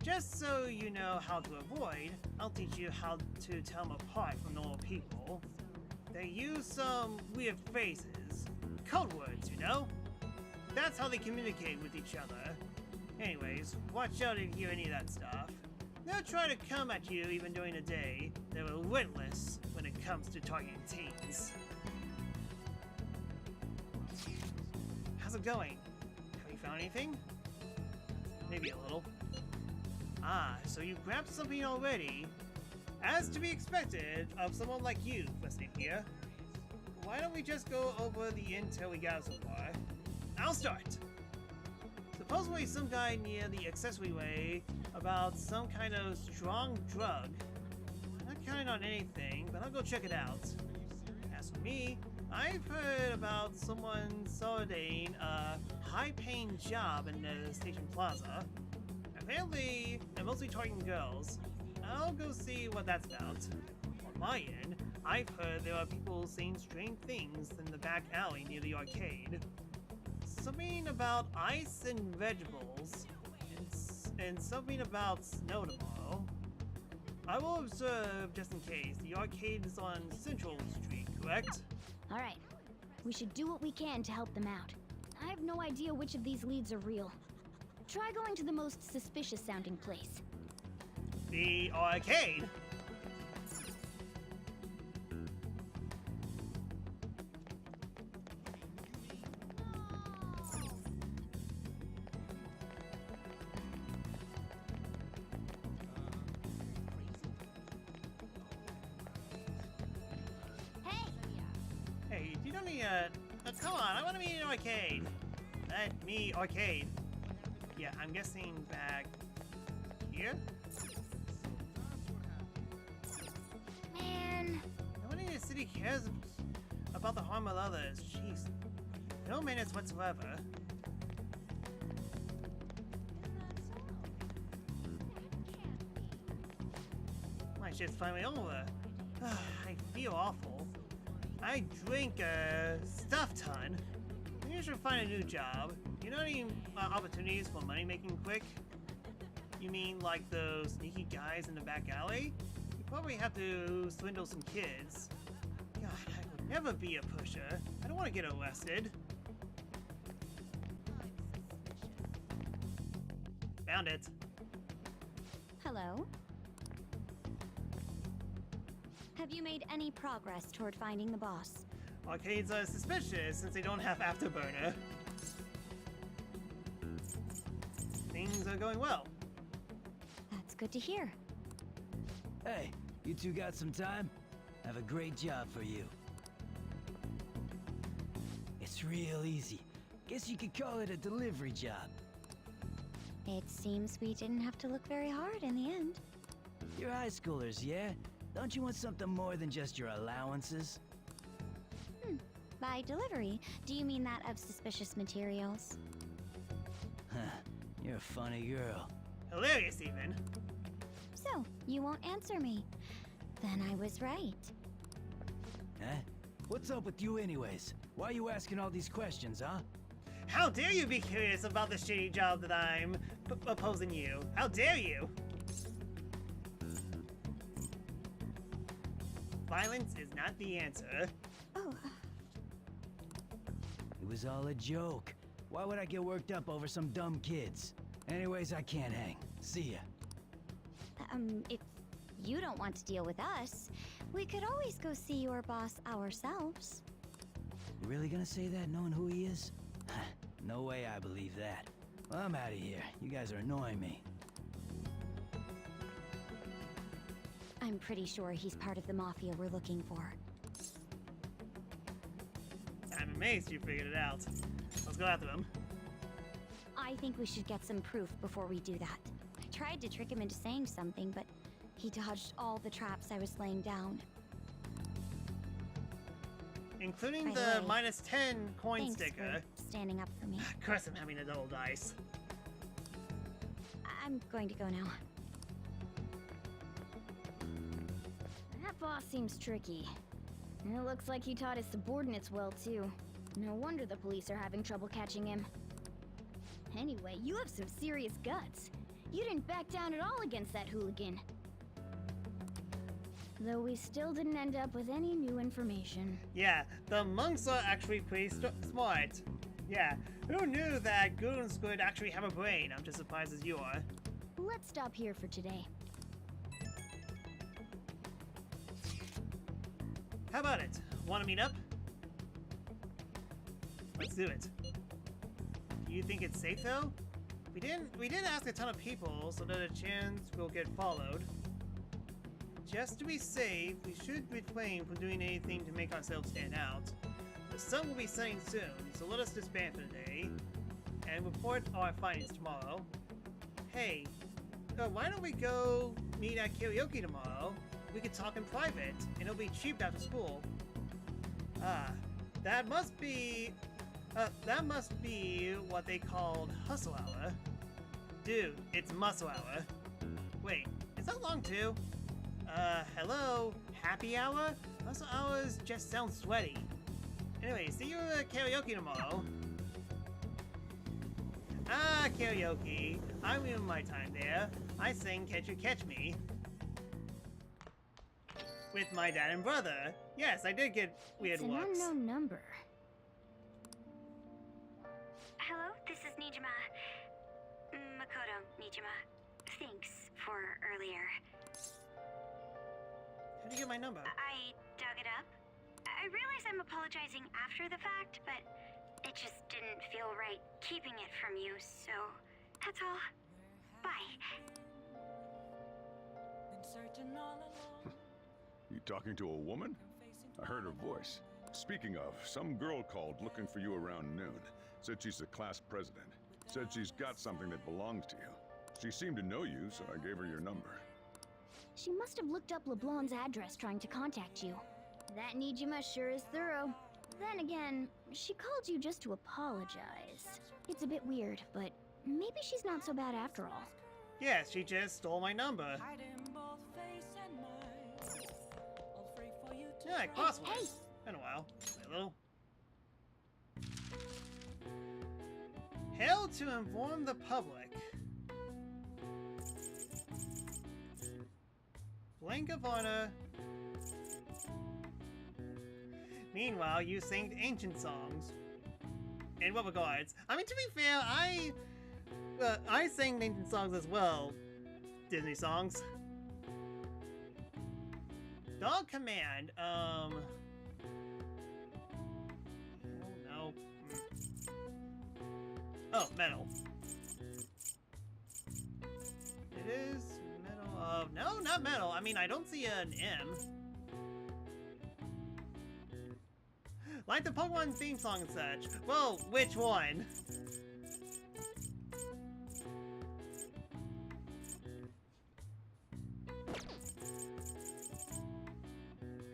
just so you know how to avoid, I'll teach you how to tell them apart from normal people. They use some weird phrases. Code words, you know? That's how they communicate with each other. Anyways, watch out if you hear any of that stuff. They'll try to come at you even during the day. They're relentless when it comes to targeting teens. How's it going? Have you found anything? Maybe a little. Ah, so you grabbed something already. As to be expected of someone like you listening here. Why don't we just go over the intel we got so far? I'll start. Supposedly some guy near the accessory way about some kind of strong drug. I'm not counting on anything, but I'll go check it out. As for me, I've heard about someone soliciting a high-paying job in the station plaza. Apparently, they're mostly targeting girls. I'll go see what that's about. On my end, I've heard there are people seeing strange things in the back alley near the arcade. Something about ice and vegetables, and something about snow tomorrow. I will observe just in case. The arcade is on Central Street, correct? Alright. We should do what we can to help them out. I have no idea which of these leads are real. Try going to the most suspicious sounding place. The arcade? Hey, you don't need a... come on, I want to be in an arcade. Let me arcade. Yeah, I'm guessing back here? Man. Nobody in the city cares about the harm of others. Jeez. No manners whatsoever. My shit's finally over. I feel awful. I drink a stuff ton. You should find a new job. You know any opportunities for money making quick? You mean like those sneaky guys in the back alley? You probably have to swindle some kids. God, I would never be a pusher. I don't want to get arrested. Found it. Hello? Have you made any progress toward finding the boss? Arcades are suspicious since they don't have Afterburner. Things are going well. That's good to hear. Hey, you two got some time? I have a great job for you. It's real easy. Guess you could call it a delivery job. It seems we didn't have to look very hard in the end. You're high schoolers, yeah? Don't you want something more than just your allowances? By delivery, do you mean that of suspicious materials? Huh, you're a funny girl. Hilarious, even. So, you won't answer me. Then I was right. Huh? What's up with you anyways? Why are you asking all these questions, huh? How dare you be curious about the shitty job that I'm opposing you? How dare you? Violence is not the answer. Oh. It was all a joke. Why would I get worked up over some dumb kids? Anyways, I can't hang. See ya. If you don't want to deal with us, we could always go see your boss ourselves. You really gonna say that knowing who he is? No way I believe that. Well, I'm out of here. You guys are annoying me. I'm pretty sure he's part of the mafia we're looking for. I'm amazed you figured it out. Let's go after him. I think we should get some proof before we do that. I tried to trick him into saying something, but he dodged all the traps I was laying down. Including By the the way, -10 coin Thanks sticker. for standing up for me. Of course I'm having a double dice. I'm going to go now. That boss seems tricky. And it looks like he taught his subordinates well, too. No wonder the police are having trouble catching him. Anyway, you have some serious guts. You didn't back down at all against that hooligan. Though we still didn't end up with any new information. Yeah, the monks are actually pretty smart. Yeah, who knew that goons could actually have a brain? I'm just surprised as you are. Let's stop here for today. How about it? Want to meet up? Let's do it. Do you think it's safe though? We did ask a ton of people, so there's a chance we'll get followed. Just to be safe, we should refrain from doing anything to make ourselves stand out. The sun will be setting soon, so let us disband for the day and report our findings tomorrow. Hey, why don't we go meet at karaoke tomorrow? We could talk in private, and it'll be cheap after school. Ah, that must be what they called hustle hour. Dude, it's muscle hour. Wait, is that long too? Hello? Happy hour? Muscle hours just sound sweaty. Anyway, see you at karaoke tomorrow. Ah, karaoke. I'm in my time there. I sing Catch You Catch Me. With my dad and brother. Yes, I did get weird It's an looks. unknown number. Hello, this is Nijima. Makoto Nijima. Thanks for earlier. How do you get my number? I dug it up. I realize I'm apologizing after the fact, but it just didn't feel right keeping it from you, so that's all. Bye. You talking to a woman? I heard her voice. Speaking of, some girl called looking for you around noon. Said she's the class president. Said she's got something that belongs to you. She seemed to know you, so I gave her your number. She must have looked up LeBlanc's address trying to contact you. That Nijima sure is thorough. Then again, she called you just to apologize. It's a bit weird, but maybe she's not so bad after all. Yes, she just stole my number. Yeah, crosswords. Hey. Been a while. Wait a little. Hail to inform the public. Blank of honor. Meanwhile, you sing ancient songs. In what regards? I mean, to be fair, I sang ancient songs as well. Disney songs. Dog command, no. Oh, metal. It is metal, no, not metal. I mean, I don't see an M. Like the Pokemon theme song and such. Well, which one?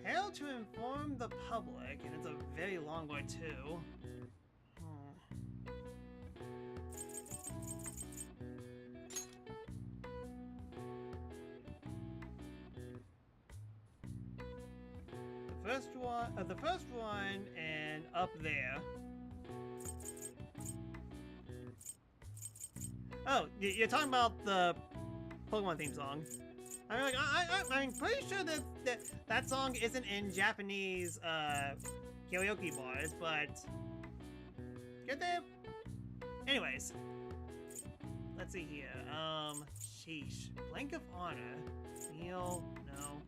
Hail to inform the public, and it's a very long one too. The first one, and up there. Oh, you're talking about the Pokemon theme song. I mean, like, I'm pretty sure that song isn't in Japanese karaoke bars, but get there. Anyways, let's see here. Sheesh. Blank of Honor. Neil, no.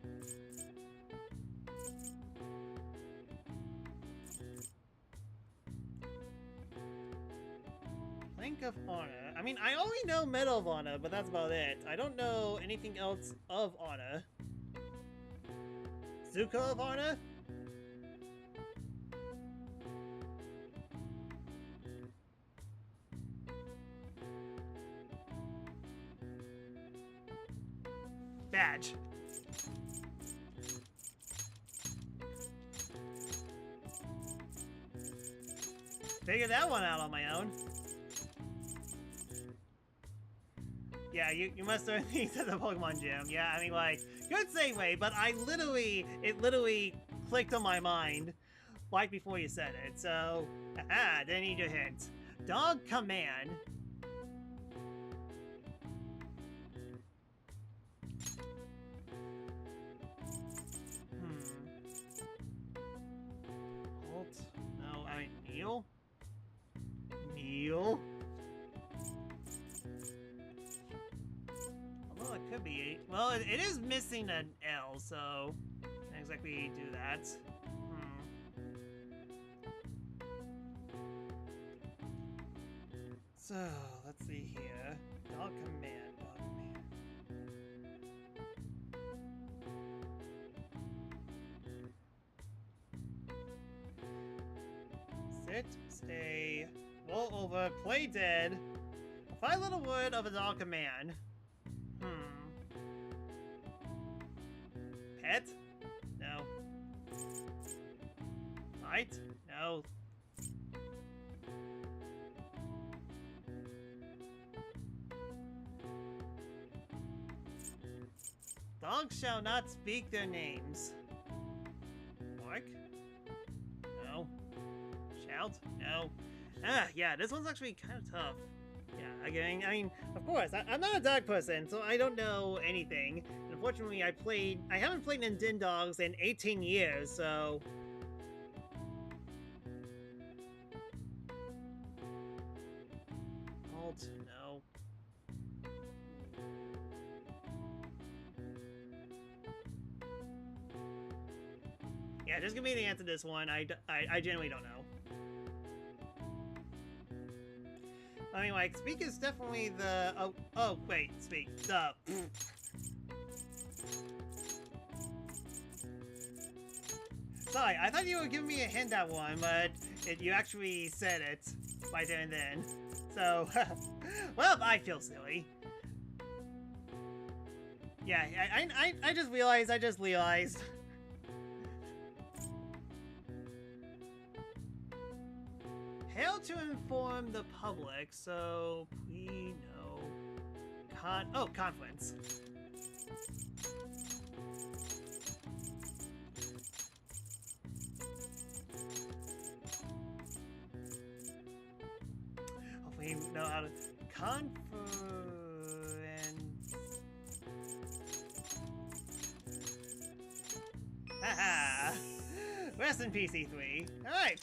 Blank of Honor. I mean, I only know Medal of Honor, but that's about it. I don't know anything else of Honor. Zuko of Honor? Badge. Figured that one out on my own. Yeah, you must learn things at the Pokemon Gym. Yeah, I mean, like, good segue, but it literally clicked on my mind right before you said it, so, haha, didn't need your hint. Dog Command. Halt? No, I mean, Neil? Neil? Although it could be, well, it is missing an L, so can't exactly do that. So, let's see here. Dog Command, Dog Command. Sit, stay, roll over, play dead. A 5-letter word of a Dog Command. Pet? No. Fight? No. Dogs shall not speak their names. Bark? No. Shout? No. Ah, yeah, this one's actually kind of tough. Yeah, I mean, of course, I'm not a dog person, so I don't know anything. And unfortunately, I haven't played Nintendogs in 18 years, so... Alt, no. Yeah, just give me the answer to this one. I genuinely don't know. I mean, like, speak is definitely the... Oh, wait, speak. The... Sorry, I thought you were giving me a hint at one, but you actually said it right there and then. So, well, I feel silly. Yeah, I just realized, Hail to inform the public, so we know. Conference. Hopefully you know how to conference. Haha! Rest in peace, E3. Alright,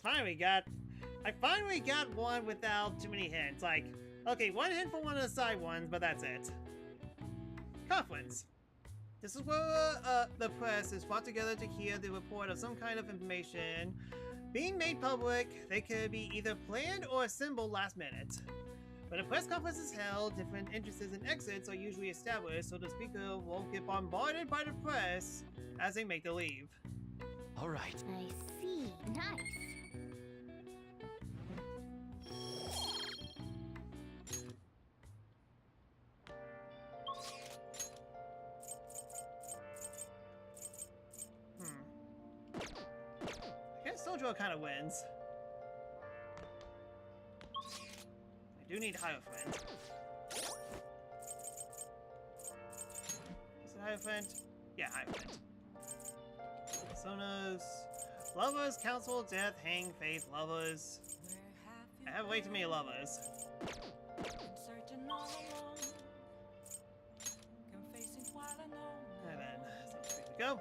I finally got one without too many hints. Like, okay, one hint for one of the side ones, but that's it. Conference. This is where the press is brought together to hear the report of some kind of information being made public. They could be either planned or assembled last minute. When a press conference is held, different entrances and exits are usually established so the speaker won't get bombarded by the press as they make the leave. All right. I see. Nice. I guess Sojo kind of wins. I do need Hierophant. Is it Hierophant? Yeah, Hierophant. Personas. Lovers, Council, Death, Hang, Faith, Lovers. I have way too many lovers. And then, so here we go.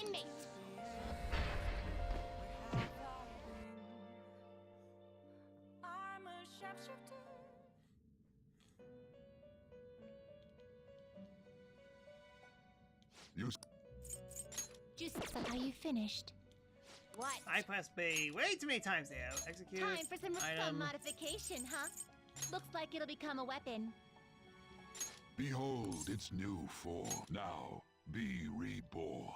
inmate. I'm a sharpshooter. Just are you finished? What? I pressed B way too many times there. Execute. Time for some item. modification, huh? Looks like it'll become a weapon. Behold its new form. Now, be reborn.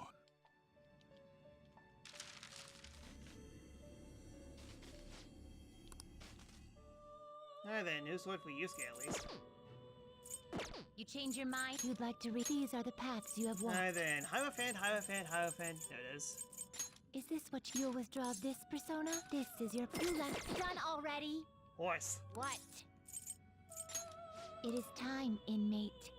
Alright then, new sword for Yusuke at least. You change your mind? You'd like to read? These are the paths you have walked. Alright then, Hierophant, Hierophant, Hierophant. There it is. Is this what you'll withdraw this persona? This is your you left done already. Horse. What? It is time, inmate.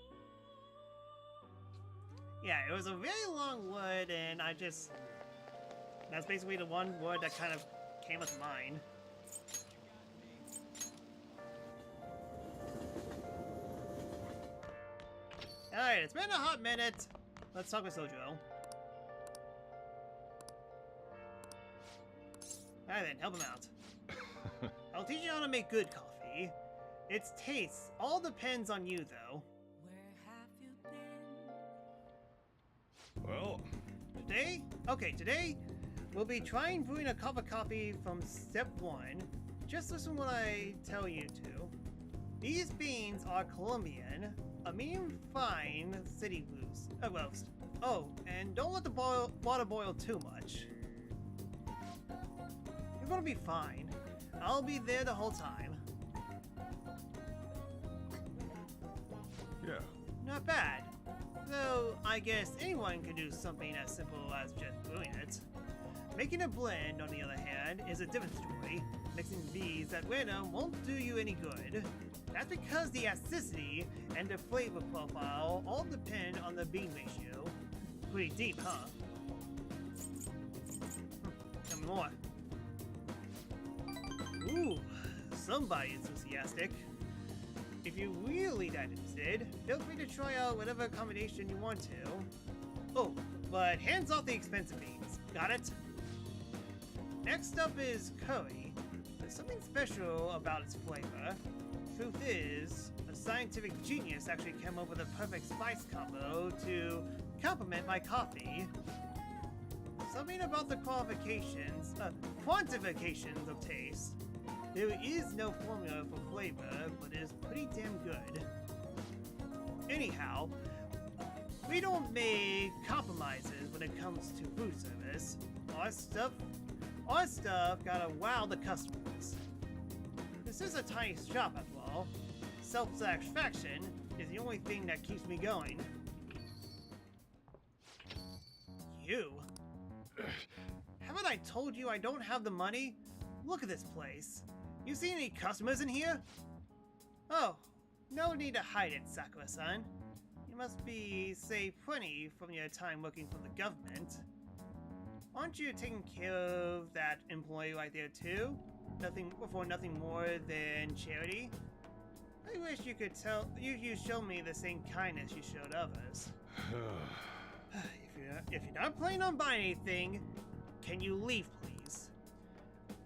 Yeah, it was a very long word, and that's basically the one word that kind of came to mind. Alright, it's been a hot minute. Let's talk with Sojo. Alright then, help him out. I'll teach you how to make good coffee. Its taste all depends on you, though. Well, today we'll be trying brewing a cup of coffee from step 1. Just listen what I tell you to. These beans are Colombian, a medium fine city roast. Oh, and don't let the water boil too much. You're gonna be fine. I'll be there the whole time. yeah. Not bad. Though, I guess anyone can do something as simple as just brewing it. Making a blend, on the other hand, is a different story. Mixing bees at random won't do you any good. That's because the acidity and the flavor profile all depend on the bean ratio. Pretty deep, huh? Tell me more. Ooh, somebody enthusiastic. If you're really that interested, feel free to try out whatever combination you want to. Oh, but hands off the expensive beans. Got it? Next up is curry. There's something special about its flavor. Truth is, a scientific genius actually came up with a perfect spice combo to complement my coffee. Something about the quantifications of taste. There is no formula for flavor, but it is pretty damn good. Anyhow, we don't make compromises when it comes to food service. Our stuff gotta wow the customers. This is a tiny shop after all. Self-satisfaction is the only thing that keeps me going. You? Haven't I told you I don't have the money? Look at this place. You see any customers in here? Oh, no need to hide it, Sakura-san. You must be saved plenty from your time working for the government. Aren't you taking care of that employee right there too? Nothing more than charity? I wish you could you show me the same kindness you showed others. If you're not planning on buying anything, can you leave, please?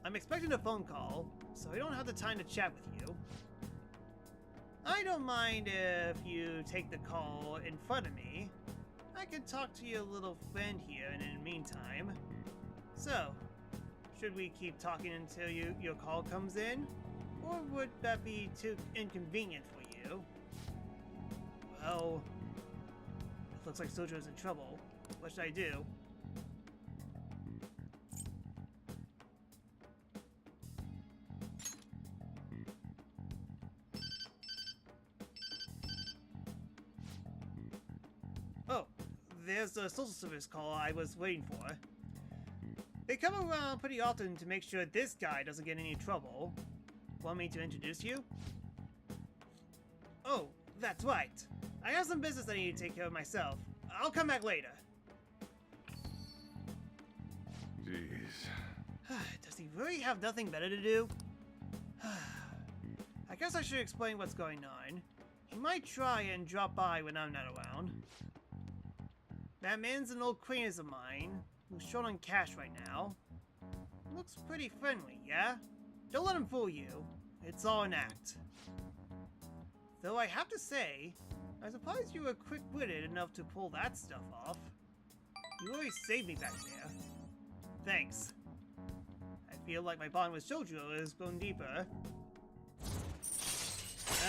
I'm expecting a phone call, so I don't have the time to chat with you. I don't mind if you take the call in front of me. I can talk to your little friend here in the meantime. So, should we keep talking until your call comes in? Or would that be too inconvenient for you? Well, it looks like Sojo's in trouble. What should I do? Oh, there's the social service call I was waiting for. They come around pretty often to make sure this guy doesn't get any trouble. Want me to introduce you? Oh, that's right. I have some business I need to take care of myself. I'll come back later. Jeez. Does he really have nothing better to do? I guess I should explain what's going on. He might try and drop by when I'm not around. That man's an old acquaintance of mine, who's short on cash right now. Looks pretty friendly, yeah? Don't let him fool you. It's all an act. Though I have to say, I'm surprised you were quick-witted enough to pull that stuff off. You really saved me back there. Thanks. I feel like my bond with Shoujo has grown deeper.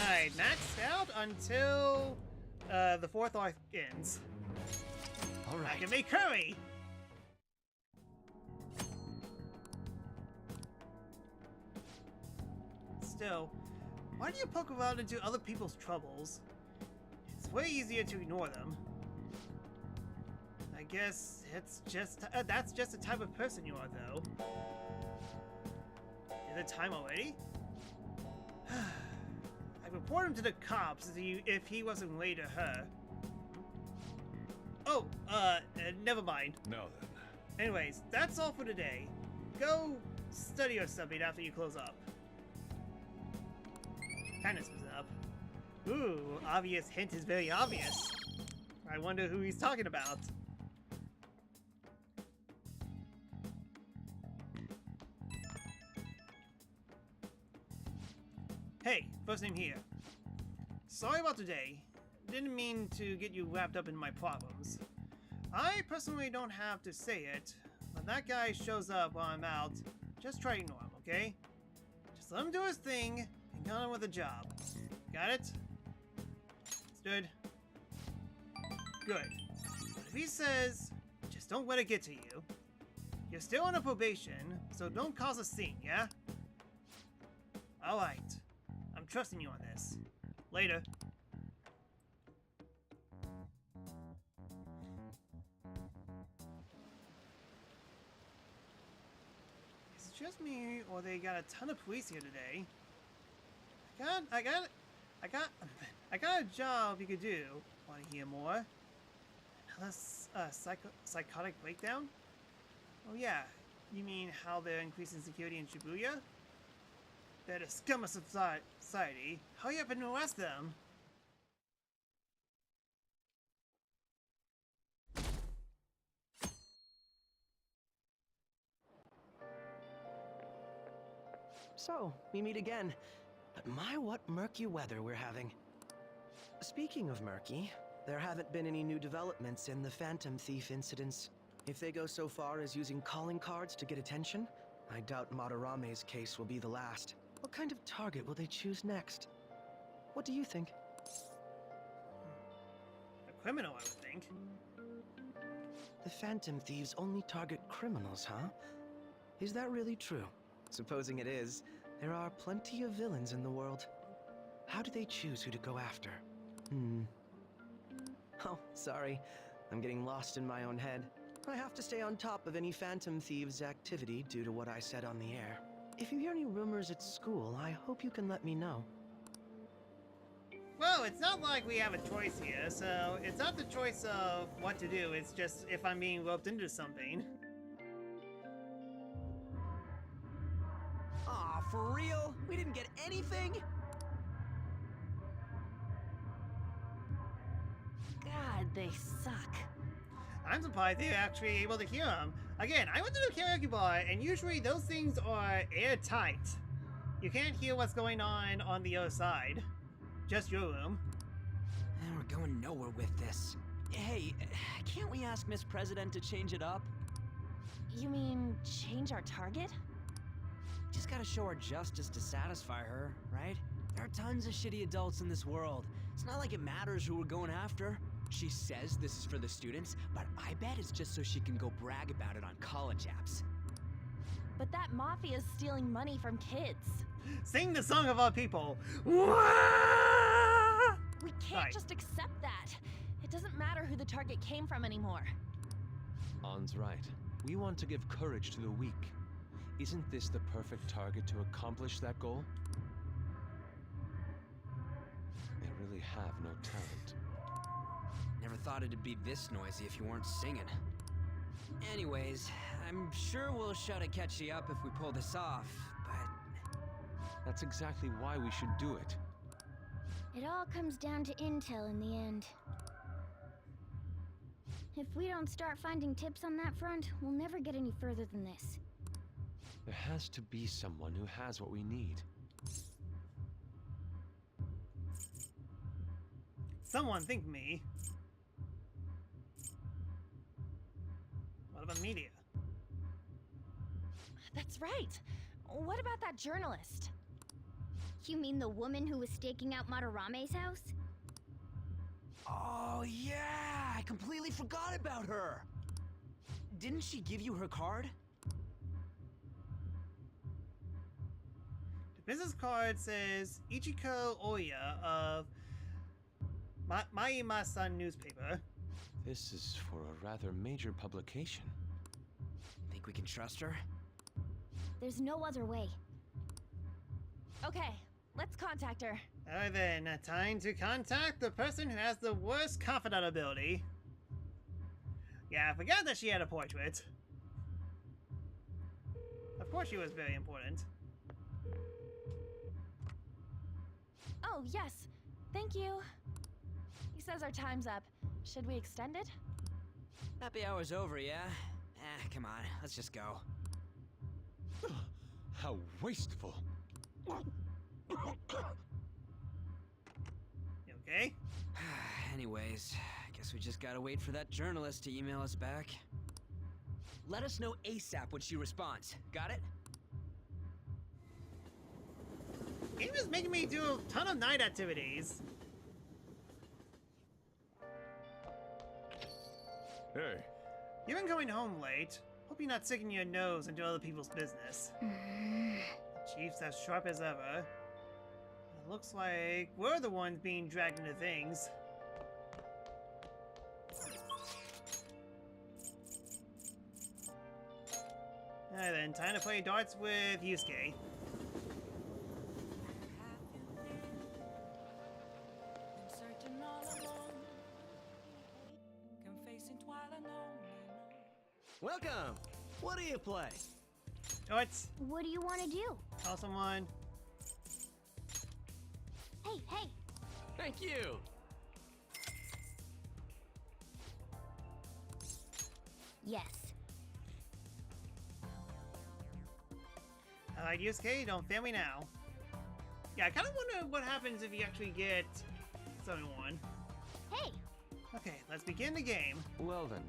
Alright, maxed out until the 4th arc ends. Alright. I can make curry! Still, why do you poke around into other people's troubles? It's way easier to ignore them. I guess it's just that's just the type of person you are, though. Is it time already? I'd report him to the cops if he wasn't related to her. Oh, never mind. Now then. Anyways, that's all for today. Go study or something after you close up. Kindness was up. Ooh, obvious hint is very obvious. I wonder who he's talking about. Hey, first name here. Sorry about today. Didn't mean to get you wrapped up in my problems. I personally don't have to say it. When that guy shows up while I'm out, just try to ignore him, okay? Just let him do his thing and get on with the job. Got it? Understood? Good. But if he says, just don't let it get to you, you're still on a probation, so don't cause a scene, yeah? Alright. I'm trusting you on this. Later. Is it just me, or they got a ton of police here today? I got a job you could do. Want to hear more? Another psychotic breakdown? Oh yeah, you mean how they're increasing security in Shibuya? They're the scum of society. Hurry up and arrest them! So, we meet again. But my, what murky weather we're having. Speaking of murky, there haven't been any new developments in the Phantom Thief incidents. If they go so far as using calling cards to get attention, I doubt Madarame's case will be the last. What kind of target will they choose next? What do you think? A criminal, I would think. The Phantom Thieves only target criminals, huh? Is that really true? Supposing it is, there are plenty of villains in the world. How do they choose who to go after? Oh, sorry. I'm getting lost in my own head. I have to stay on top of any Phantom Thieves' activity due to what I said on the air. If you hear any rumors at school, I hope you can let me know. Well, it's not like we have a choice here, so it's not the choice of what to do, it's just if I'm being roped into something. Aw, for real? We didn't get anything? God, they suck. I'm surprised they were actually able to hear him. Again, I went to the karaoke bar, and usually those things are airtight. You can't hear what's going on the other side. Just your room. And we're going nowhere with this. Hey, can't we ask Miss President to change it up? You mean change our target? Just gotta show her justice to satisfy her, right? There are tons of shitty adults in this world. It's not like it matters who we're going after. She says this is for the students, but I bet it's just so she can go brag about it on college apps. But that mafia's stealing money from kids. Sing the song of our people. We can't just accept that. It doesn't matter who the target came from anymore. An's right. We want to give courage to the weak. Isn't this the perfect target to accomplish that goal? They really have no talent. Never thought it'd be this noisy if you weren't singing. Anyways, I'm sure we'll shut Akechi up if we pull this off, but... That's exactly why we should do it. It all comes down to intel in the end. If we don't start finding tips on that front, we'll never get any further than this. There has to be someone who has what we need. Someone think me. What about media? That's right. What about that journalist? You mean the woman who was staking out Madarame's house? Oh, yeah! I completely forgot about her! Didn't she give you her card? The business card says Ichiko Oya of Maima-san newspaper. This is for a rather major publication. Think we can trust her? There's no other way. Okay, let's contact her. Alright then, time to contact the person who has the worst confidant ability. Yeah, I forgot that she had a portrait. Of course she was very important. Oh, yes. Thank you. He says our time's up. Should we extend it? Happy hour's over, yeah? Come on, let's just go. How wasteful. You okay? Anyways, guess we just gotta wait for that journalist to email us back. Let us know ASAP when she responds. Got it? Game is making me do a ton of night activities. Hey. You've been going home late. Hope you're not sticking your nose into other people's business. The chief's as sharp as ever. It looks like we're the ones being dragged into things. Alright then, time to play darts with Yusuke. Welcome! What do you play? Darts. What do you want to do? Call someone. Hey, hey! Thank you! Yes. Alright, Yusuke, don't fail me now. Yeah, I kind of wonder what happens if you actually get someone. Hey! Okay, let's begin the game. Well then.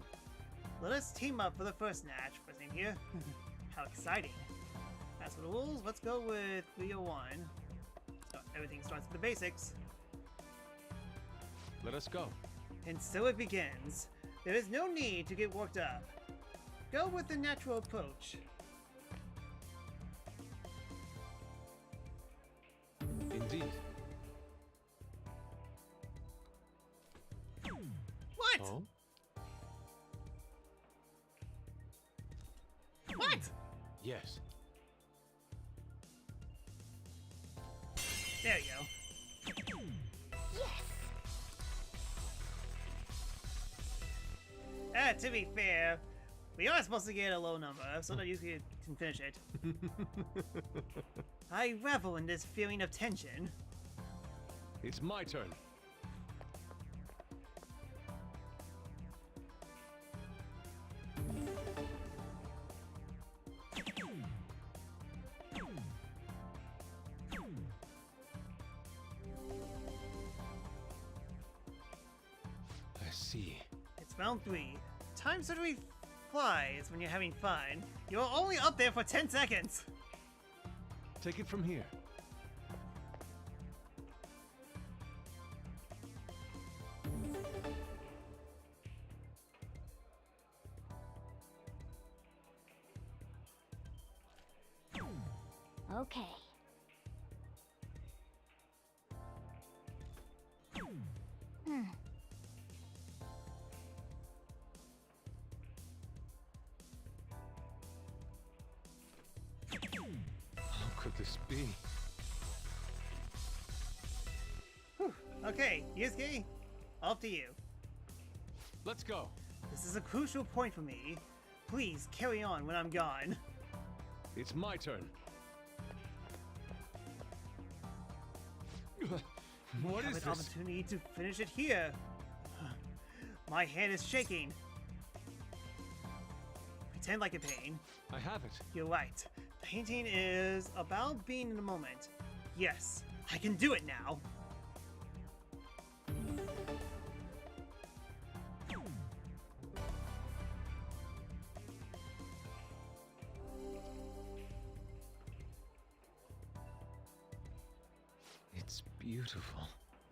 Let us team up for the first match. First name here. How exciting. As for the rules, let's go with 301. So everything starts with the basics. Let us go. And so it begins. There is no need to get worked up. Go with the natural approach. Indeed. What? Oh? What? Yes. There you go. To be fair, we are supposed to get a low number, so that you can finish it. I revel in this feeling of tension. It's my turn. I see. It's round 3. Time suddenly flies when you're having fun. You're only up there for 10 seconds. Take it from here. Okay. How could this be? Whew. Okay, Yusuke, off to you. Let's go. This is a crucial point for me. Please carry on when I'm gone. It's my turn. What have is an this? opportunity to finish it here. My hand is shaking. pretend like a pain. I have it. You're right. Painting is about being in the moment. Yes, I can do it now. It's beautiful.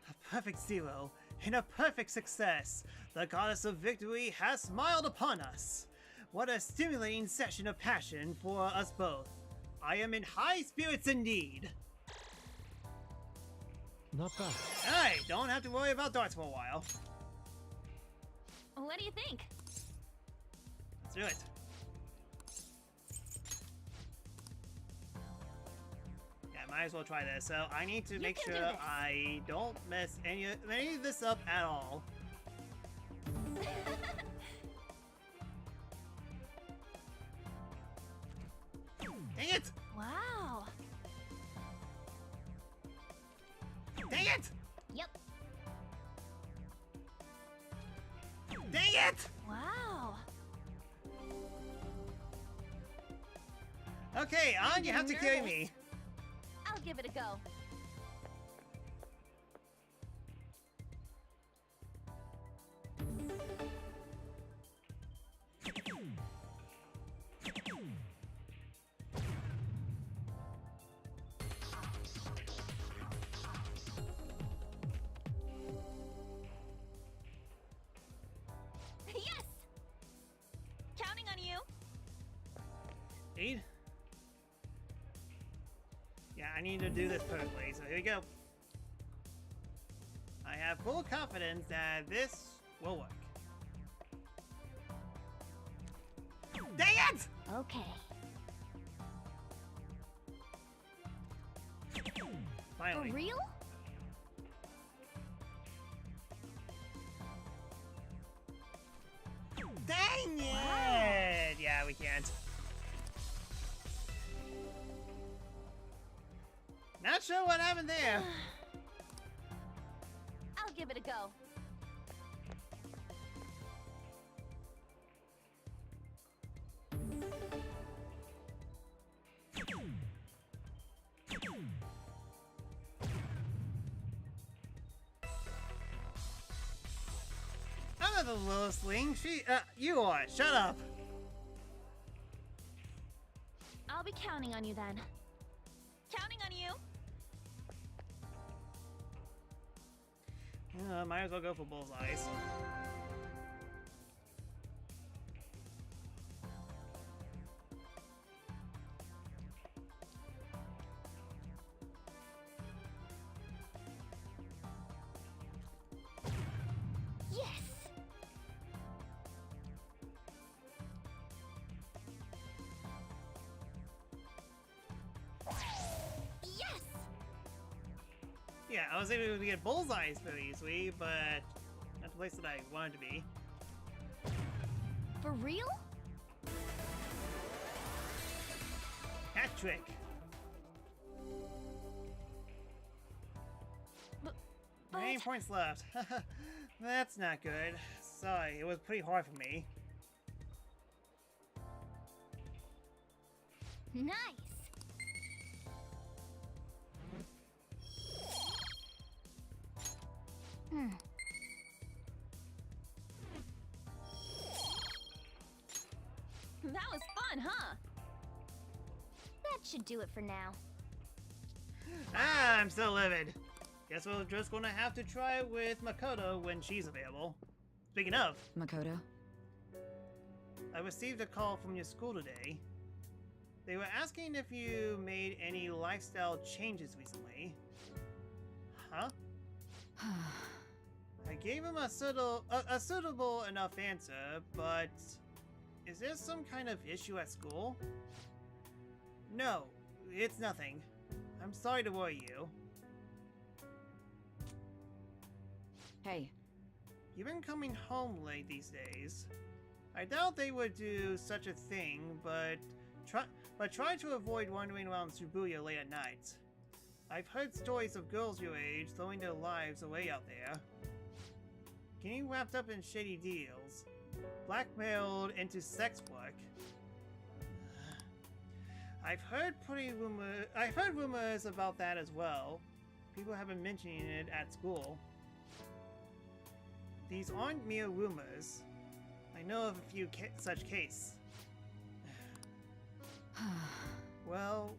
A perfect zero and a perfect success. The goddess of victory has smiled upon us. What a stimulating session of passion for us both. I am in high spirits indeed. Not bad. Alright, don't have to worry about darts for a while. What do you think? Let's do it. Yeah, might as well try this. So I need to make sure I don't mess any of this up at all. Dang it! Wow. Dang it! Yep. Dang it! Wow. Okay, on, you have to carry me. I'll give it a go. Yes! Counting on you. Indeed. Yeah, I need to do this perfectly, so here we go. I have full confidence that this will work. Dang it! Okay. Finally. For real? Dang it! Yeah, we can't. Not sure what happened there. I'll give it a go. I'm not the lowest link. You are. Shut up. I'll be counting on you then. Counting on you. Might as well go for bullseyes. Yes! Yes! Yeah, I was able to get bullseyes very easily, but not the place that I wanted to be. For real? Hat trick. But 9 points left. That's not good. Sorry, it was pretty hard for me. Nice! That was fun, huh? That should do it for now. I'm still livid. Guess we're just gonna have to try it with Makoto when she's available. Speaking of, Makoto? I received a call from your school today. They were asking if you made any lifestyle changes recently. Huh? I gave him a suitable enough answer, but is there some kind of issue at school? No, it's nothing. I'm sorry to worry you. Hey. You've been coming home late these days. I doubt they would do such a thing, but try to avoid wandering around Shibuya late at night. I've heard stories of girls your age throwing their lives away out there. Getting wrapped up in shady deals, blackmailed into sex work, I've heard rumors about that as well. People have been mentioning it at school. These aren't mere rumors. I know of a few such cases. Well,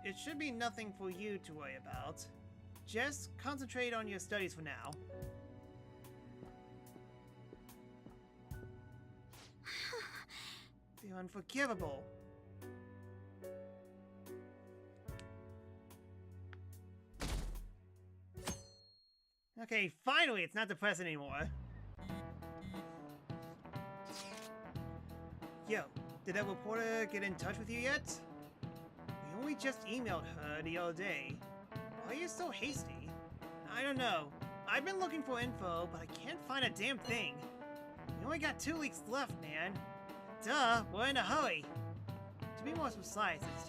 it should be nothing for you to worry about. Just concentrate on your studies for now. They're unforgivable. Okay, finally, it's not depressing anymore. Yo, did that reporter get in touch with you yet? We only just emailed her the other day. Why are you so hasty? I don't know. I've been looking for info, but I can't find a damn thing. We only got 2 weeks left, man. Duh, we're in a hurry. To be more precise, it's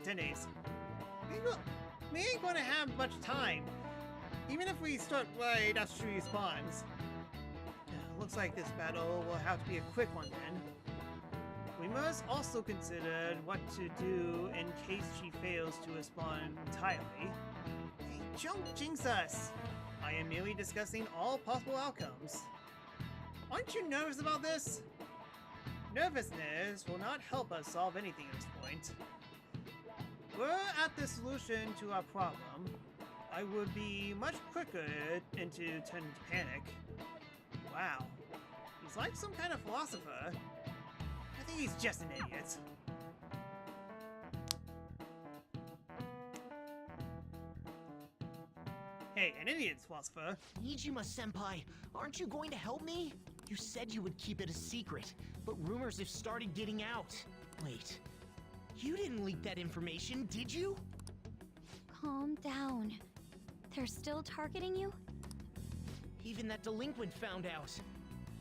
10 days. We ain't gonna have much time. Even if we start right after she responds. Looks like this battle will have to be a quick one then. We must also consider what to do in case she fails to respond entirely. Hey, don't jinx us! I am merely discussing all possible outcomes. Aren't you nervous about this? Nervousness will not help us solve anything at this point. We're at the solution to our problem. I would be much quicker into turning to panic. Wow. He's like some kind of philosopher. I think he's just an idiot. Hey, an idiot's philosopher. Nijima-senpai, aren't you going to help me? You said you would keep it a secret, but rumors have started getting out. Wait, you didn't leak that information, did you? Calm down. They're still targeting you? Even that delinquent found out.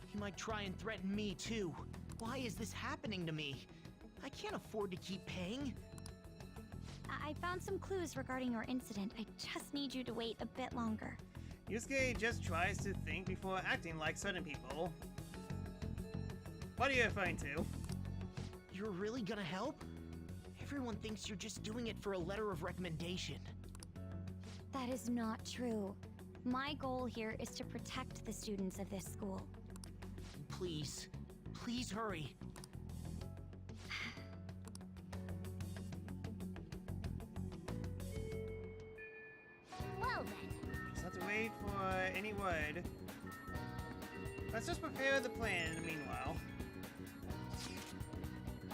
He might try and threaten me too. Why is this happening to me? I can't afford to keep paying. I found some clues regarding your incident. I just need you to wait a bit longer. Yusuke just tries to think before acting like certain people. What are you referring to? You're really gonna help? Everyone thinks you're just doing it for a letter of recommendation. That is not true. My goal here is to protect the students of this school. Please, please hurry. Well then. Just have to wait for any word. Let's just prepare the plan in the meanwhile.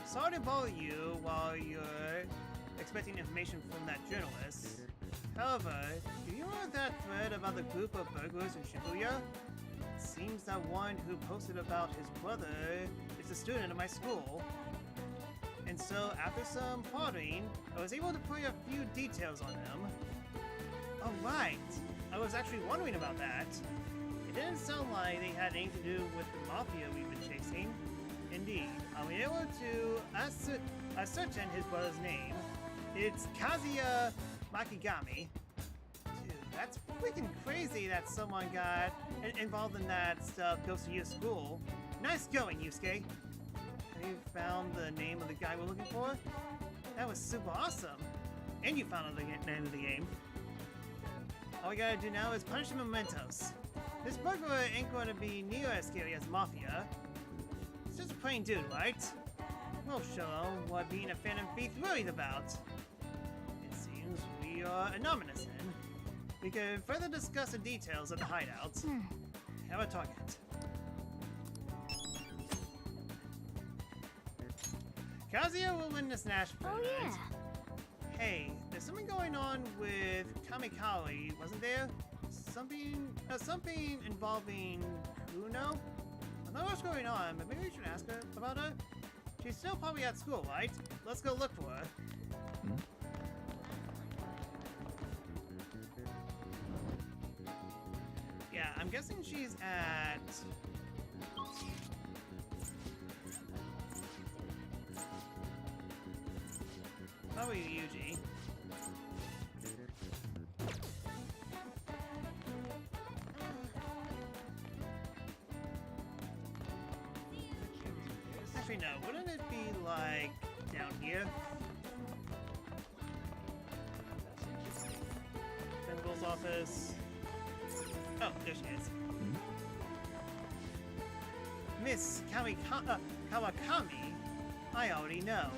Sorry to bother you while you're expecting information from that journalist. However, do you know that thread about the group of burglars in Shibuya? It seems that one who posted about his brother is a student of my school. And so, after some prodding, I was able to put a few details on him. Oh right, I was actually wondering about that. It didn't sound like they had anything to do with the mafia we've been chasing. Indeed, I was able to ascertain his brother's name. It's Kazuya Makigami. Dude, that's freaking crazy that someone got involved in that stuff goes to your school. Nice going, Yusuke. Have you found the name of the guy we're looking for? That was super awesome. And you found the name of the game. All we gotta do now is punish the mementos. This burglar ain't gonna be near as scary as Mafia. It's just a plain dude, right? We'll show him what being a phantom thief really is about. It seems we are anonymous then. We could further discuss the details of the hideout. Have a target. Kazuya will win this Nash Oh yeah. Hey, there's something going on with Kamikaze, wasn't there? Something involving Kuno? I don't know what's going on, but maybe we should ask her about her. She's still probably at school, right? Let's go look for her. Yeah, I'm guessing she's at... probably Yuji. Actually, no. Wouldn't it be, like, down here? principal's office. Oh, there she is. Miss Kawakami, I already know.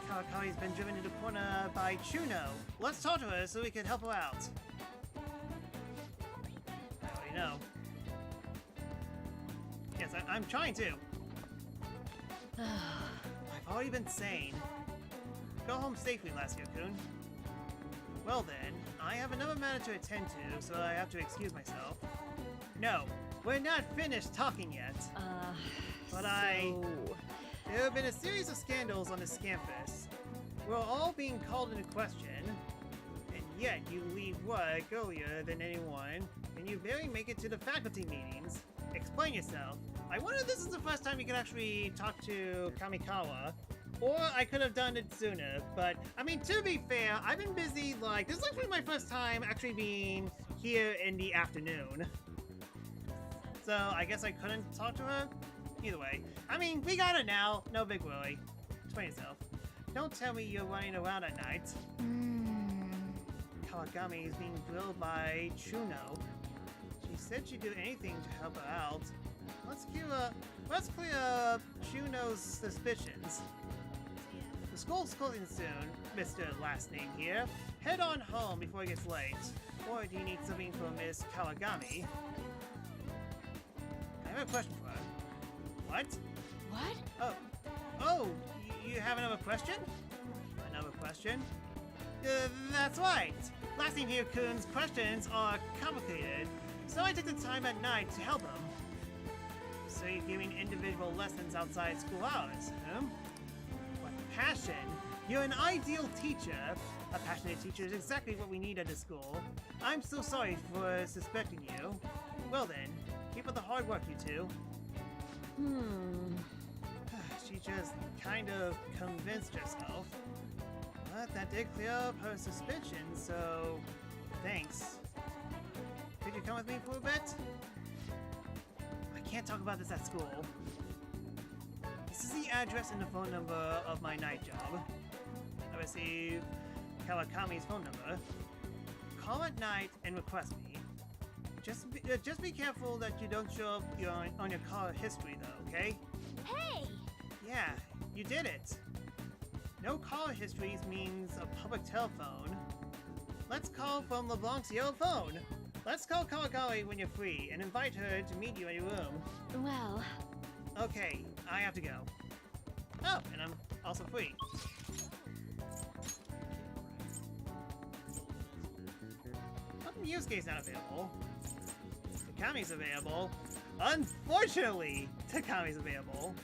Kawakami's been driven into the corner by Chuno. Let's talk to her so we can help her out. I already know. Yes, I'm trying to. I've already been sane. Go home safely, Lasky-kun. Well then, I have another matter to attend to, so I have to excuse myself. No, we're not finished talking yet. But there have been a series of scandals on this campus. We're all being called into question, and yet you leave work earlier than anyone, and you barely make it to the faculty meetings. Explain yourself. I wonder if this is the first time you can actually talk to Kamikawa. Or I could have done it sooner, but, I mean, to be fair, I've been busy, like, this is actually my first time actually being here in the afternoon. So, I guess I couldn't talk to her? Either way. I mean, we got it now. No big worry. Explain yourself. Don't tell me you're running around at night. Kawakami is being grilled by Chuno. She said she'd do anything to help her out. Let's clear up Chuno's suspicions. The school's closing soon, Mr. Last Name here. Head on home before it gets late. Or do you need something from Miss Kawakami? I have a question for her. What? What? Oh, you have another question? Another question? That's right. Last Name here Kun's questions are complicated, so I took the time at night to help him. So you're giving individual lessons outside school hours, huh? What passion! You're an ideal teacher. A passionate teacher is exactly what we need at the school. I'm so sorry for suspecting you. Well then, keep up the hard work, you two. She just kind of convinced herself. But that did clear up her suspicions, so thanks. Could you come with me for a bit? I can't talk about this at school. This is the address and the phone number of my night job. I received Kawakami's phone number. Call at night and request me. Just be careful that you don't show up on your call history though, okay? Hey! Yeah, you did it. No caller histories means a public telephone. Let's call from LeBlanc's yellow phone. Let's call Kawakami when you're free and invite her to meet you in your room. Well... Okay, I have to go. Oh, and I'm also free. How come Yusuke's not available? Takami's available. Unfortunately, Takami's available.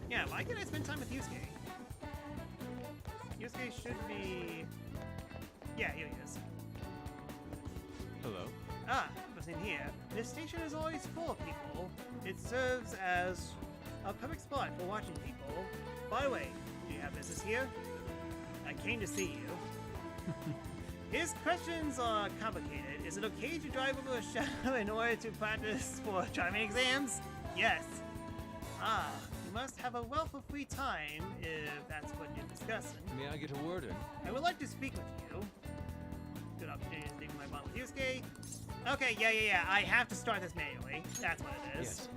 Yeah, why can't I spend time with Yusuke? Yusuke should be... Yeah, here he is. Hello? Ah, listen here. This station is always full of people. It serves as a perfect spot for watching people. By the way, do you have business here? I came to see you. His questions are complicated. Is it okay to drive over a shadow in order to practice for driving exams? Yes. Ah, you must have a wealth of free time if that's what you're discussing. May I get a word in? I would like to speak with you. Good opportunity to dig my bond with Yusuke. Okay, yeah. I have to start this manually. That's what it is. Yes.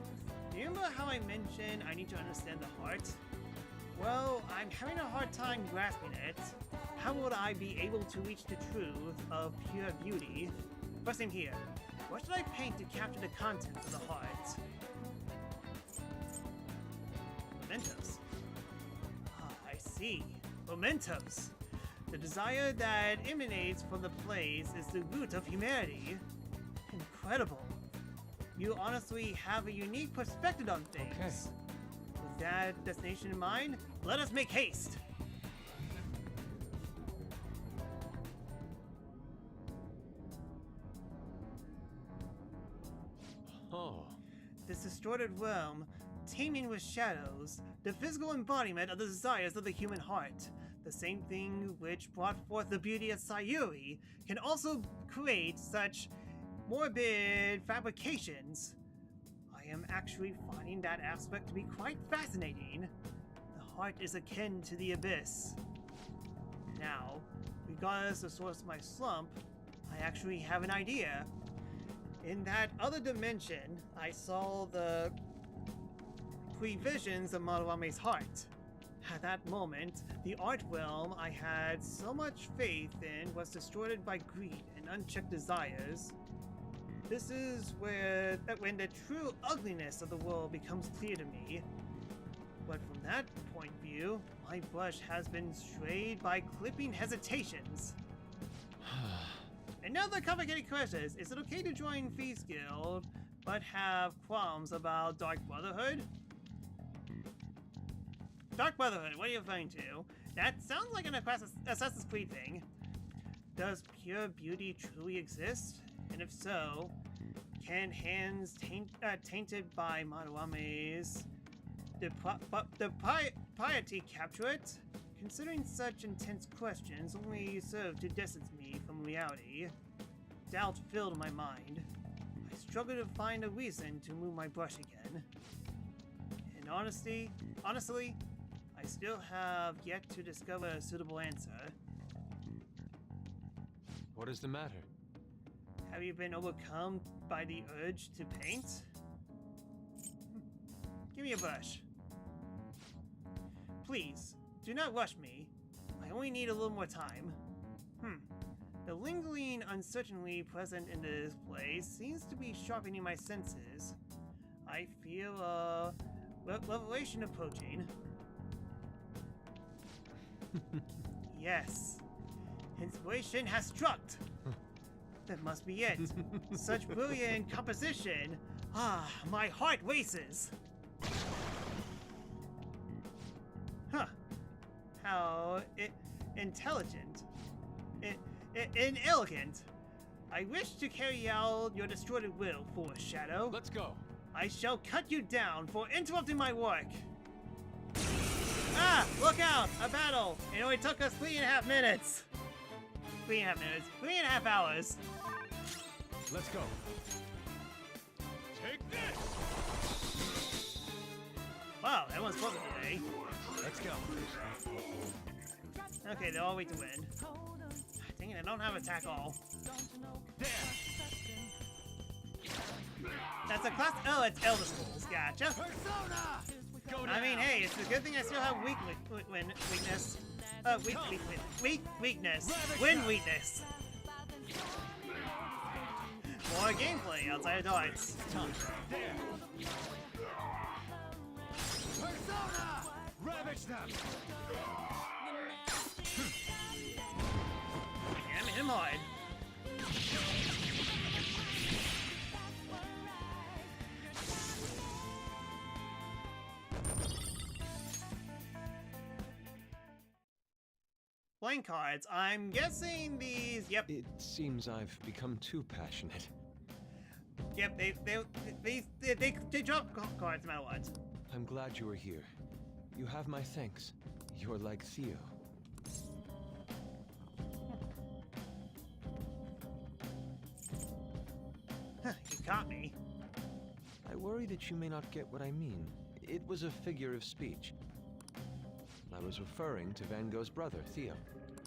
Do you remember how I mentioned I need to understand the heart? Well, I'm having a hard time grasping it. How would I be able to reach the truth of pure beauty? First thing here. What should I paint to capture the contents of the heart? Mementos. Ah, I see. Mementos. The desire that emanates from the place is the root of humanity. Incredible. You honestly have a unique perspective on things. Okay. With that destination in mind, let us make haste. Oh. This distorted realm, teeming with shadows, the physical embodiment of the desires of the human heart. The same thing which brought forth the beauty of Sayuri can also create such morbid fabrications. I am actually finding that aspect to be quite fascinating. The heart is akin to the abyss. Now, regardless of the source of my slump, I actually have an idea. In that other dimension, I saw the previsions of Madarame's heart. At that moment, the art realm I had so much faith in was distorted by greed and unchecked desires. This is when the true ugliness of the world becomes clear to me. But from that point of view, my brush has been strayed by clipping hesitations. Another complicated question is it okay to join Thieves Guild, but have qualms about Dark Brotherhood? Dark Brotherhood, what are you referring to? That sounds like an Assassin's Creed thing. Does pure beauty truly exist? And if so, can hands tainted by Madarame's piety capture it? Considering such intense questions only serve to distance me from reality, doubt filled my mind. I struggle to find a reason to move my brush again. And honestly, I still have yet to discover a suitable answer. What is the matter? Have you been overcome by the urge to paint? Give me a brush. Please, do not rush me. I only need a little more time. The lingering uncertainty present in this place seems to be sharpening my senses. I feel a revelation approaching. Yes. Inspiration has struck. That must be it. Such brilliant composition. Ah, my heart races. Huh. How intelligent. Inelegant. I wish to carry out your distorted will, Forest Shadow. Let's go. I shall cut you down for interrupting my work. Ah! Look out! A battle! It only took us 3.5 minutes. 3.5 minutes. 3.5 hours. Let's go. Take this! Wow, everyone's focused today. Let's go. Okay, they're all weak to win. Dang it, I don't have attack all. That's a class. Oh, it's Elder Scrolls. Gotcha. I mean, hey, it's a good thing I still have weakness. Weakness. Win weakness. More gameplay outside of darts. Persona! Ravage them! Damn him hard. Playing cards. I'm guessing these. Yep. It seems I've become too passionate. Yep. They drop cards no matter what. I'm glad you are here. You have my thanks. You're like Theo. You caught me. I worry that you may not get what I mean. It was a figure of speech. I was referring to Van Gogh's brother, Theo.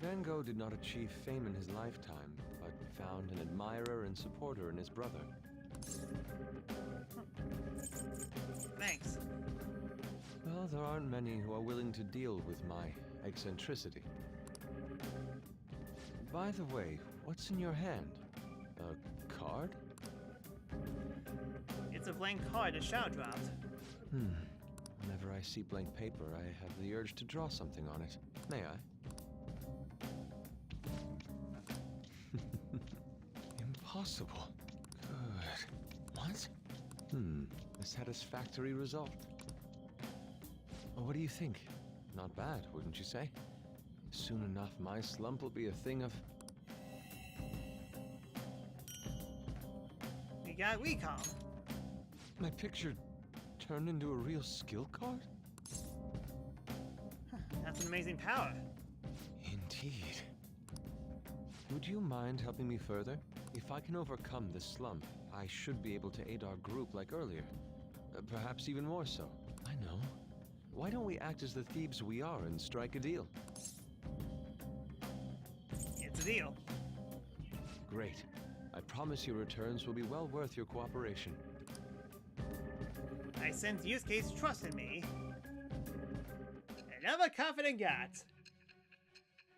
Van Gogh did not achieve fame in his lifetime, but found an admirer and supporter in his brother. Thanks. Well, there aren't many who are willing to deal with my eccentricity. By the way, what's in your hand? A card? It's a blank card a Shadow dropped. Whenever I see blank paper, I have the urge to draw something on it. May I? Impossible. Good. What? A satisfactory result. What do you think? Not bad, wouldn't you say? Soon enough, my slump will be a thing of... We got recall. My picture turned into a real skill card? That's an amazing power. Indeed. Would you mind helping me further? If I can overcome this slump, I should be able to aid our group like earlier. Perhaps even more so. I know. why don't we act as the thieves we are and strike a deal? It's a deal. Great. I promise your returns will be well worth your cooperation. I sense Yusuke's trust in me. And I'm a confident god.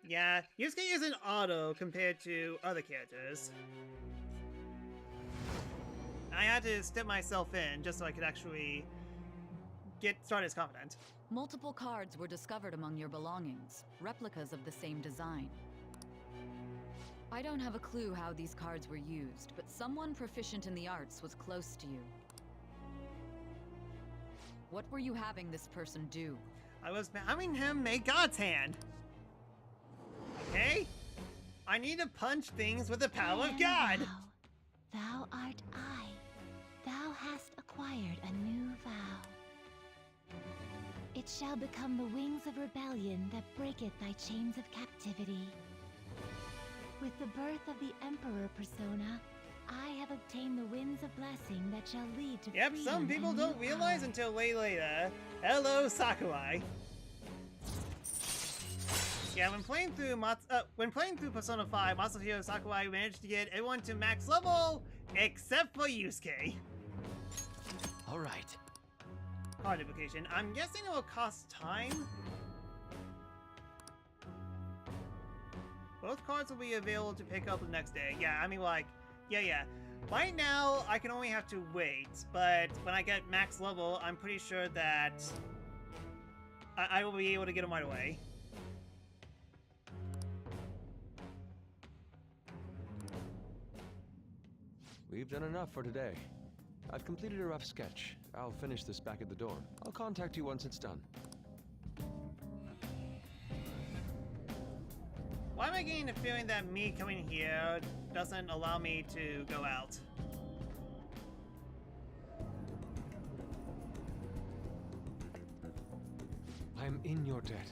Yeah, Yusuke is an auto compared to other characters. I had to step myself in just so I could actually get started as confident. Multiple cards were discovered among your belongings, replicas of the same design. I don't have a clue how these cards were used, but someone proficient in the arts was close to you. What were you having this person do? I was having him make God's hand. Okay? I need to punch things with the power of God. Thou art I. Thou hast acquired a new vow. It shall become the wings of rebellion that breaketh thy chains of captivity. With the birth of the Emperor persona, I have obtained the winds of blessing that shall lead to Yep, freedom some people and don't new realize power. until way later. Hello, Sakurai. Yeah, when playing through Persona 5, Masahiro Sakurai managed to get everyone to max level except for Yusuke. All right. Card duplication. I'm guessing it will cost time. Both cards will be available to pick up the next day. Yeah, I mean, like, yeah. Right now, I can only have to wait, but when I get max level, I'm pretty sure that I will be able to get them right away. We've done enough for today. I've completed a rough sketch. I'll finish this back at the dorm. I'll contact you once it's done. Why am I getting the feeling that me coming here doesn't allow me to go out? I'm in your debt.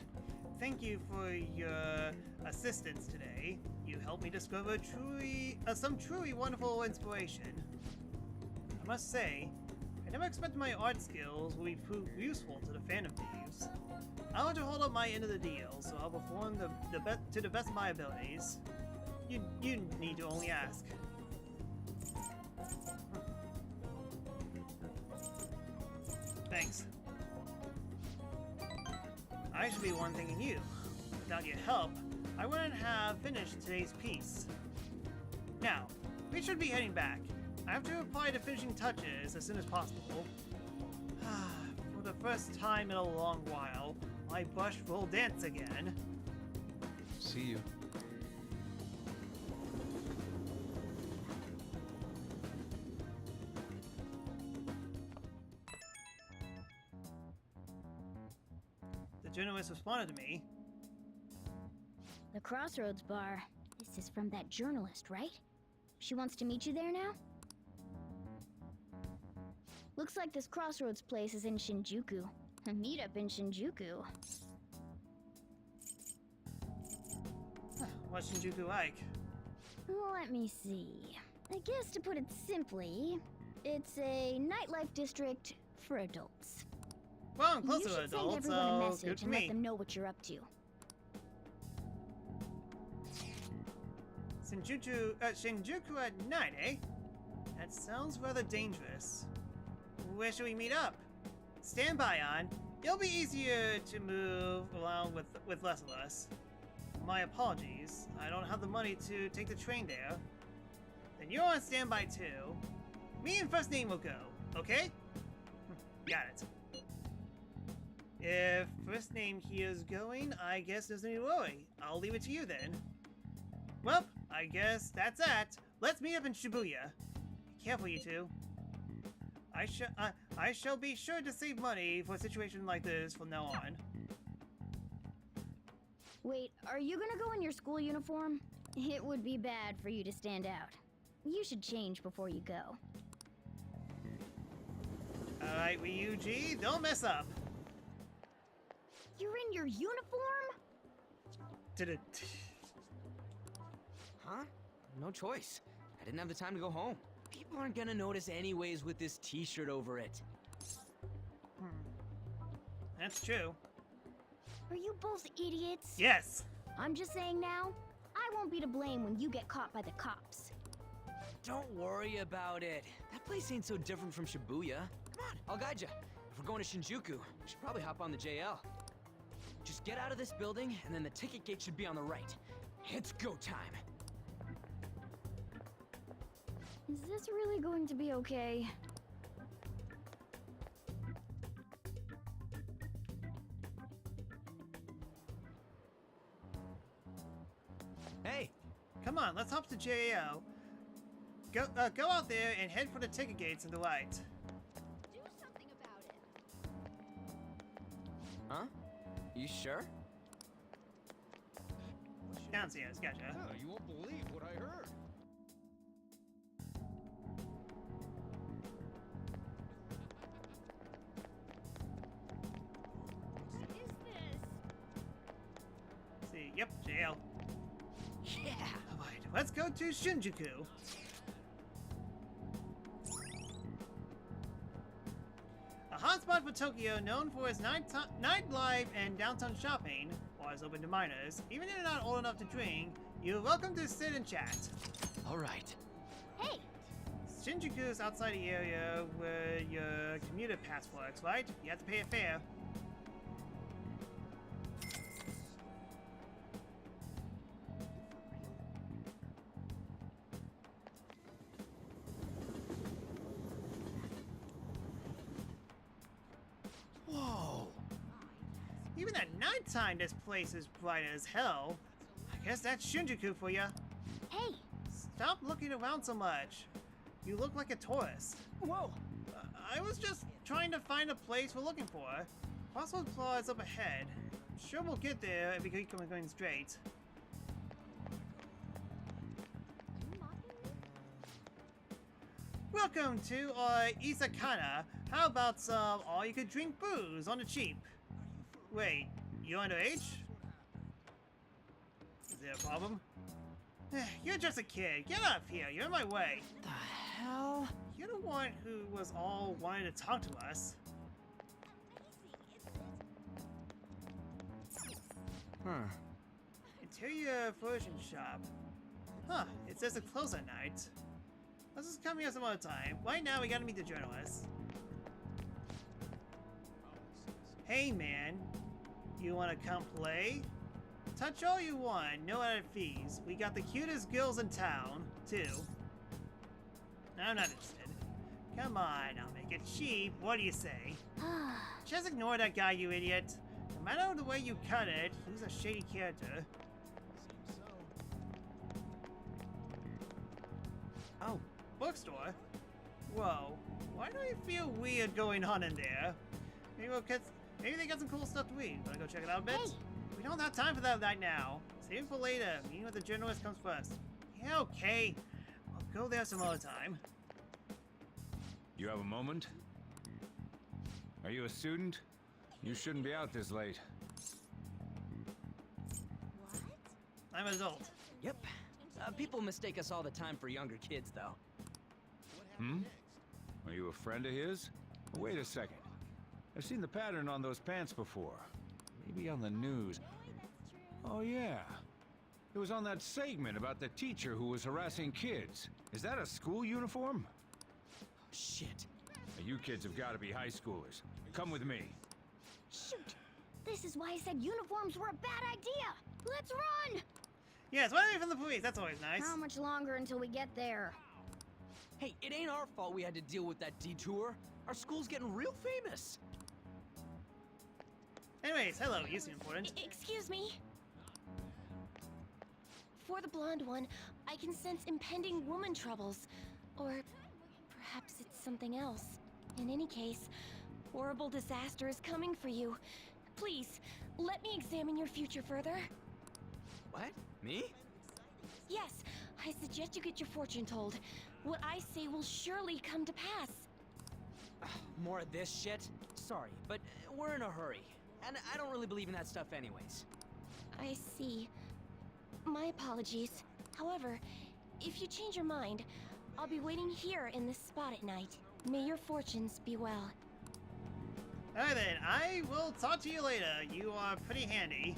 Thank you for your assistance today. You helped me discover some truly wonderful inspiration. I must say, I never expected my art skills would be proved useful to the Phantom Thieves. I want to hold up my end of the deal, so I'll perform to the best of my abilities. You need to only ask. Thanks. I should be one thanking you. Without your help, I wouldn't have finished today's piece. Now, we should be heading back. I have to apply the finishing touches as soon as possible. For the first time in a long while, my brush will dance again. See you. The journalist responded to me. The Crossroads Bar. This is from that journalist, right? She wants to meet you there now? Looks like this Crossroads place is in Shinjuku. A meetup in Shinjuku. What's Shinjuku like? Let me see. I guess to put it simply, it's a nightlife district for adults. Well, I'm close You to should adults, send everyone a so message good for and let me. them know what you're up to. Shinjuku at night, eh? That sounds rather dangerous. Where should we meet up? Stand by on. It'll be easier to move along with less of us. My apologies. I don't have the money to take the train there. Then you're on standby too. Me and First Name will go, okay? Got it. If First Name here's going, I guess there's no need to worry. I'll leave it to you then. Well, I guess that's that. Let's meet up in Shibuya. Be careful, you two. I shall be sure to save money for a situation like this from now on. Wait, are you gonna go in your school uniform? It would be bad for you to stand out. You should change before you go. Alright, Ryuji, don't mess up. You're in your uniform? Huh? No choice. I didn't have the time to go home. People aren't gonna notice anyways with this t-shirt over it. That's true. Are you both idiots? Yes. I'm just saying now, I won't be to blame when you get caught by the cops. Don't worry about it. That place ain't so different from Shibuya. Come on, I'll guide you. If we're going to Shinjuku, we should probably hop on the JL. Just get out of this building, and then the ticket gate should be on the right. It's go time. Is this really going to be okay? Hey! Come on, let's hop to JAO. Go out there and head for the ticket gates in the light. Do something about it. Huh? You sure? Downstairs, gotcha. You won't believe what I heard. What is this? Let's see, yep, jail. Yeah! Alright, let's go to Shinjuku. A hotspot for Tokyo, known for its nightlife and downtown shopping, bars open to minors. Even if you're not old enough to drink, you're welcome to sit and chat. Alright. Hey! Shinjuku is outside the area where your commuter pass works, right? You have to pay a fare. Whoa! Even at nighttime, this place is bright as hell. I guess that's Shinjuku for ya. Hey! Stop looking around so much. You look like a tourist. Whoa! I was just trying to find a place we're looking for. Crossroads Plaza is up ahead. I'm sure we'll get there if we keep going straight. Welcome to Izakana. How about some all-you-could-drink booze on the cheap? Wait, you underage? Is there a problem? You're just a kid. Get up here. You're in my way. The hell? You're the one who was all wanting to talk to us. Huh. Interior version shop. Huh, it says it's closed at night. Let's just come here some other time. Right now we gotta meet the journalist. Hey man, you wanna come play? Touch all you want, no added fees. We got the cutest girls in town, too. I'm not interested. Come on, I'll make it cheap. What do you say? Just ignore that guy, you idiot. No matter the way you cut it, he's a shady character. Oh, bookstore? Whoa, why do I feel weird going on in there? Maybe they got some cool stuff to read. Wanna go check it out a bit? Hey. We don't have time for that right now. Save it for later. Meeting with the journalist comes first. Yeah, okay. I'll go there some other time. You have a moment? Are you a student? You shouldn't be out this late. I'm an adult. Yep. People mistake us all the time for younger kids, though. Hmm? Are you a friend of his? Wait a second. I've seen the pattern on those pants before. Maybe on the news. Oh yeah. It was on that segment about the teacher who was harassing kids. Is that a school uniform? Shit. Now, you kids have got to be high schoolers. Come with me. Shoot! This is why I said uniforms were a bad idea! Let's run! Yes, run away from the police. That's always nice. How much longer until we get there? Hey, it ain't our fault we had to deal with that detour. Our school's getting real famous. Anyways, hello. You seem important. Excuse me? For the blonde one, I can sense impending woman troubles. Or perhaps it's something else. In any case, horrible disaster is coming for you. Please, let me examine your future further. What? Me? Yes, I suggest you get your fortune told. What I say will surely come to pass. More of this shit? Sorry, but we're in a hurry. And I don't really believe in that stuff anyways. I see. My apologies. However, if you change your mind, I'll be waiting here in this spot at night. May your fortunes be well. Alright then, I will talk to you later. You are pretty handy.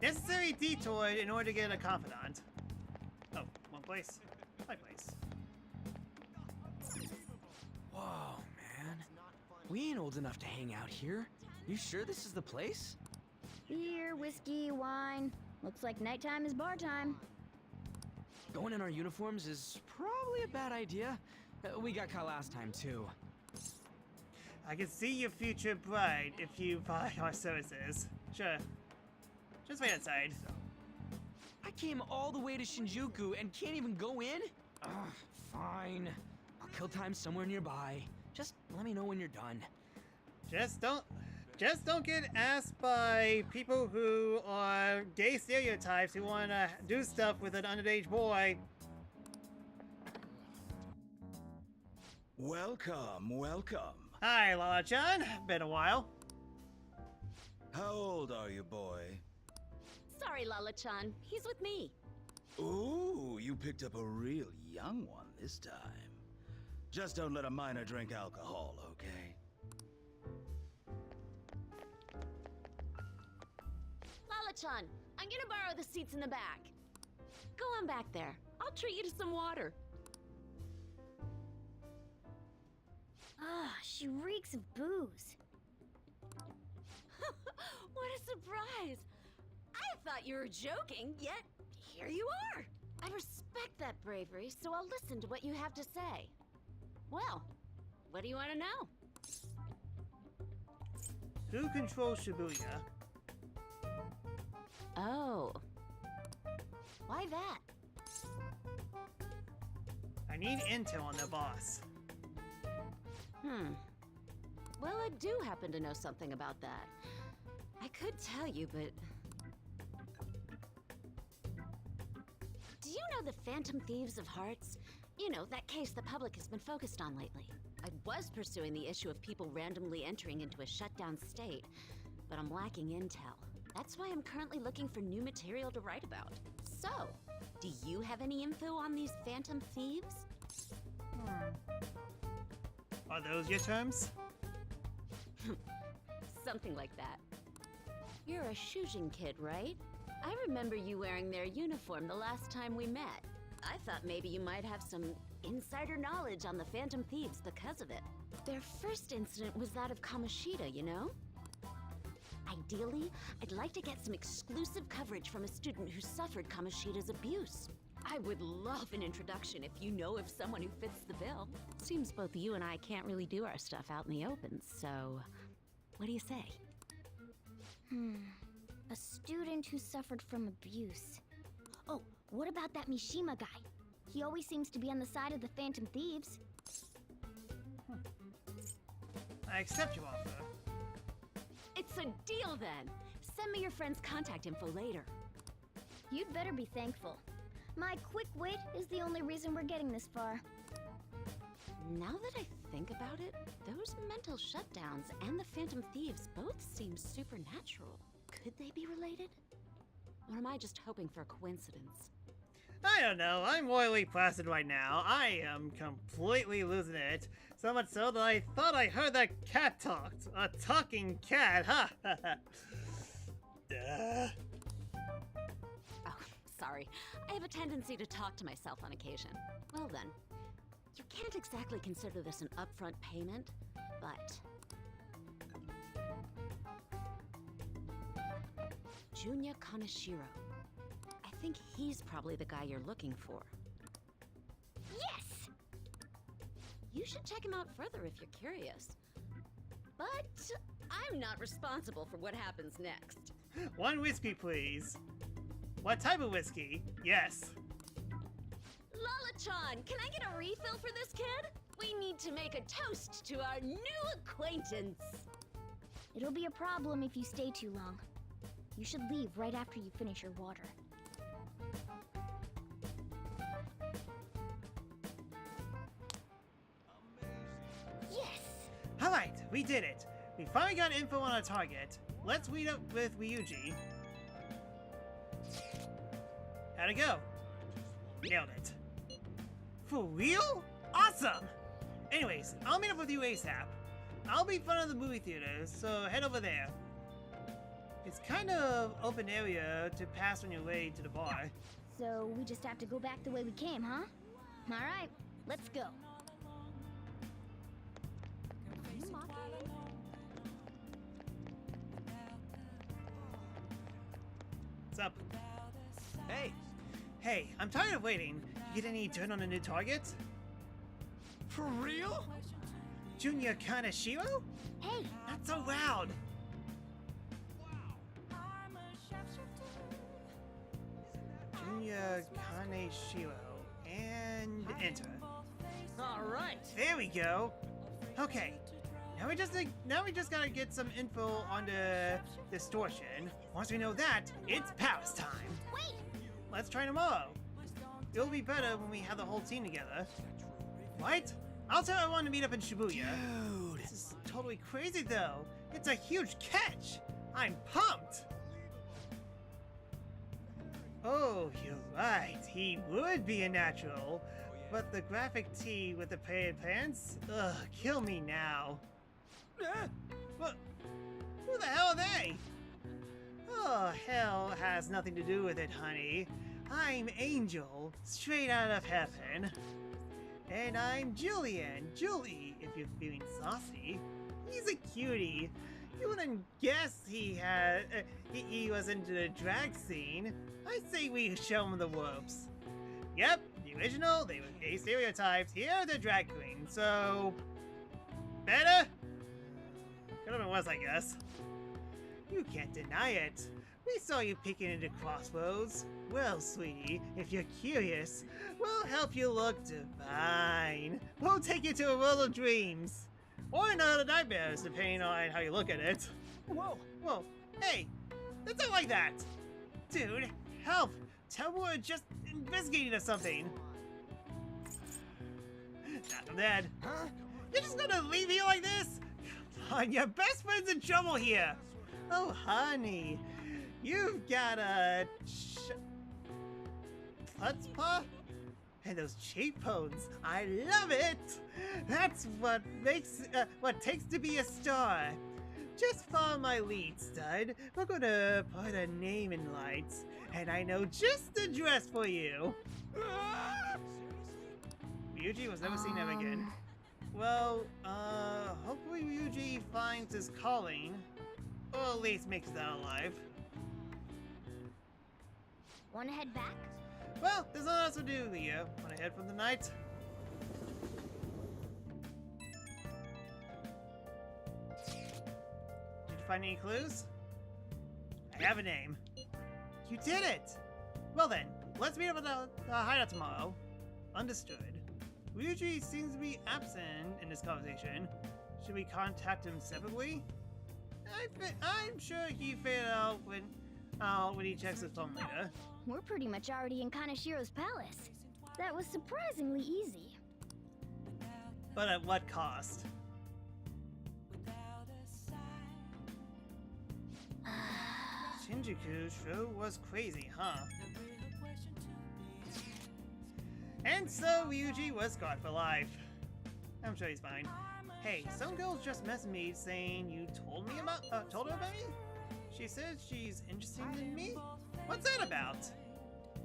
Necessary detour in order to get a confidant. Oh, one place. My place. Whoa, man. We ain't old enough to hang out here. You sure this is the place? Beer, whiskey, wine. Looks like nighttime is bar time. Going in our uniforms is probably a bad idea. We got caught last time, too. I can see your future bride if you buy our services. Sure. Just wait outside. I came all the way to Shinjuku and can't even go in? Ugh, fine. I'll kill time somewhere nearby. Just let me know when you're done. Just don't get asked by people who are gay stereotypes who want to do stuff with an underage boy. Welcome, welcome. Hi, Lala-chan. Been a while. How old are you, boy? Sorry, Lala-chan. He's with me. Ooh, you picked up a real young one this time. Just don't let a minor drink alcohol, okay? Lala-chan, I'm gonna borrow the seats in the back. Go on back there. I'll treat you to some water. Ah, she reeks of booze. What a surprise! I thought you were joking, yet here you are! I respect that bravery, so I'll listen to what you have to say. Well, what do you want to know? Who controls Shibuya? Oh. Why that? I need intel on the boss. Well, I do happen to know something about that. I could tell you, but... Do you know the Phantom Thieves of Hearts? You know, that case the public has been focused on lately. I was pursuing the issue of people randomly entering into a shutdown state, but I'm lacking intel. That's why I'm currently looking for new material to write about. So, do you have any info on these Phantom Thieves? Are those your terms? Something like that. You're a Shujin kid, right? I remember you wearing their uniform the last time we met. I thought maybe you might have some insider knowledge on the Phantom Thieves because of it. Their first incident was that of Kamoshida, you know? Ideally, I'd like to get some exclusive coverage from a student who suffered Kamoshida's abuse. I would love an introduction if you know of someone who fits the bill. Seems both you and I can't really do our stuff out in the open, so what do you say? A student who suffered from abuse. Oh, what about that Mishima guy? He always seems to be on the side of the Phantom Thieves. I accept your offer. It's a deal then! Send me your friend's contact info later. You'd better be thankful. My quick wit is the only reason we're getting this far. Now that I think about it, those mental shutdowns and the Phantom Thieves both seem supernatural. Could they be related? Or am I just hoping for a coincidence? I don't know. I'm royally placid right now. I am completely losing it. So much so that I thought I heard that cat talked. A talking cat, huh? Duh. Oh, sorry. I have a tendency to talk to myself on occasion. Well then, you can't exactly consider this an upfront payment, but... Junya Kaneshiro. I think he's probably the guy you're looking for. Yes! You should check him out further if you're curious. But I'm not responsible for what happens next. One whiskey, please. What type of whiskey? Yes. Lala-chan, can I get a refill for this kid? We need to make a toast to our new acquaintance. It'll be a problem if you stay too long. You should leave right after you finish your water. Yes! Alright, we did it. We finally got info on our target. Let's meet up with Ryuji. How'd it go? Nailed it. For real? Awesome! Anyways, I'll meet up with you ASAP. I'll be in front of the movie theater, so head over there. It's kind of open area to pass on your way to the bar. So we just have to go back the way we came, huh? Alright, let's go. What's up? Hey! Hey, I'm tired of waiting. You get any turn on the new target? For real? Junior Kaneshiro? Hey! Not so loud! Junior Kaneshiro. And enter. Alright! There we go! Okay. Now we just gotta get some info on the distortion. Once we know that, it's Paris time! Wait! Let's try tomorrow. It'll be better when we have the whole team together. What? I'll tell everyone to meet up in Shibuya. Dude! This is totally crazy though. It's a huge catch. I'm pumped. Oh, you're right. He would be a natural. But the graphic tee with the padded pants? Ugh, kill me now. What? Who the hell are they? Oh, hell has nothing to do with it, honey. I'm Angel, straight out of heaven. And I'm Julian, Julie, if you're feeling saucy. He's a cutie. You wouldn't guess he was into the drag scene. I say we show him the ropes. Yep, the original, they were gay stereotypes. Here are the drag queens, so... better? Could have been worse, I guess. You can't deny it. We saw you peeking into Crossroads. Well, sweetie, if you're curious, we'll help you look divine. We'll take you to a world of dreams. Or another nightmares, depending on how you look at it. Whoa! Whoa, hey, that's not like that. Dude, help! Tell me we're just investigating or something. Not I'm dead. Huh? You're just gonna leave me like this? Come on, your best friend's in trouble here. Oh, honey, you've got a chutzpah? And those cheekbones, I love it! That's what makes, what takes to be a star. Just follow my lead, stud. We're gonna put a name in lights, and I know just the dress for you. Ryuji was never seen ever again. Well, hopefully Ryuji finds his calling, or at least makes it out alive. Wanna head back? Well, there's nothing else to do, Leo. Wanna head for the night? Did you find any clues? I have a name. You did it! Well then, let's meet up at the hideout tomorrow. Understood. Ryuji seems to be absent in this conversation. Should we contact him separately? I'm sure he figured out when he checks his phone later. We're pretty much already in Kaneshiro's palace. That was surprisingly easy. But at what cost? Shinjuku sure was crazy, huh? And so Ryuji was gone for life. I'm sure he's fine. Hey, some girl's just messaged me saying you told her about me? She says she's interested in me? What's that about?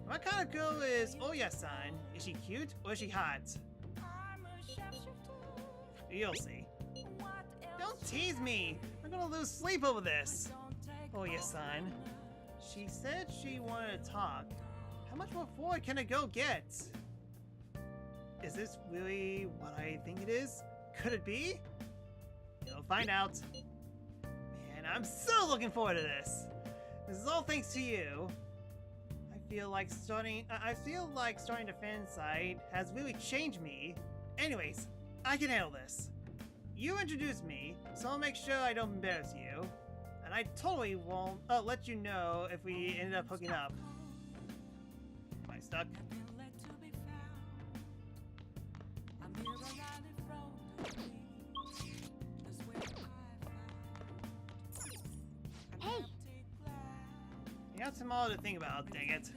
What kind of girl is Oya-san? Is she cute or is she hot? You'll see. Don't tease me! I'm gonna lose sleep over this! Oya-san. She said she wanted to talk. How much more forward can a girl get? Is this really what I think it is? Could it be? You'll find out. Man, I'm so looking forward to this. This is all thanks to you. I feel like starting the fan site has really changed me. Anyways, I can handle this. You introduced me, so I'll make sure I don't embarrass you. And I totally won't let you know if we ended up hooking up. Am I stuck? Hey! You got tomorrow to think about, dang it.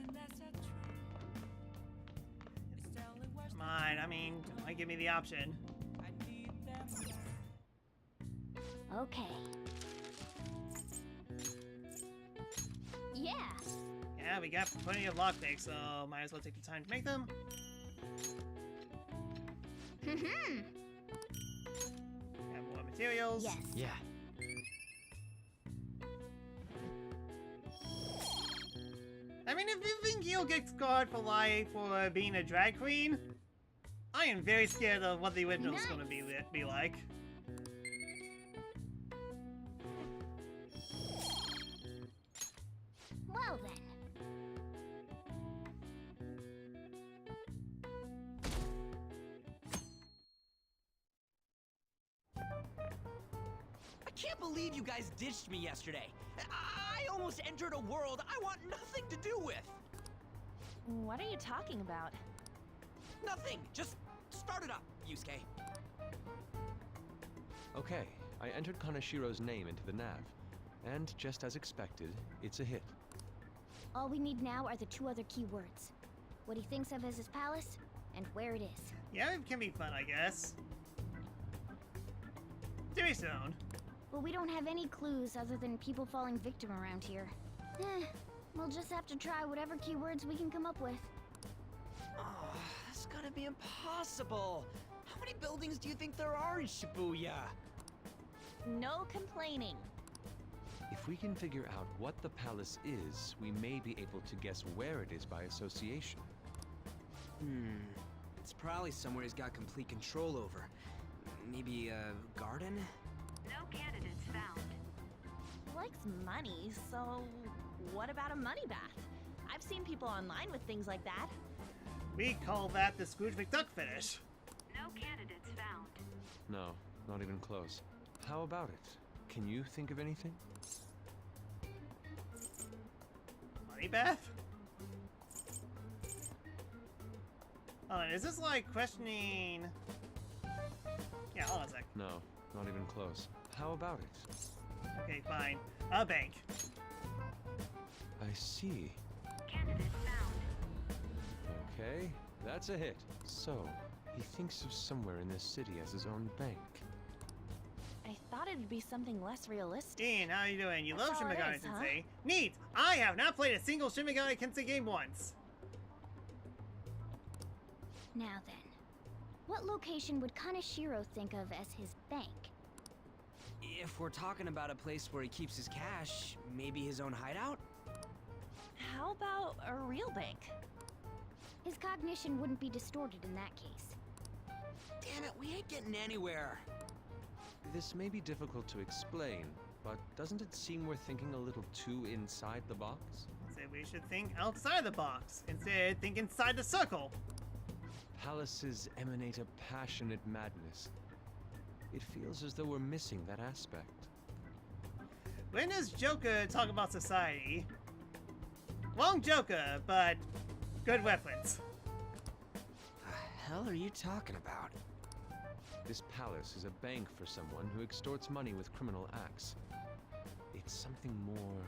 Come on, I mean, don't give me the option. Okay. Yeah. Yeah, we got plenty of lockpicks, so might as well take the time to make them. Got more materials. Yes. Yeah. I mean, if you think you'll get scarred for life for being a drag queen, I am very scared of what the original is going to be like. Well then. I can't believe you guys ditched me yesterday. I almost entered a world I want nothing to do with. What are you talking about? Nothing. Just start it up, Yusuke. Okay, I entered Kanashiro's name into the nav. And just as expected, it's a hit. All we need now are the two other keywords. What he thinks of as his palace, and where it is. Yeah, it can be fun, I guess. To be soon. But we don't have any clues other than people falling victim around here. We'll just have to try whatever keywords we can come up with. Oh, that's gotta be impossible. How many buildings do you think there are in Shibuya? No complaining. If we can figure out what the palace is, we may be able to guess where it is by association. It's probably somewhere he's got complete control over. Maybe a garden? No candidates found. He likes money, so what about a money bath? I've seen people online with things like that. We call that the Scrooge McDuck finish. No candidates found. No, not even close. How about it? Can you think of anything? Money bath? Is this like questioning... Yeah, hold on a sec. No, not even close. How about it? Okay, fine. A bank. I see. Candidate found. Okay, that's a hit. So, he thinks of somewhere in this city as his own bank. I thought it'd be something less realistic. Dean, how are you doing? You That's love all Shin it Megami is, huh? Tensei. Neat! I have not played a single Shin Megami Tensei game once. Now then, what location would Kaneshiro think of as his bank? If we're talking about a place where he keeps his cash, maybe his own hideout? How about a real bank? His cognition wouldn't be distorted in that case. Damn it, we ain't getting anywhere. This may be difficult to explain, but doesn't it seem we're thinking a little too inside the box? Say we should think outside the box. Instead, think inside the circle. Palaces emanate a passionate madness. It feels as though we're missing that aspect. When does Joker talk about society? Wrong Joker, but good reference. The hell are you talking about? This palace is a bank for someone who extorts money with criminal acts. It's something more...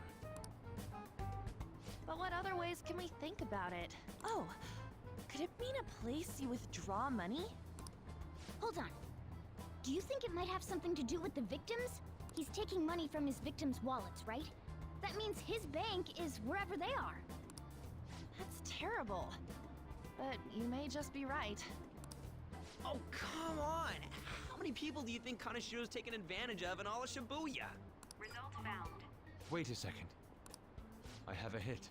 But what other ways can we think about it? Oh, could it mean a place you withdraw money? Hold on. Do you think it might have something to do with the victims? He's taking money from his victims' wallets, right? That means his bank is wherever they are. That's terrible. But you may just be right. Oh, come on! How many people do you think Kaneshiro's taken advantage of in all of Shibuya? Result found. Wait a second. I have a hit.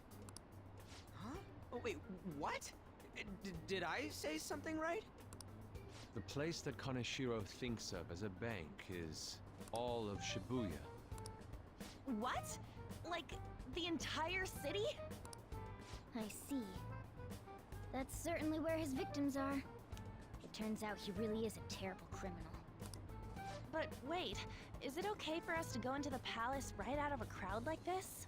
Huh? Oh, wait, what? Did I say something right? The place that Kaneshiro thinks of as a bank is all of Shibuya. What? Like, the entire city? I see. That's certainly where his victims are. It turns out he really is a terrible criminal. But wait, is it okay for us to go into the palace right out of a crowd like this?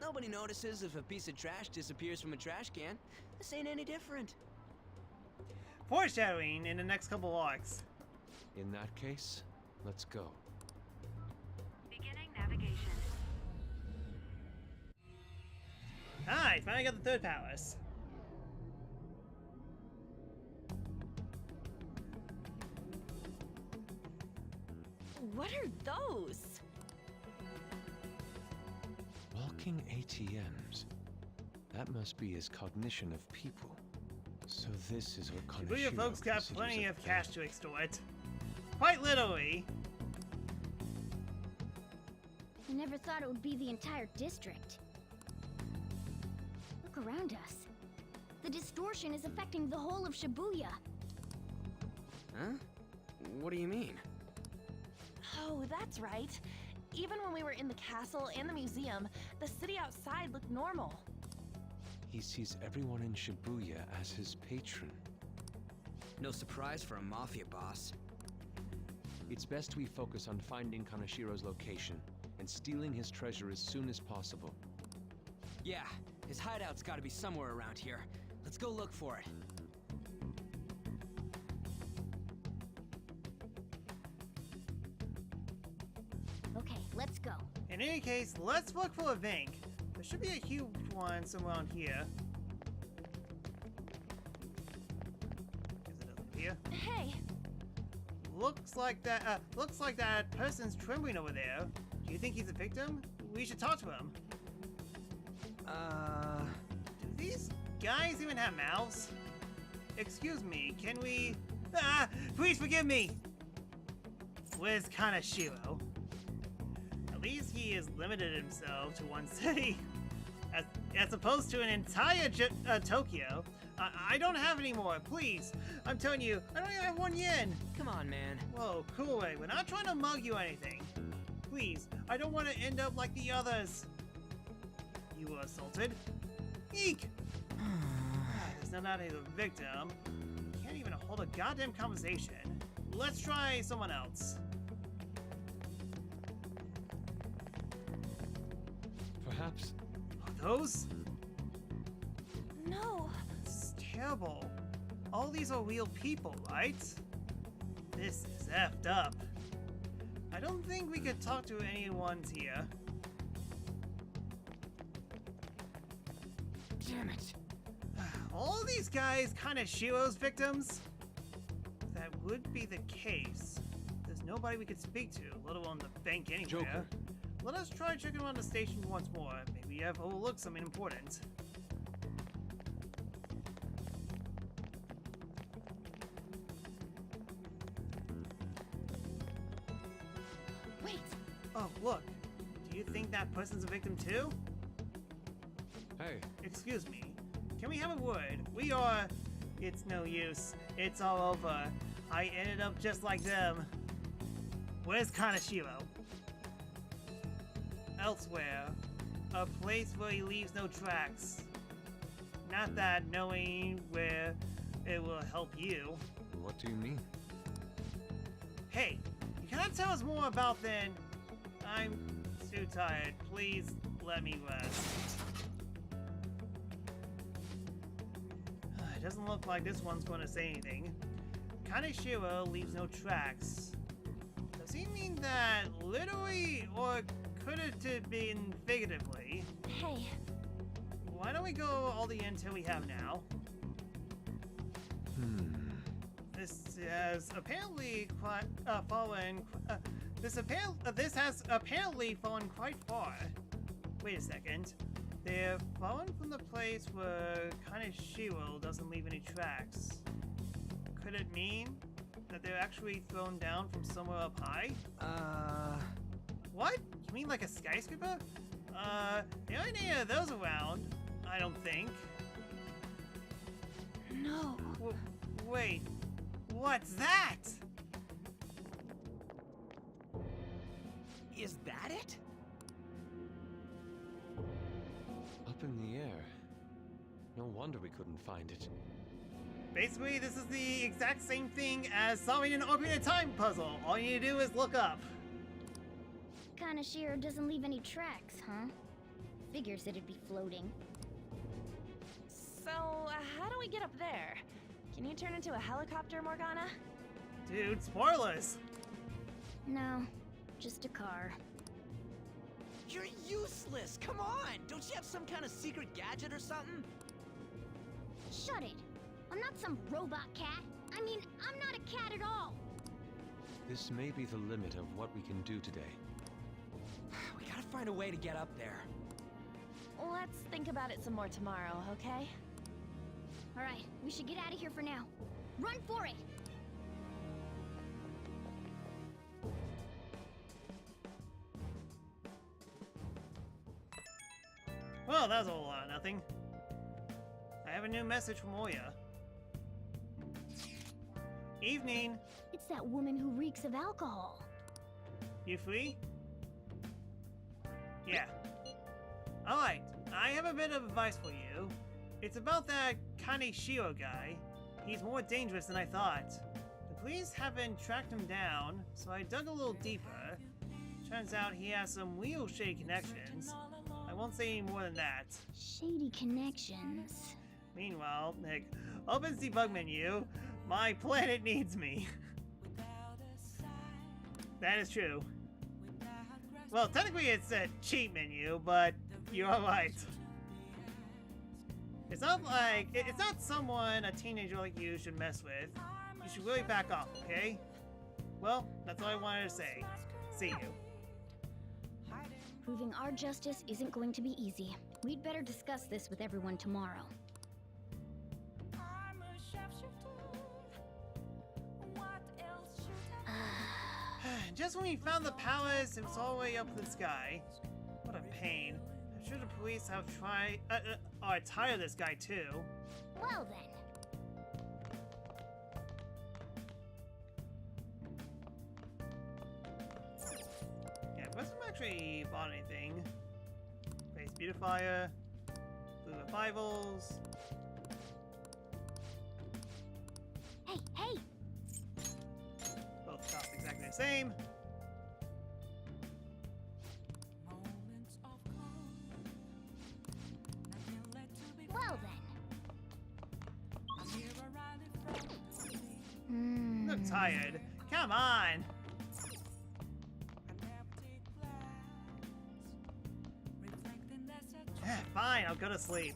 Nobody notices if a piece of trash disappears from a trash can. This ain't any different. Foreshadowing in the next couple arcs. In that case, let's go. Beginning navigation. Alright, finally got the third palace. What are those? Walking ATMs. That must be his cognition of people. So this is what Shibuya Kaneshiro folks got considers plenty a of cash to extort. Quite literally. I never thought it would be the entire district. Look around us. The distortion is affecting the whole of Shibuya. Huh? What do you mean? Oh, that's right. Even when we were in the castle and the museum, the city outside looked normal. He sees everyone in Shibuya as his patron. No surprise for a mafia boss. It's best we focus on finding Kaneshiro's location and stealing his treasure as soon as possible. Yeah, his hideout's gotta be somewhere around here. Let's go look for it. Okay, let's go. In any case, let's look for a bank. There should be a huge one somewhere around here. Guess it doesn't appear. Hey! Looks like that person's trembling over there. Do you think he's a victim? We should talk to him. Do these guys even have mouths? Excuse me, can we... Please forgive me! Where's Kaneshiro? At least he has limited himself to one city. As opposed to an entire Tokyo. I don't have any more, please. I'm telling you, I don't even have 1 yen. Come on, man. Whoa, cool away. We're not trying to mug you or anything. Please, I don't want to end up like the others. You were assaulted? Eek! There's no doubt he's a victim. Can't even hold a goddamn conversation. Let's try someone else. Perhaps... Those? No. This is terrible. All these are real people, right? This is effed up. I don't think we could talk to anyone here. Damn it. All these guys Kaneshiro's victims? If that would be the case, there's nobody we could speak to, let alone the bank anywhere. Joker. Let us try checking around the station once more. Maybe I've overlooked something important. Wait! Oh, look. Do you think that person's a victim too? Hey. Excuse me. Can we have a word? We are... It's no use. It's all over. I ended up just like them. Where's Kaneshiro? Elsewhere. A place where he leaves no tracks. Not that knowing where it will help you. What do you mean? Hey, you cannot tell us more about then. I'm too tired. Please let me rest. It doesn't look like this one's going to say anything. Kaneshiro leaves no tracks. Does he mean that literally, or could it have been figuratively? Hey. Why don't we go all the intel we have now? This has apparently this has apparently fallen quite far. Wait a second. They're fallen from the place where Kaneshiro doesn't leave any tracks. Could it mean that they're actually thrown down from somewhere up high? What? You mean like a skyscraper? There aren't any of those around, I don't think. No. Wait, what's that? Is that it? Up in the air. No wonder we couldn't find it. Basically, this is the exact same thing as solving an alternate time puzzle. All you need to do is look up. Kaneshiro doesn't leave any tracks, huh? Figures it'd be floating. So, how do we get up there? Can you turn into a helicopter, Morgana? Dude, spoilers! No, just a car. You're useless! Come on! Don't you have some kind of secret gadget or something? Shut it! I'm not some robot cat. I mean, I'm not a cat at all. this may be the limit of what we can do today. We gotta find a way to get up there. Let's think about it some more tomorrow, okay? Alright, we should get out of here for now. Run for it! Well, that was a whole lot of nothing. I have a new message from Oya. Evening. It's that woman who reeks of alcohol. You free? Yeah. Alright, I have a bit of advice for you. It's about that Kaneshiro guy. He's more dangerous than I thought. The police haven't tracked him down, so I dug a little deeper. Turns out he has some real shady connections. I won't say any more than that. Shady connections. Meanwhile, Nick, opens debug menu. My planet needs me. That is true. Well, technically it's a cheat menu, but you're right. It's not like, it's not someone a teenager like you should mess with. You should really back off, okay? Well, that's all I wanted to say. See you. Proving our justice isn't going to be easy. We'd better discuss this with everyone tomorrow. Just when we found the palace, it was all the way up the sky. What a pain. I'm sure the police have are tired of this guy too. Well then. Yeah, but I'm actually bought anything. Face beautifier, blue revivals. Hey, hey! Both cost exactly the same. Well then. Look tired. Come on. Fine, I'll go to sleep.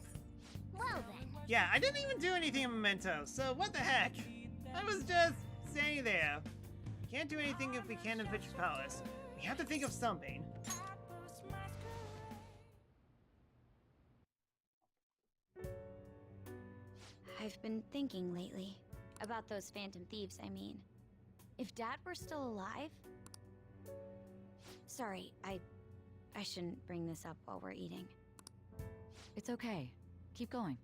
Well then. Yeah, I didn't even do anything in Memento, so what the heck? I was just standing there. We can't do anything if we can't infect the palace. We have to think of something. I've been thinking lately. About those phantom thieves, I mean. If Dad were still alive... Sorry, I shouldn't bring this up while we're eating. It's okay. Keep going.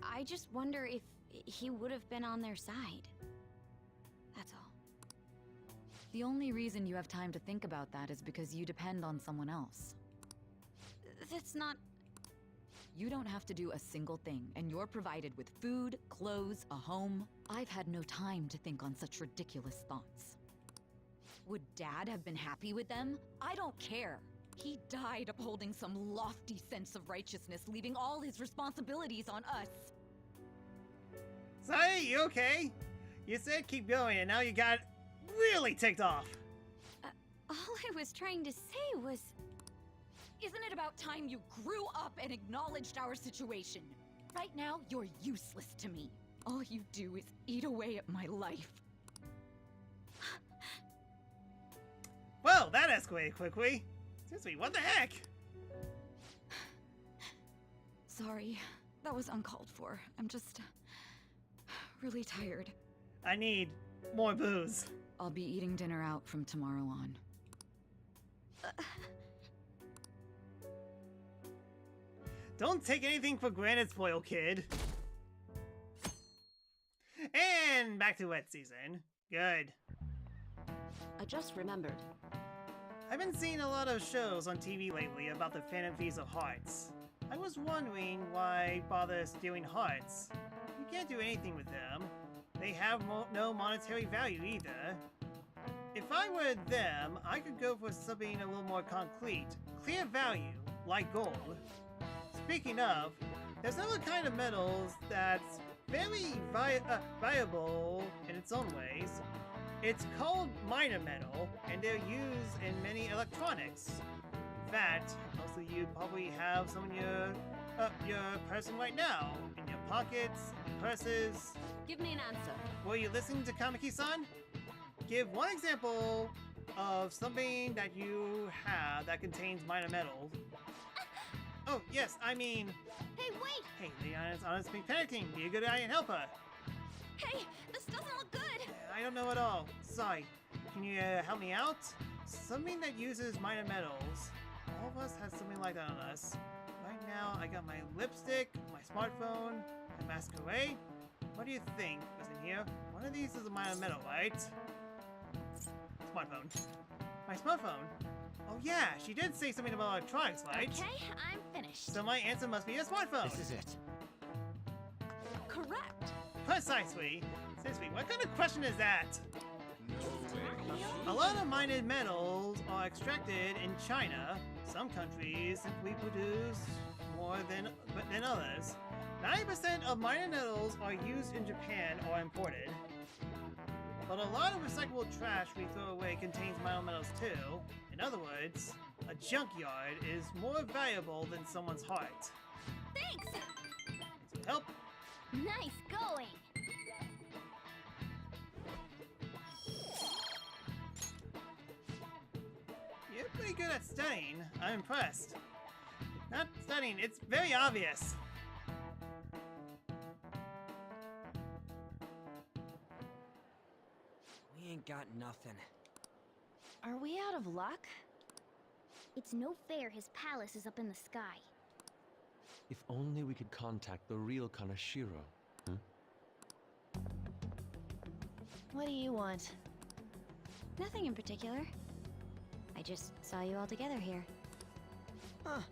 I just wonder if he would have been on their side. That's all. The only reason you have time to think about that is because you depend on someone else. That's not... You don't have to do a single thing, and you're provided with food, clothes, a home. I've had no time to think on such ridiculous thoughts. Would Dad have been happy with them? I don't care. He died upholding some lofty sense of righteousness, leaving all his responsibilities on us. Say, you okay? You said keep going, and now you got really ticked off. All I was trying to say was... Isn't it about time you grew up and acknowledged our situation? Right now, you're useless to me. All you do is eat away at my life. Well, that escalated quickly. Excuse me, what the heck? Sorry, that was uncalled for. I'm just... really tired. I need more booze. I'll be eating dinner out from tomorrow on. Don't take anything for granted, spoiled kid. And back to wet season. Good. I just remembered. I've been seeing a lot of shows on TV lately about the Phantom Thieves of Hearts. I was wondering why bother stealing hearts. You can't do anything with them. They have no monetary value either. If I were them, I could go for something a little more concrete. Clear value, like gold. Speaking of, there's another kind of metals that's very viable in its own ways. It's called minor metal, and they're used in many electronics. In fact, most of you probably have some in your person right now, in your pockets, purses. Give me an answer. Were you listening to Kamiki-san? Give one example of something that you have that contains minor metals. Oh, yes, I mean... Hey, wait! Hey, Leon's honestly panicking. Be a good guy and help her. Hey, this doesn't look good! I don't know at all. Sorry. Can you help me out? Something that uses minor metals. All of us have something like that on us. Right now, I got my lipstick, my smartphone, my masquerade. What do you think was in here? One of these is a minor metal, right? Smartphone. My smartphone? Oh yeah, she did say something about electronics, right? Okay, I'm finished. So my answer must be a smartphone. This is it. Correct. Precisely. Seriously, what kind of question is that? A lot of mined metals are extracted in China. Some countries simply produce more than others. 90% of mined metals are used in Japan or imported. But a lot of recyclable trash we throw away contains minor metals too. In other words, a junkyard is more valuable than someone's heart. Thanks! So help? Nice going! You're pretty good at studying. I'm impressed. Not studying, it's very obvious. We ain't got nothing. Are we out of luck? It's no fair his palace is up in the sky. If only we could contact the real Kanashiro. What do you want? Nothing in particular. I just saw you all together here. Huh,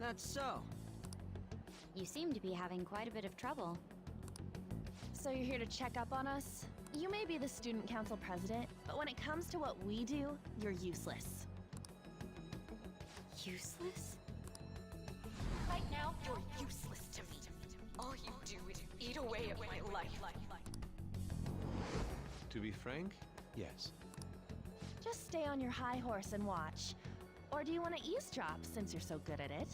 that's so. You seem to be having quite a bit of trouble. So you're here to check up on us? You may be the student council president, but when it comes to what we do, you're useless. Useless? Right now, you're useless to me. All you do is eat away at my life. To be frank, yes. Just stay on your high horse and watch. Or do you want to eavesdrop since you're so good at it?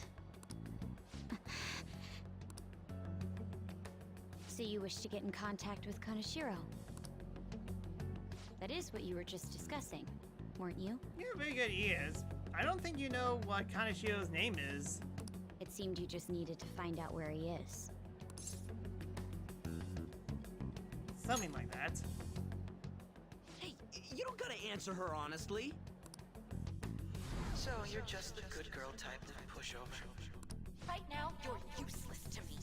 So you wish to get in contact with Kanashiro? That is what you were just discussing, weren't you? You have very good ears. I don't think you know what Kanashiro's name is. It seemed you just needed to find out where he is. Something like that. Hey, you don't gotta answer her honestly. So you're just the good girl type to push over. Right now, you're useless to me.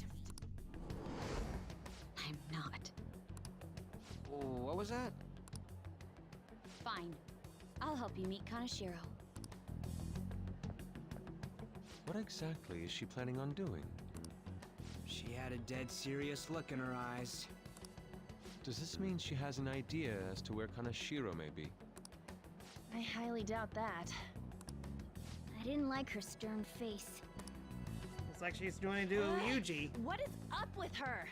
I'm not. What was that? Fine. I'll help you meet Kanashiro. What exactly is she planning on doing? She had a dead serious look in her eyes. Does this mean she has an idea as to where Kanashiro may be? I highly doubt that. I didn't like her stern face. Looks like she's going to do Yuji. What is up with her?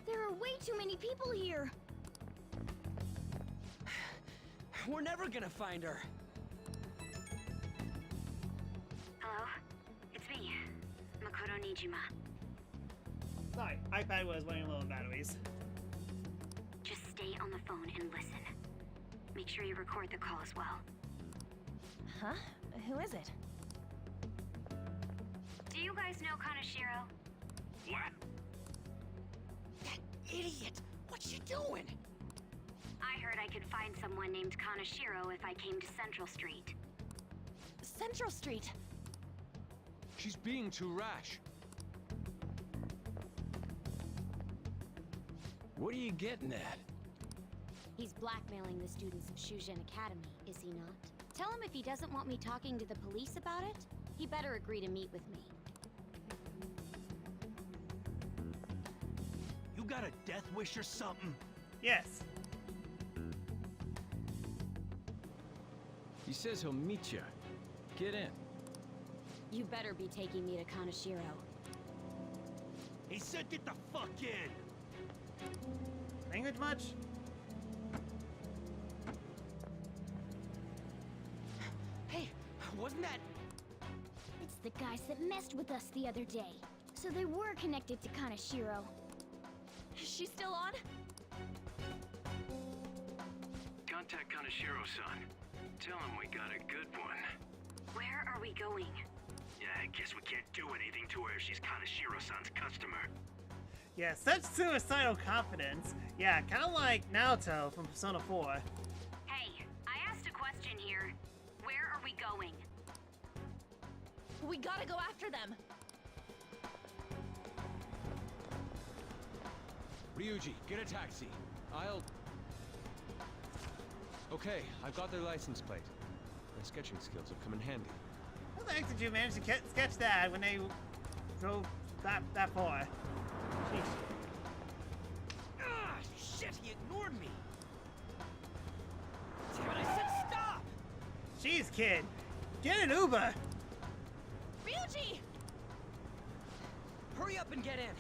There are way too many people here. We're never gonna find her. Hello? It's me, Makoto Nijima. Sorry, iPad was running low on batteries. Just stay on the phone and listen. Make sure you record the call as well. Huh? Who is it? Do you guys know Kanashiro? What? That idiot! What's she doing? I heard I could find someone named Kanashiro if I came to Central Street. Central Street! She's being too rash. What are you getting at? He's blackmailing the students of Shujin Academy, is he not? Tell him if he doesn't want me talking to the police about it, he better agree to meet with me. You got a death wish or something? Yes. He says he'll meet you. Get in. You better be taking me to Kanashiro. He said get the fuck in! Language much? Hey, wasn't that... It's the guys that messed with us the other day. So they were connected to Kanashiro. Is she still on? Contact Kaneshiro-san. Tell him we got a good one. Where are we going? Yeah, I guess we can't do anything to her if she's Kaneshiro-san's customer. Yeah, such suicidal confidence. Yeah, kind of like Naoto from Persona 4. Hey, I asked a question here. Where are we going? We gotta go after them. Ryuji, get a taxi. I'll... Okay, I've got their license plate. My sketching skills have come in handy. How the heck did you manage to sketch that when they drove that far? Jeez. Ah, shit, he ignored me. Damn it, I said stop! Jeez, kid. Get an Uber. Ryuji! Hurry up and get in.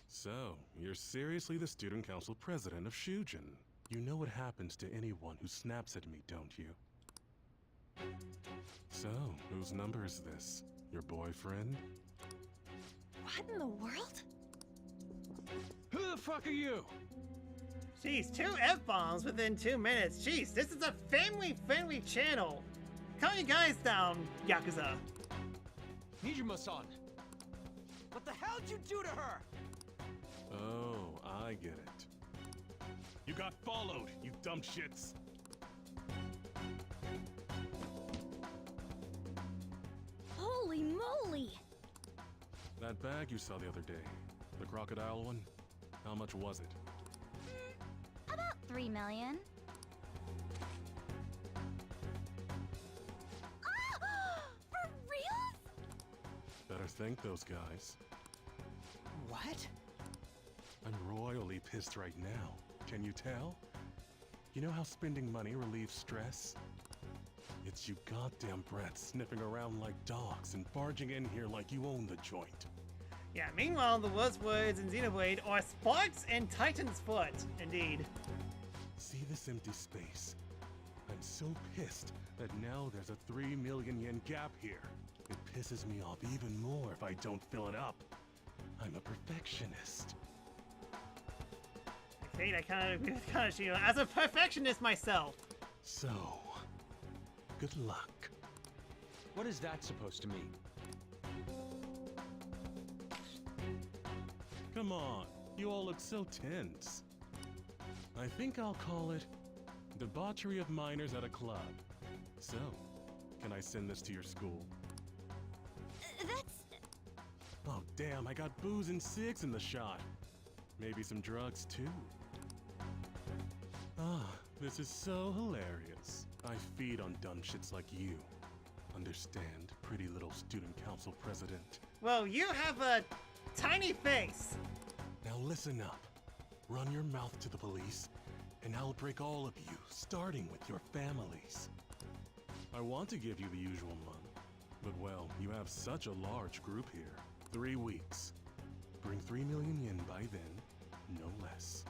So, you're seriously the student council president of Shujin. You know what happens to anyone who snaps at me, don't you? So, whose number is this? Your boyfriend? What in the world? Who the fuck are you? Jeez, 2 F-bombs within 2 minutes. Jeez, this is a family-friendly channel. Calm you guys down, Yakuza. Nijima-san. What the hell did you do to her? Oh, I get it. You got followed, you dumb shits. Holy moly! That bag you saw the other day, the crocodile one, how much was it? About 3 million. For real? Better thank those guys. What? I'm royally pissed right now. Can you tell? You know how spending money relieves stress? It's you goddamn brats sniffing around like dogs and barging in here like you own the joint. Yeah, meanwhile, the worst words in Xenoblade are Sparks and Titan's Foot, indeed. See this empty space? I'm so pissed that now there's a 3 million yen gap here. It pisses me off even more if I don't fill it up. I'm a perfectionist. Okay, I kind of agree with Kaneshiro. As a perfectionist myself. So, good luck. What is that supposed to mean? Come on, you all look so tense. I think I'll call it debauchery of minors at a club. So, can I send this to your school? That's... Oh damn, I got booze and cigs in the shot. Maybe some drugs too. Ah, this is so hilarious. I feed on dumb shits like you. Understand, pretty little student council president. Well, you have a tiny face. Now listen up. Run your mouth to the police, and I'll break all of you, starting with your families. I want to give you the usual month, but well, you have such a large group here. 3 weeks. Bring 3 million yen by then, no less.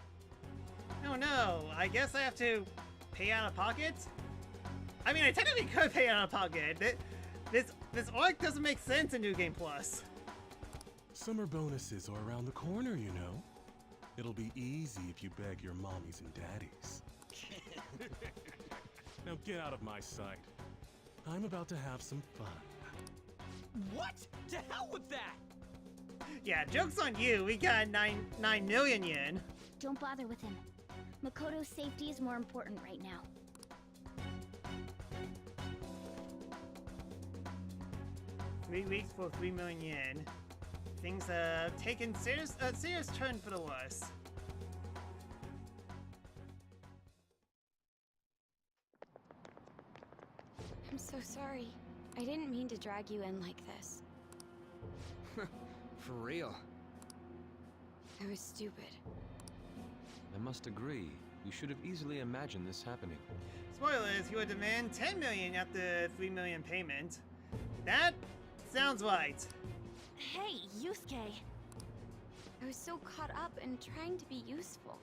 Oh no, I guess I have to pay out of pocket? I mean, I technically could pay out of pocket. This arc doesn't make sense in New Game Plus. Summer bonuses are around the corner, you know. It'll be easy if you beg your mommies and daddies. Now get out of my sight. I'm about to have some fun. What? To hell with that! Yeah, joke's on you. We got 9 million yen. Don't bother with him. Makoto's safety is more important right now. 3 weeks for 3 million yen. Things have taken a serious turn for the worse. I'm so sorry. I didn't mean to drag you in like this. For real. I was stupid. I must agree. You should have easily imagined this happening. Spoilers, he would demand 10 million at the 3 million payment. That sounds right. Hey, Yusuke. I was so caught up in trying to be useful.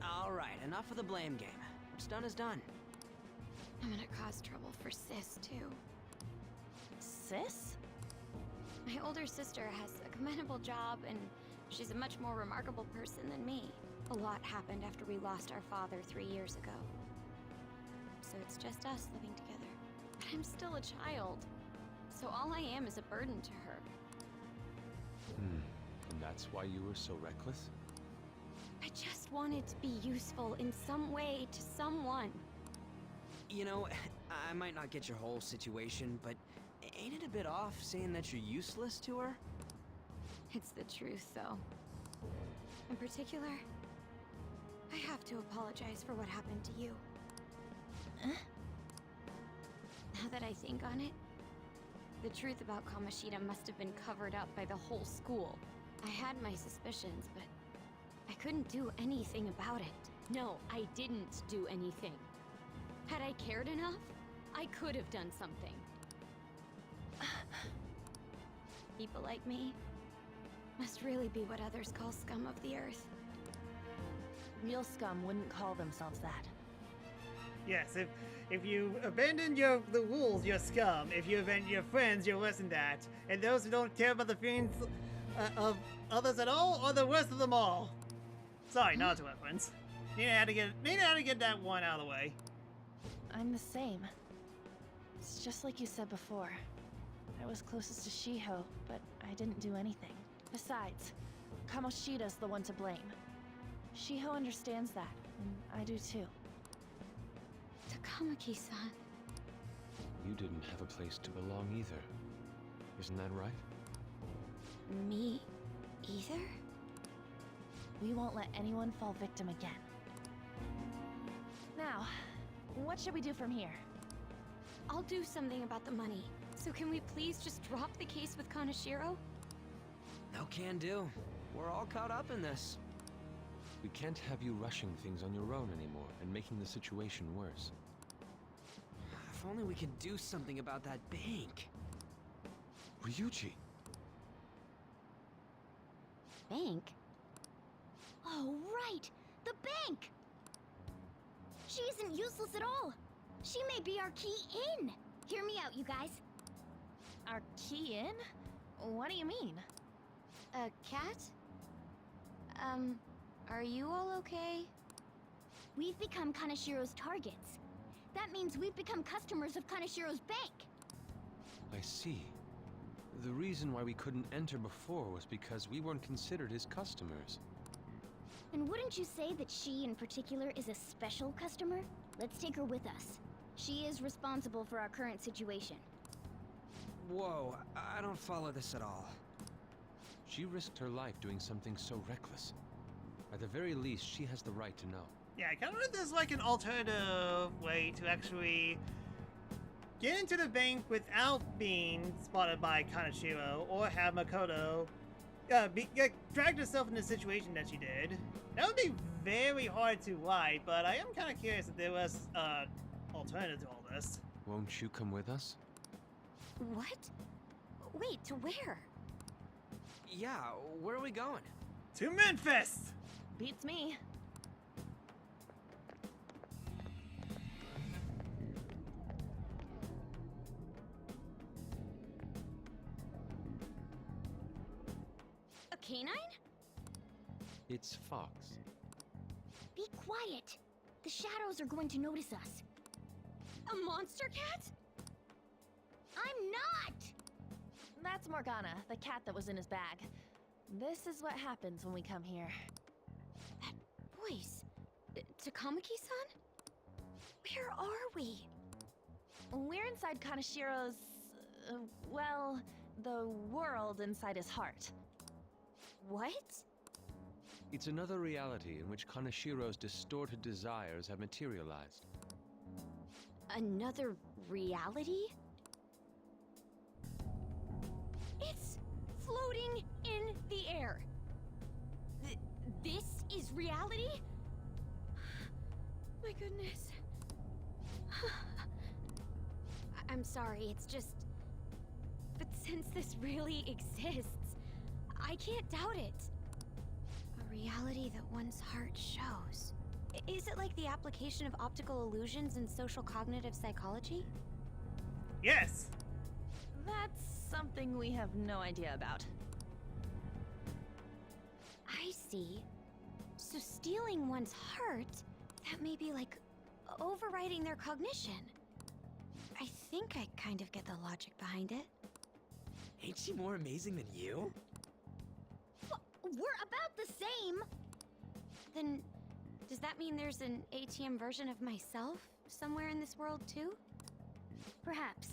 Alright, enough of the blame game. What's done is done. I'm gonna cause trouble for Sis, too. Sis? My older sister has a commendable job, and she's a much more remarkable person than me. A lot happened after we lost our father 3 years ago. So it's just us living together. But I'm still a child. So all I am is a burden to her. And that's why you were so reckless? I just wanted to be useful in some way to someone. You know, I might not get your whole situation, but ain't it a bit off saying that you're useless to her? It's the truth, though. In particular, I have to apologize for what happened to you. Now that I think on it, the truth about Kamoshida must have been covered up by the whole school. I had my suspicions, but I couldn't do anything about it. No, I didn't do anything. Had I cared enough, I could have done something. People like me must really be what others call scum of the earth. Real scum wouldn't call themselves that. Yes, if you abandon the rules, you're scum. If you abandon your friends, you're worse than that. And those who don't care about the feelings of others at all are the worst of them all. Sorry, not to reference. Need to get that one out of the way. I'm the same. It's just like you said before. I was closest to Shiho, but I didn't do anything. Besides, Kamoshida's the one to blame. Shiho understands that, and I do too. Takamaki-san. You didn't have a place to belong either. Isn't that right? Me either? We won't let anyone fall victim again. Now, what should we do from here? I'll do something about the money. So can we please just drop the case with Kaneshiro? No can do. We're all caught up in this. We can't have you rushing things on your own anymore and making the situation worse. If only we could do something about that bank. Ryuji! Bank? Oh, right! The bank! She isn't useless at all! She may be our key in! Hear me out, you guys. Our key in? What do you mean? A cat? Are you all okay? We've become Kaneshiro's targets. That means we've become customers of Kaneshiro's bank. I see. The reason why we couldn't enter before was because we weren't considered his customers. And wouldn't you say that she in particular is a special customer? Let's take her with us. She is responsible for our current situation. Whoa, I don't follow this at all. She risked her life doing something so reckless. At the very least, she has the right to know. Yeah, I kind of wonder if there's like an alternative way to actually get into the bank without being spotted by Kaneshiro, or have Makoto dragged herself in the situation that she did. That would be very hard to write, but I am kind of curious if there was an alternative to all this. Won't you come with us? What? Wait, to where? Yeah, where are we going? To Memphis! Beats me. A canine? It's Fox. Be quiet. The shadows are going to notice us. A monster cat? I'm not! That's Morgana, the cat that was in his bag. This is what happens when we come here. That voice. Takamaki-san? Where are we? We're inside Kaneshiro's... well, the world inside his heart. What? It's another reality in which Kaneshiro's distorted desires have materialized. Another reality? It's floating in the air. This is reality? My goodness. I'm sorry, it's just... But since this really exists, I can't doubt it. A reality that one's heart shows. Is it like the application of optical illusions in social cognitive psychology? Yes! That's something we have no idea about. I see. So stealing one's heart, that may be like overriding their cognition. I think I kind of get the logic behind it. Ain't she more amazing than you? We're about the same! Then, does that mean there's an ATM version of myself somewhere in this world too? Perhaps.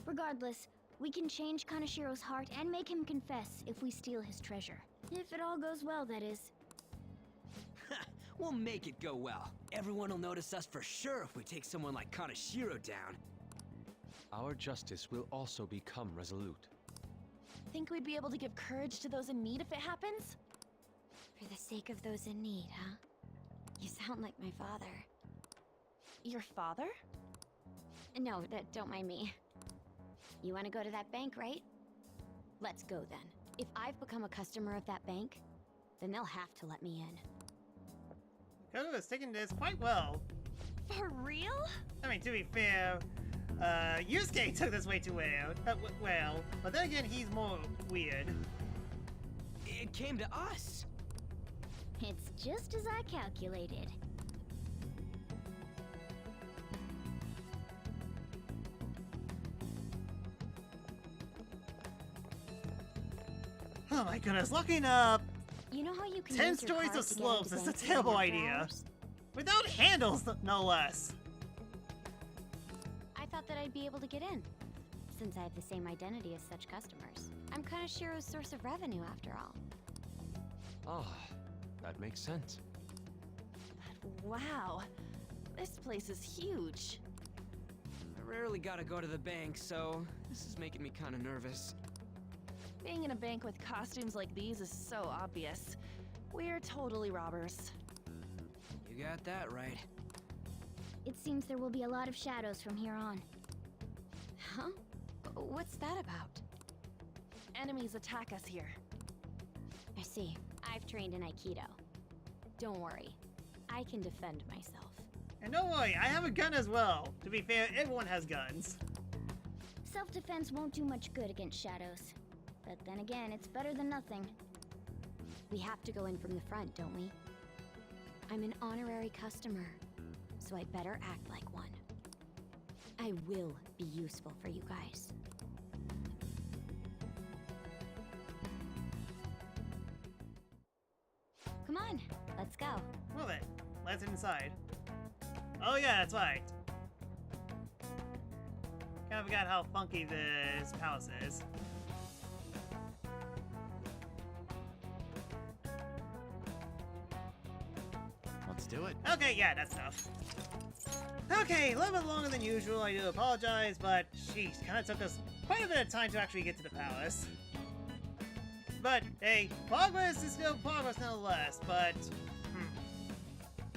Regardless, we can change Kanashiro's heart and make him confess if we steal his treasure. If it all goes well, that is. We'll make it go well. Everyone will notice us for sure if we take someone like Kanashiro down. Our justice will also become resolute. Think we'd be able to give courage to those in need if it happens? For the sake of those in need, huh? You sound like my father. Your father? No, don't mind me. You want to go to that bank, right? Let's go then. If I've become a customer of that bank, then they'll have to let me in. Kodo is taking this quite well. For real? I mean, to be fair, Yusuke took this way too well. But then again, he's more weird. It came to us. It's just as I calculated. Oh my goodness, looking up You know how you can 10 use your stories card of to get slopes into is a banks terrible after idea. hours? Without handles, no less. I thought that I'd be able to get in, since I have the same identity as such customers. I'm Kanashiro's source of revenue, after all. Ah, that makes sense. Wow. This place is huge. I rarely gotta go to the bank, so this is making me kinda nervous. Being in a bank with costumes like these is so obvious. We're totally robbers. You got that right. It seems there will be a lot of shadows from here on. Huh? What's that about? Enemies attack us here. I see. I've trained in Aikido. Don't worry. I can defend myself. And don't worry, I have a gun as well. To be fair, everyone has guns. Self-defense won't do much good against shadows. But then again, it's better than nothing. We have to go in from the front, don't we? I'm an honorary customer, so I better act like one. I will be useful for you guys. Come on, let's go. Well then, let's head inside. Oh yeah, that's right. Kinda forgot how funky this palace is. Let's do it. Okay, yeah, that's enough. Okay, a little bit longer than usual, I do apologize, but sheesh, kinda took us quite a bit of time to actually get to the palace. But, hey, progress is still progress nonetheless, but,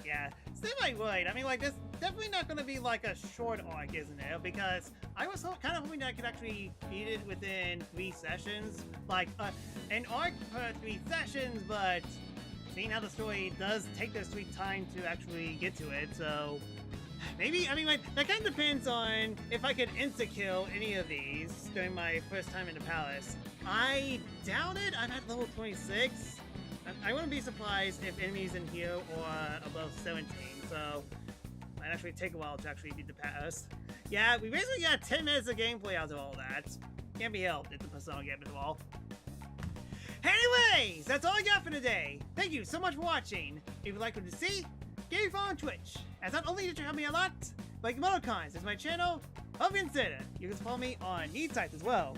yeah, still might right. I mean, like, this definitely not gonna be like a short arc, isn't it? Because I was kind of hoping that I could actually beat it within 3 sessions. Like, an arc per 3 sessions, but seeing how the story does take their sweet time to actually get to it, so maybe, I mean, like, that kind of depends on if I could insta-kill any of these during my first time in the palace. I doubt it. I'm at level 26. I wouldn't be surprised if enemies in here are above 17, so it might actually take a while to actually beat the palace. Yeah, we basically got 10 minutes of gameplay out of all that. Can't be helped if the Persona game as well. Anyways, that's all I got for today. Thank you so much for watching. If you like what you see, give me a follow on Twitch, as not only did you help me a lot, but emoticons is my channel. Hope you consider. You can follow me on needs sites as well.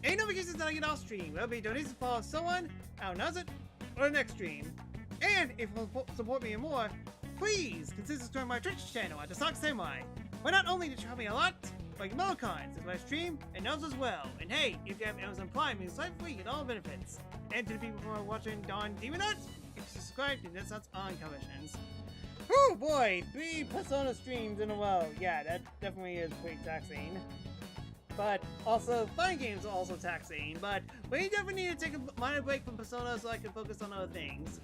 Any notifications that I get off stream will be donations for someone, I'll announce it, or the next stream. And if you want to support me more, please consider subscribing to my Twitch channel at The-Sakura-Samurai, where not only did you help me a lot, but emoticons is my stream and knows as well. And hey, if you have Amazon Prime, you slightly free get all benefits. And to the people who are watching Dawn Demon Nuts, if you subscribe to Nuts on commissions. Oh boy, 3 Persona streams in a row. Yeah, that definitely is pretty taxing. But also, fun games are also taxing. But we definitely need to take a minor break from Persona so I can focus on other things.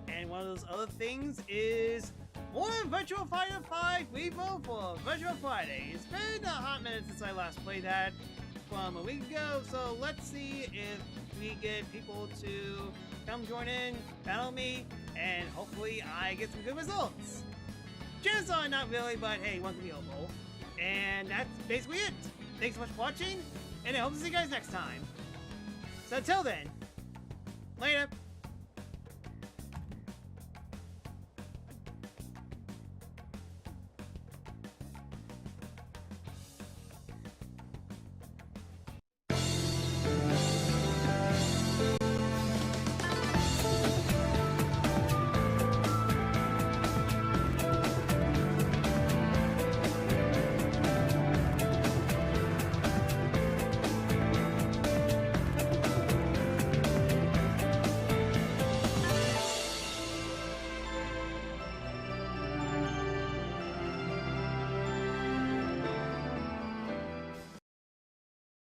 And one of those other things is more Virtual Fighter 5 Repo for Virtual Friday. It's been a hot minute since I last played that. from a week ago, so let's see if we get people to come join in, battle me, and hopefully I get some good results. Chances are not really, but hey, one can be hopeful. And that's basically it. Thanks so much for watching, and I hope to see you guys next time. So until then, later.